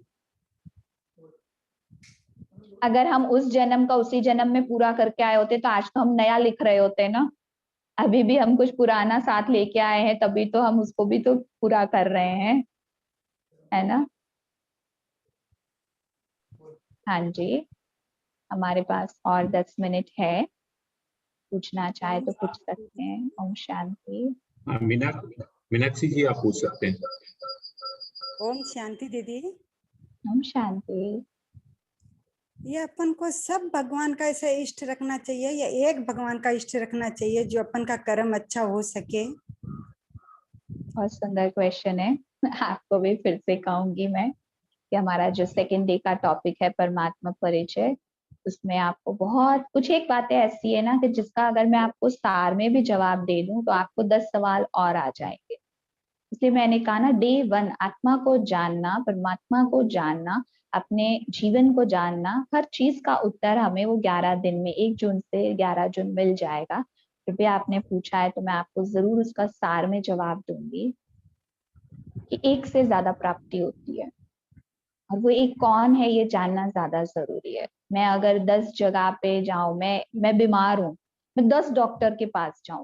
अगर हम उस जन्म का उसी जन्म में पूरा करके आए होते तो आज तो हम नया लिख रहे होते ना। अभी भी हम कुछ पुराना साथ लेके आए हैं, तभी तो हम उसको भी तो पूरा कर रहे हैं, है ना। हाँ जी, हमारे पास और 10 मिनट है, पूछना चाहे तो पूछ सकते हैं। ओम शांति। हाँ, मीनाक्षी जी आप पूछ सकते हैं। ओम शांति दीदी। ओम शांति। ये अपन को सब भगवान का ऐसा इष्ट रखना चाहिए या एक भगवान का इष्ट रखना चाहिए जो अपन का कर्म अच्छा हो सके? बहुत सुंदर क्वेश्चन है, आपको भी फिर से कहूंगी मैं, कि हमारा जो सेकंड डे का टॉपिक है परमात्मा परिचय, उसमें आपको बहुत कुछ एक बातें ऐसी है ना कि जिसका अगर मैं आपको सार में भी जवाब दे दूं तो आपको 10 सवाल और आ जाएंगे। इसलिए मैंने कहा ना, डे 1 आत्मा को जानना, परमात्मा को जानना, अपने जीवन को जानना, हर चीज का उत्तर हमें वो 11 दिन में 1 जून से 11 जून मिल जाएगा। कृपया आपने पूछा है तो मैं आपको जरूर उसका सार में जवाब दूंगी कि एक से ज्यादा प्राप्ति होती है और वो एक कौन है ये जानना ज्यादा जरूरी है। मैं अगर 10 जगह पे जाऊं, मैं बीमार हूं, मैं 10 डॉक्टर के पास जाऊं,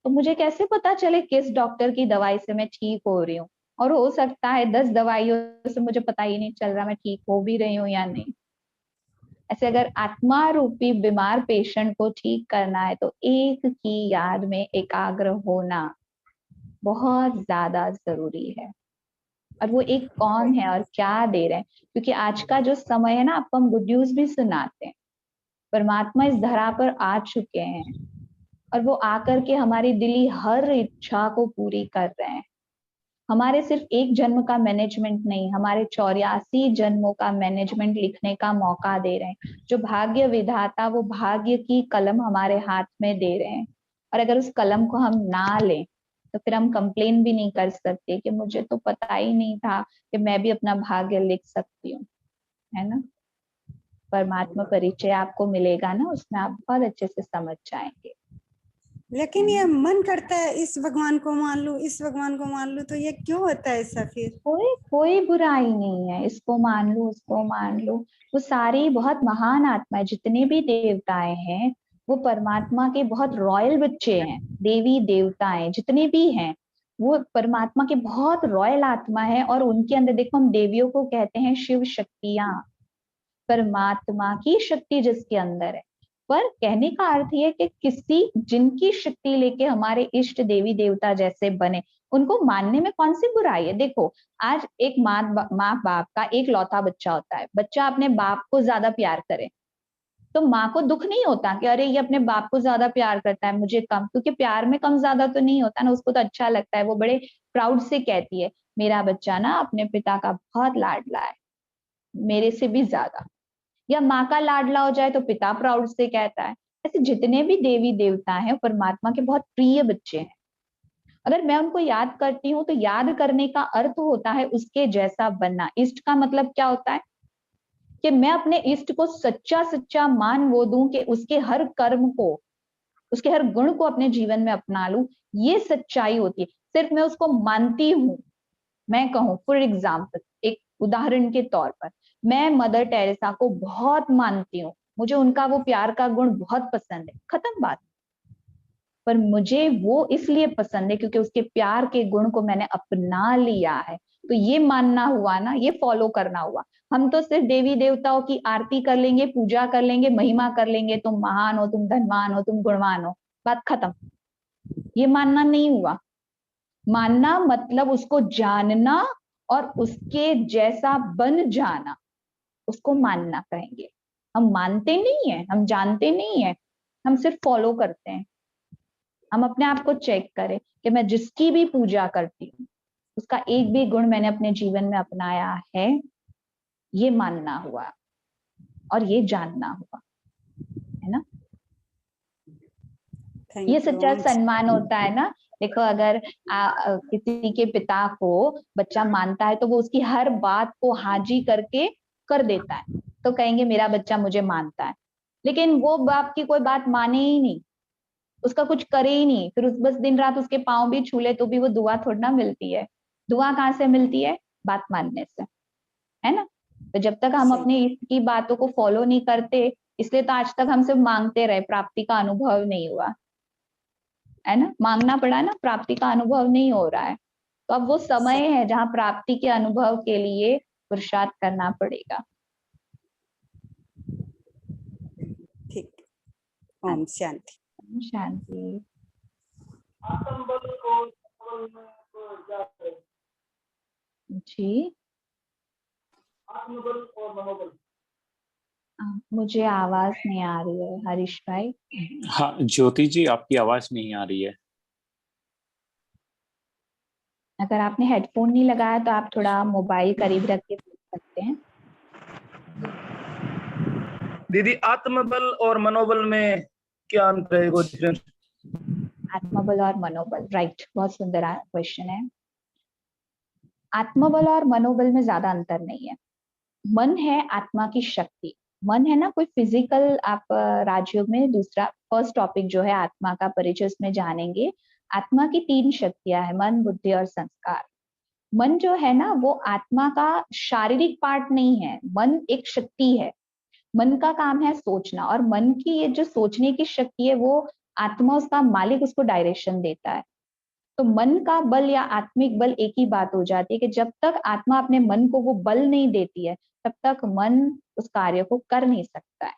तो मुझे कैसे पता चले किस डॉक्टर की दवाई से मैं ठीक हो रही हूँ? और हो सकता है 10 दवाइयों से मुझे पता ही नहीं चल रहा मैं ठीक हो भी रही हूँ या नहीं। ऐसे अगर आत्मा रूपी बीमार पेशेंट को ठीक करना है तो एक की याद में एकाग्र होना बहुत ज्यादा जरूरी है। और वो एक कौन है और क्या दे रहे हैं, क्योंकि आज का जो समय है ना, आपको हम गुड न्यूज भी सुनाते हैं। परमात्मा इस धरा पर आ चुके हैं और वो आकर के हमारी दिली हर इच्छा को पूरी कर रहे हैं। हमारे सिर्फ एक जन्म का मैनेजमेंट नहीं, हमारे 84 जन्मों का मैनेजमेंट लिखने का मौका दे रहे हैं। जो भाग्य विधाता वो भाग्य की कलम हमारे हाथ में दे रहे हैं, और अगर उस कलम को हम ना लें तो फिर हम कंप्लेन भी नहीं कर सकते कि मुझे तो पता ही नहीं था कि मैं भी अपना भाग्य लिख सकती हूँ, है ना। परमात्मा परिचय आपको मिलेगा ना, उसमें आप बहुत अच्छे से समझ जाएंगे। लेकिन ये मन करता है इस भगवान को मान लूं, इस भगवान को मान लूं, तो ये क्यों होता है ऐसा फिर? कोई बुराई नहीं है, इसको मान लो उसको मान लो। वो सारी बहुत महान आत्माएं, जितने भी देवताएं हैं वो परमात्मा के बहुत रॉयल बच्चे हैं। देवी देवताएं जितने भी हैं वो परमात्मा के बहुत रॉयल आत्मा है, और उनके अंदर देखो, हम देवियों को कहते हैं शिव शक्तियां, परमात्मा की शक्ति जिसके अंदर है। पर कहने का अर्थ ये कि किसी जिनकी शक्ति लेके हमारे इष्ट देवी देवता जैसे बने, उनको मानने में कौन सी बुराई है। देखो, आज एक माँ बाप का एक लौता बच्चा होता है, बच्चा अपने बाप को ज्यादा प्यार करे तो माँ को दुख नहीं होता कि अरे ये अपने बाप को ज्यादा प्यार करता है मुझे कम, क्योंकि प्यार में कम ज्यादा तो नहीं होता ना, उसको तो अच्छा लगता है। वो बड़े प्राउड से कहती है मेरा बच्चा ना अपने पिता का बहुत लाडला है, मेरे से भी ज्यादा। या माँ का लाडला हो जाए तो पिता प्राउड से कहता है। ऐसे जितने भी देवी देवता हैं परमात्मा के बहुत प्रिय बच्चे हैं। अगर मैं उनको याद करती हूँ तो याद करने का अर्थ होता है उसके जैसा बनना। इष्ट का मतलब क्या होता है कि मैं अपने इष्ट को सच्चा सच्चा मान वो दूं कि उसके हर कर्म को, उसके हर गुण को अपने जीवन में अपना लूं। ये सच्चाई होती है। सिर्फ मैं उसको मानती हूं, मैं कहूं फॉर एग्जाम्पल, एक उदाहरण के तौर पर, मैं मदर टेरेसा को बहुत मानती हूँ, मुझे उनका वो प्यार का गुण बहुत पसंद है, खत्म बात। पर मुझे वो इसलिए पसंद है क्योंकि उसके प्यार के गुण को मैंने अपना लिया है। तो ये मानना हुआ ना, ये फॉलो करना हुआ। हम तो सिर्फ देवी देवताओं की आरती कर लेंगे, पूजा कर लेंगे, महिमा कर लेंगे, तुम महान हो, तुम धनवान हो, तुम गुणवान हो, बात खत्म। ये मानना नहीं हुआ। मानना मतलब उसको जानना और उसके जैसा बन जाना, उसको मानना कहेंगे। हम मानते नहीं है, हम जानते नहीं है, हम सिर्फ फॉलो करते हैं। हम अपने आप को चेक करें कि मैं जिसकी भी पूजा करती हूँ उसका एक भी गुण मैंने अपने जीवन में अपनाया है, ये मानना हुआ और ये जानना हुआ, है ना। ये सच्चा सम्मान होता है ना। देखो, अगर किसी के पिता को बच्चा मानता है तो वो उसकी हर बात को हाजी करके कर देता है, तो कहेंगे मेरा बच्चा मुझे मानता है। लेकिन वो बाप की कोई बात माने ही नहीं, उसका कुछ करे ही नहीं, फिर उस बस दिन रात उसके पाँव भी छूले तो भी वो दुआ थोड़ी ना मिलती है। दुआ कहाँ से मिलती है? बात मानने से, है ना। तो जब तक हम अपने इष्ट की बातों को फॉलो नहीं करते, इसलिए तो आज तक हम सिर्फ मांगते रहे, प्राप्ति का अनुभव नहीं हुआ, है ना। मांगना पड़ा ना, प्राप्ति का अनुभव नहीं हो रहा है। तो अब वो समय है जहाँ प्राप्ति के अनुभव के लिए पुरुषार्थ करना पड़ेगा। ठीक, ओम शांति। शांति। जी, मुझे आवाज नहीं आ रही है हरीश भाई। हाँ ज्योति जी, आपकी आवाज नहीं आ रही है। अगर आपने हेडफोन नहीं लगाया तो आप थोड़ा मोबाइल करीब रख के सकते हैं। दीदी आत्मबल और मनोबल में क्या अंतर है, कोई डिफरेंस? आत्मबल और मनोबल, राइट, बहुत सुंदर क्वेश्चन है। आत्मबल और मनोबल में ज्यादा अंतर नहीं है। मन है आत्मा की शक्ति, मन है ना कोई फिजिकल, आप राजयोग में दूसरा फर्स्ट टॉपिक जो है आत्मा का परिचय उसमें जानेंगे। आत्मा की 3 शक्तियां है, मन, बुद्धि और संस्कार। मन जो है ना वो आत्मा का शारीरिक पार्ट नहीं है, मन एक शक्ति है। मन का काम है सोचना, और मन की ये जो सोचने की शक्ति है वो आत्मा उसका मालिक उसको डायरेक्शन देता है। तो मन का बल या आत्मिक बल एक ही बात हो जाती है कि जब तक आत्मा अपने मन को वो बल नहीं देती है तब तक मन उस कार्य को कर नहीं सकता है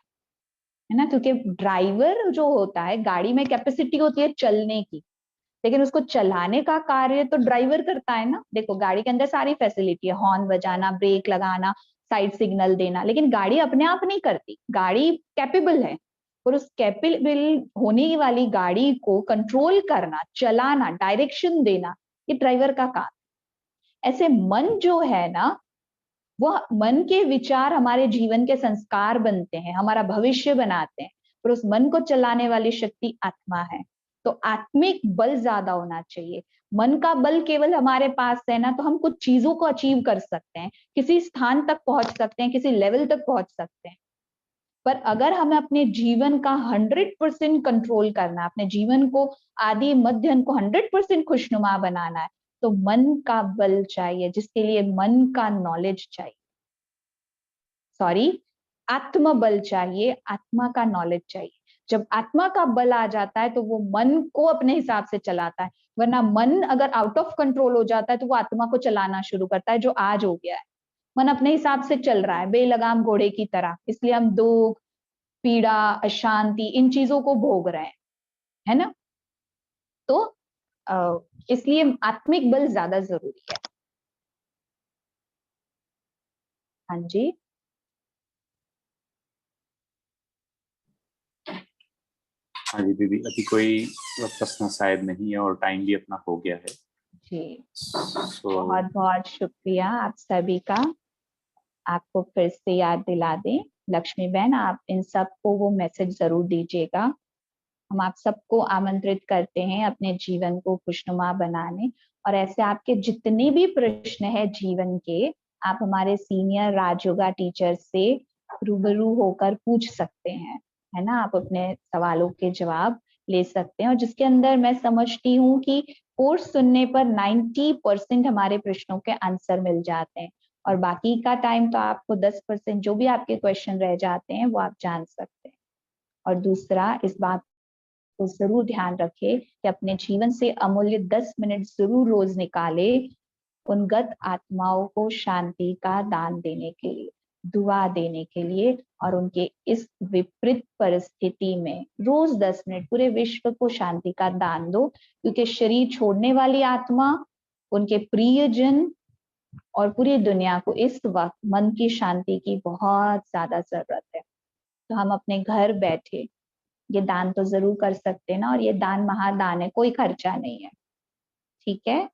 ना। क्योंकि ड्राइवर जो होता है, गाड़ी में कैपेसिटी होती है चलने की, लेकिन उसको चलाने का कार्य तो ड्राइवर करता है ना। देखो गाड़ी के अंदर सारी फैसिलिटी है, हॉर्न बजाना, ब्रेक लगाना, साइड सिग्नल देना, लेकिन गाड़ी अपने आप नहीं करती। गाड़ी कैपेबल है, और उस कैपेबल होने वाली गाड़ी को कंट्रोल करना, चलाना, डायरेक्शन देना, ये ड्राइवर का काम। ऐसे मन जो है ना, वह मन के विचार हमारे जीवन के संस्कार बनते हैं, हमारा भविष्य बनाते हैं, और उस मन को चलाने वाली शक्ति आत्मा है। तो आत्मिक बल ज्यादा होना चाहिए। मन का बल केवल हमारे पास है ना तो हम कुछ चीजों को अचीव कर सकते हैं, किसी स्थान तक पहुंच सकते हैं, किसी लेवल तक पहुंच सकते हैं। पर अगर हमें अपने जीवन का 100% कंट्रोल करना, अपने जीवन को आदि मध्य अंत को 100% खुशनुमा बनाना है, तो मन का बल चाहिए, जिसके लिए मन का नॉलेज चाहिए, सॉरी आत्मबल चाहिए, आत्मा का नॉलेज चाहिए। जब आत्मा का बल आ जाता है तो वो मन को अपने हिसाब से चलाता है, वरना मन अगर आउट ऑफ कंट्रोल हो जाता है तो वो आत्मा को चलाना शुरू करता है, जो आज हो गया है। मन अपने हिसाब से चल रहा है बेलगाम घोड़े की तरह, इसलिए हम दुख, पीड़ा, अशांति, इन चीजों को भोग रहे हैं, है ना। तो इसलिए आत्मिक बल ज्यादा जरूरी है। हाँ जी, हाँ जी दीदी, अभी कोई प्रश्न शायद नहीं है और टाइम भी अपना हो गया है जी। सो बहुत बहुत शुक्रिया आप सभी का। आपको फिर से याद दिला दें, लक्ष्मी बहन आप इन सबको वो मैसेज जरूर दीजिएगा। हम आप सबको आमंत्रित करते हैं अपने जीवन को खुशनुमा बनाने, और ऐसे आपके जितने भी प्रश्न है जीवन के, आप हमारे सीनियर राजयोगा टीचर से रूबरू होकर पूछ सकते हैं, है ना। आप अपने सवालों के जवाब ले सकते हैं, और जिसके अंदर मैं समझती हूँ कि कोर्स सुनने पर 90% हमारे प्रश्नों के आंसर मिल जाते हैं, और बाकी का टाइम तो आपको 10% जो भी आपके क्वेश्चन रह जाते हैं वो आप जान सकते हैं। और दूसरा, इस बात को जरूर ध्यान रखें कि अपने जीवन से अमूल्य 10 मिनट जरूर रोज निकाले उन गत आत्माओं को शांति का दान देने के लिए, दुआ देने के लिए, और उनके इस विपरीत परिस्थिति में रोज 10 मिनट पूरे विश्व को शांति का दान दो, क्योंकि शरीर छोड़ने वाली आत्मा, उनके प्रियजन और पूरी दुनिया को इस वक्त मन की शांति की बहुत ज्यादा जरूरत है। तो हम अपने घर बैठे ये दान तो जरूर कर सकते हैं ना, और ये दान महादान है, कोई खर्चा नहीं है, ठीक है।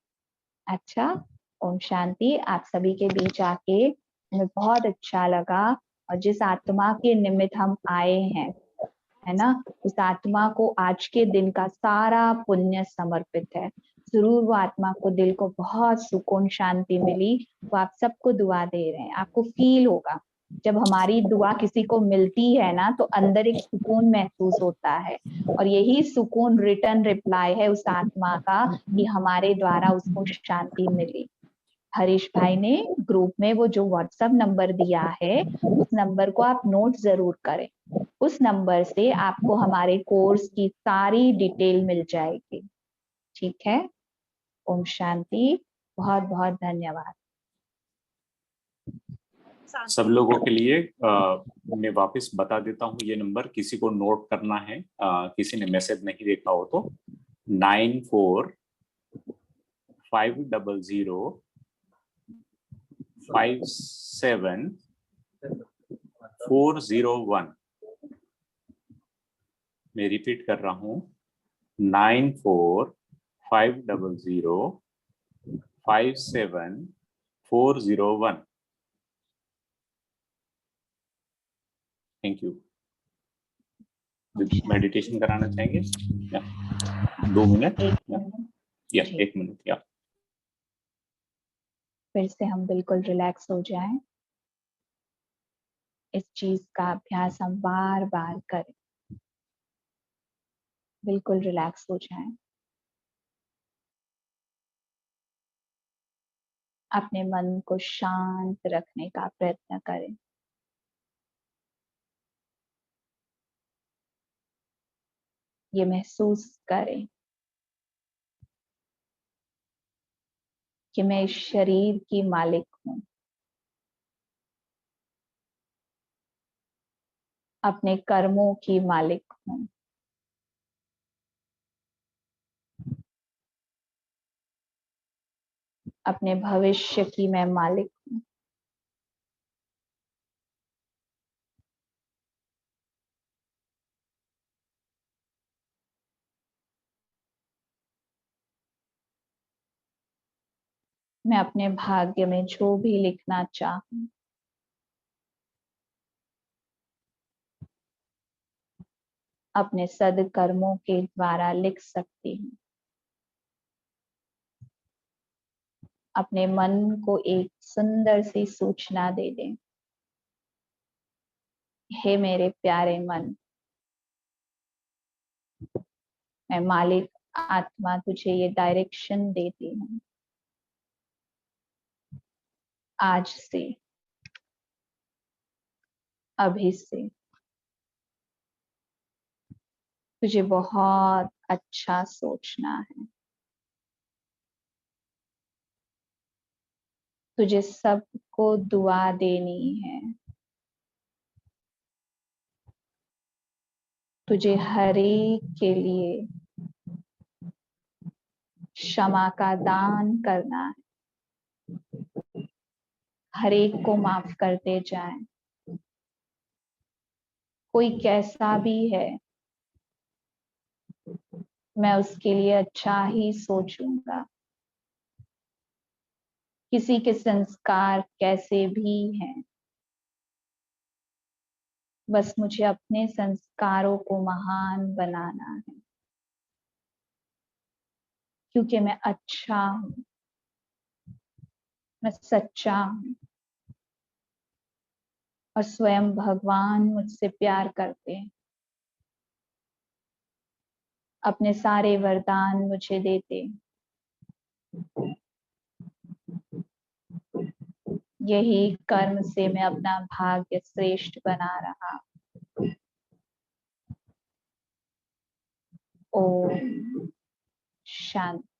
अच्छा, ओम शांति। आप सभी के बीच आके हमें बहुत अच्छा लगा, और जिस आत्मा के निमित्त हम आए हैं, है ना, उस आत्मा को आज के दिन का सारा पुण्य समर्पित है। जरूर वो आत्मा को, दिल को बहुत सुकून शांति मिली, वो आप सबको दुआ दे रहे हैं। आपको फील होगा जब हमारी दुआ किसी को मिलती है ना तो अंदर एक सुकून महसूस होता है, और यही सुकून रिटर्न रिप्लाई है उस आत्मा का कि हमारे द्वारा उसको शांति मिली। हरीश भाई ने ग्रुप में वो जो व्हाट्सएप नंबर दिया है, उस नंबर को आप नोट जरूर करें। उस नंबर से आपको हमारे कोर्स की सारी डिटेल मिल जाएगी, ठीक है। ओम शांति, बहुत बहुत धन्यवाद। सब लोगों के लिए मैं वापस बता देता हूँ ये नंबर, किसी को नोट करना है, किसी ने मैसेज नहीं देखा हो तो 945057 मैं रिपीट कर रहा हूँ 945057 401। Thank you. मेडिटेशन कराना चाहेंगे या 2 मिनट या 1 मिनट या फिर से हम बिल्कुल रिलैक्स हो जाएं। इस चीज का अभ्यास हम बार बार करें। बिल्कुल रिलैक्स हो जाएं। अपने मन को शांत रखने का प्रयत्न करें। ये महसूस करें कि मैं इस शरीर की मालिक हूं। अपने कर्मों की मालिक हूं। अपने भविष्य की मैं मालिक हूं। मैं अपने भाग्य में जो भी लिखना चाहूं अपने सद्कर्मों के द्वारा लिख सकती हूँ। अपने मन को एक सुंदर सी सूचना दे दें, हे मेरे प्यारे मन, मैं मालिक आत्मा तुझे ये डायरेक्शन देती हूँ। आज से, अभी से तुझे बहुत अच्छा सोचना है। तुझे सबको दुआ देनी है। तुझे हर एक के लिए क्षमा का दान करना है। हर एक को माफ करते जाएं। कोई कैसा भी है, मैं उसके लिए अच्छा ही सोचूंगा। किसी के संस्कार कैसे भी हैं, बस मुझे अपने संस्कारों को महान बनाना है, क्योंकि मैं अच्छा हूं, मैं सच्चा हूं और स्वयं भगवान मुझसे प्यार करते हैं। अपने सारे वरदान मुझे देते। यही कर्म से मैं अपना भाग्य श्रेष्ठ बना रहा। ओम शांति।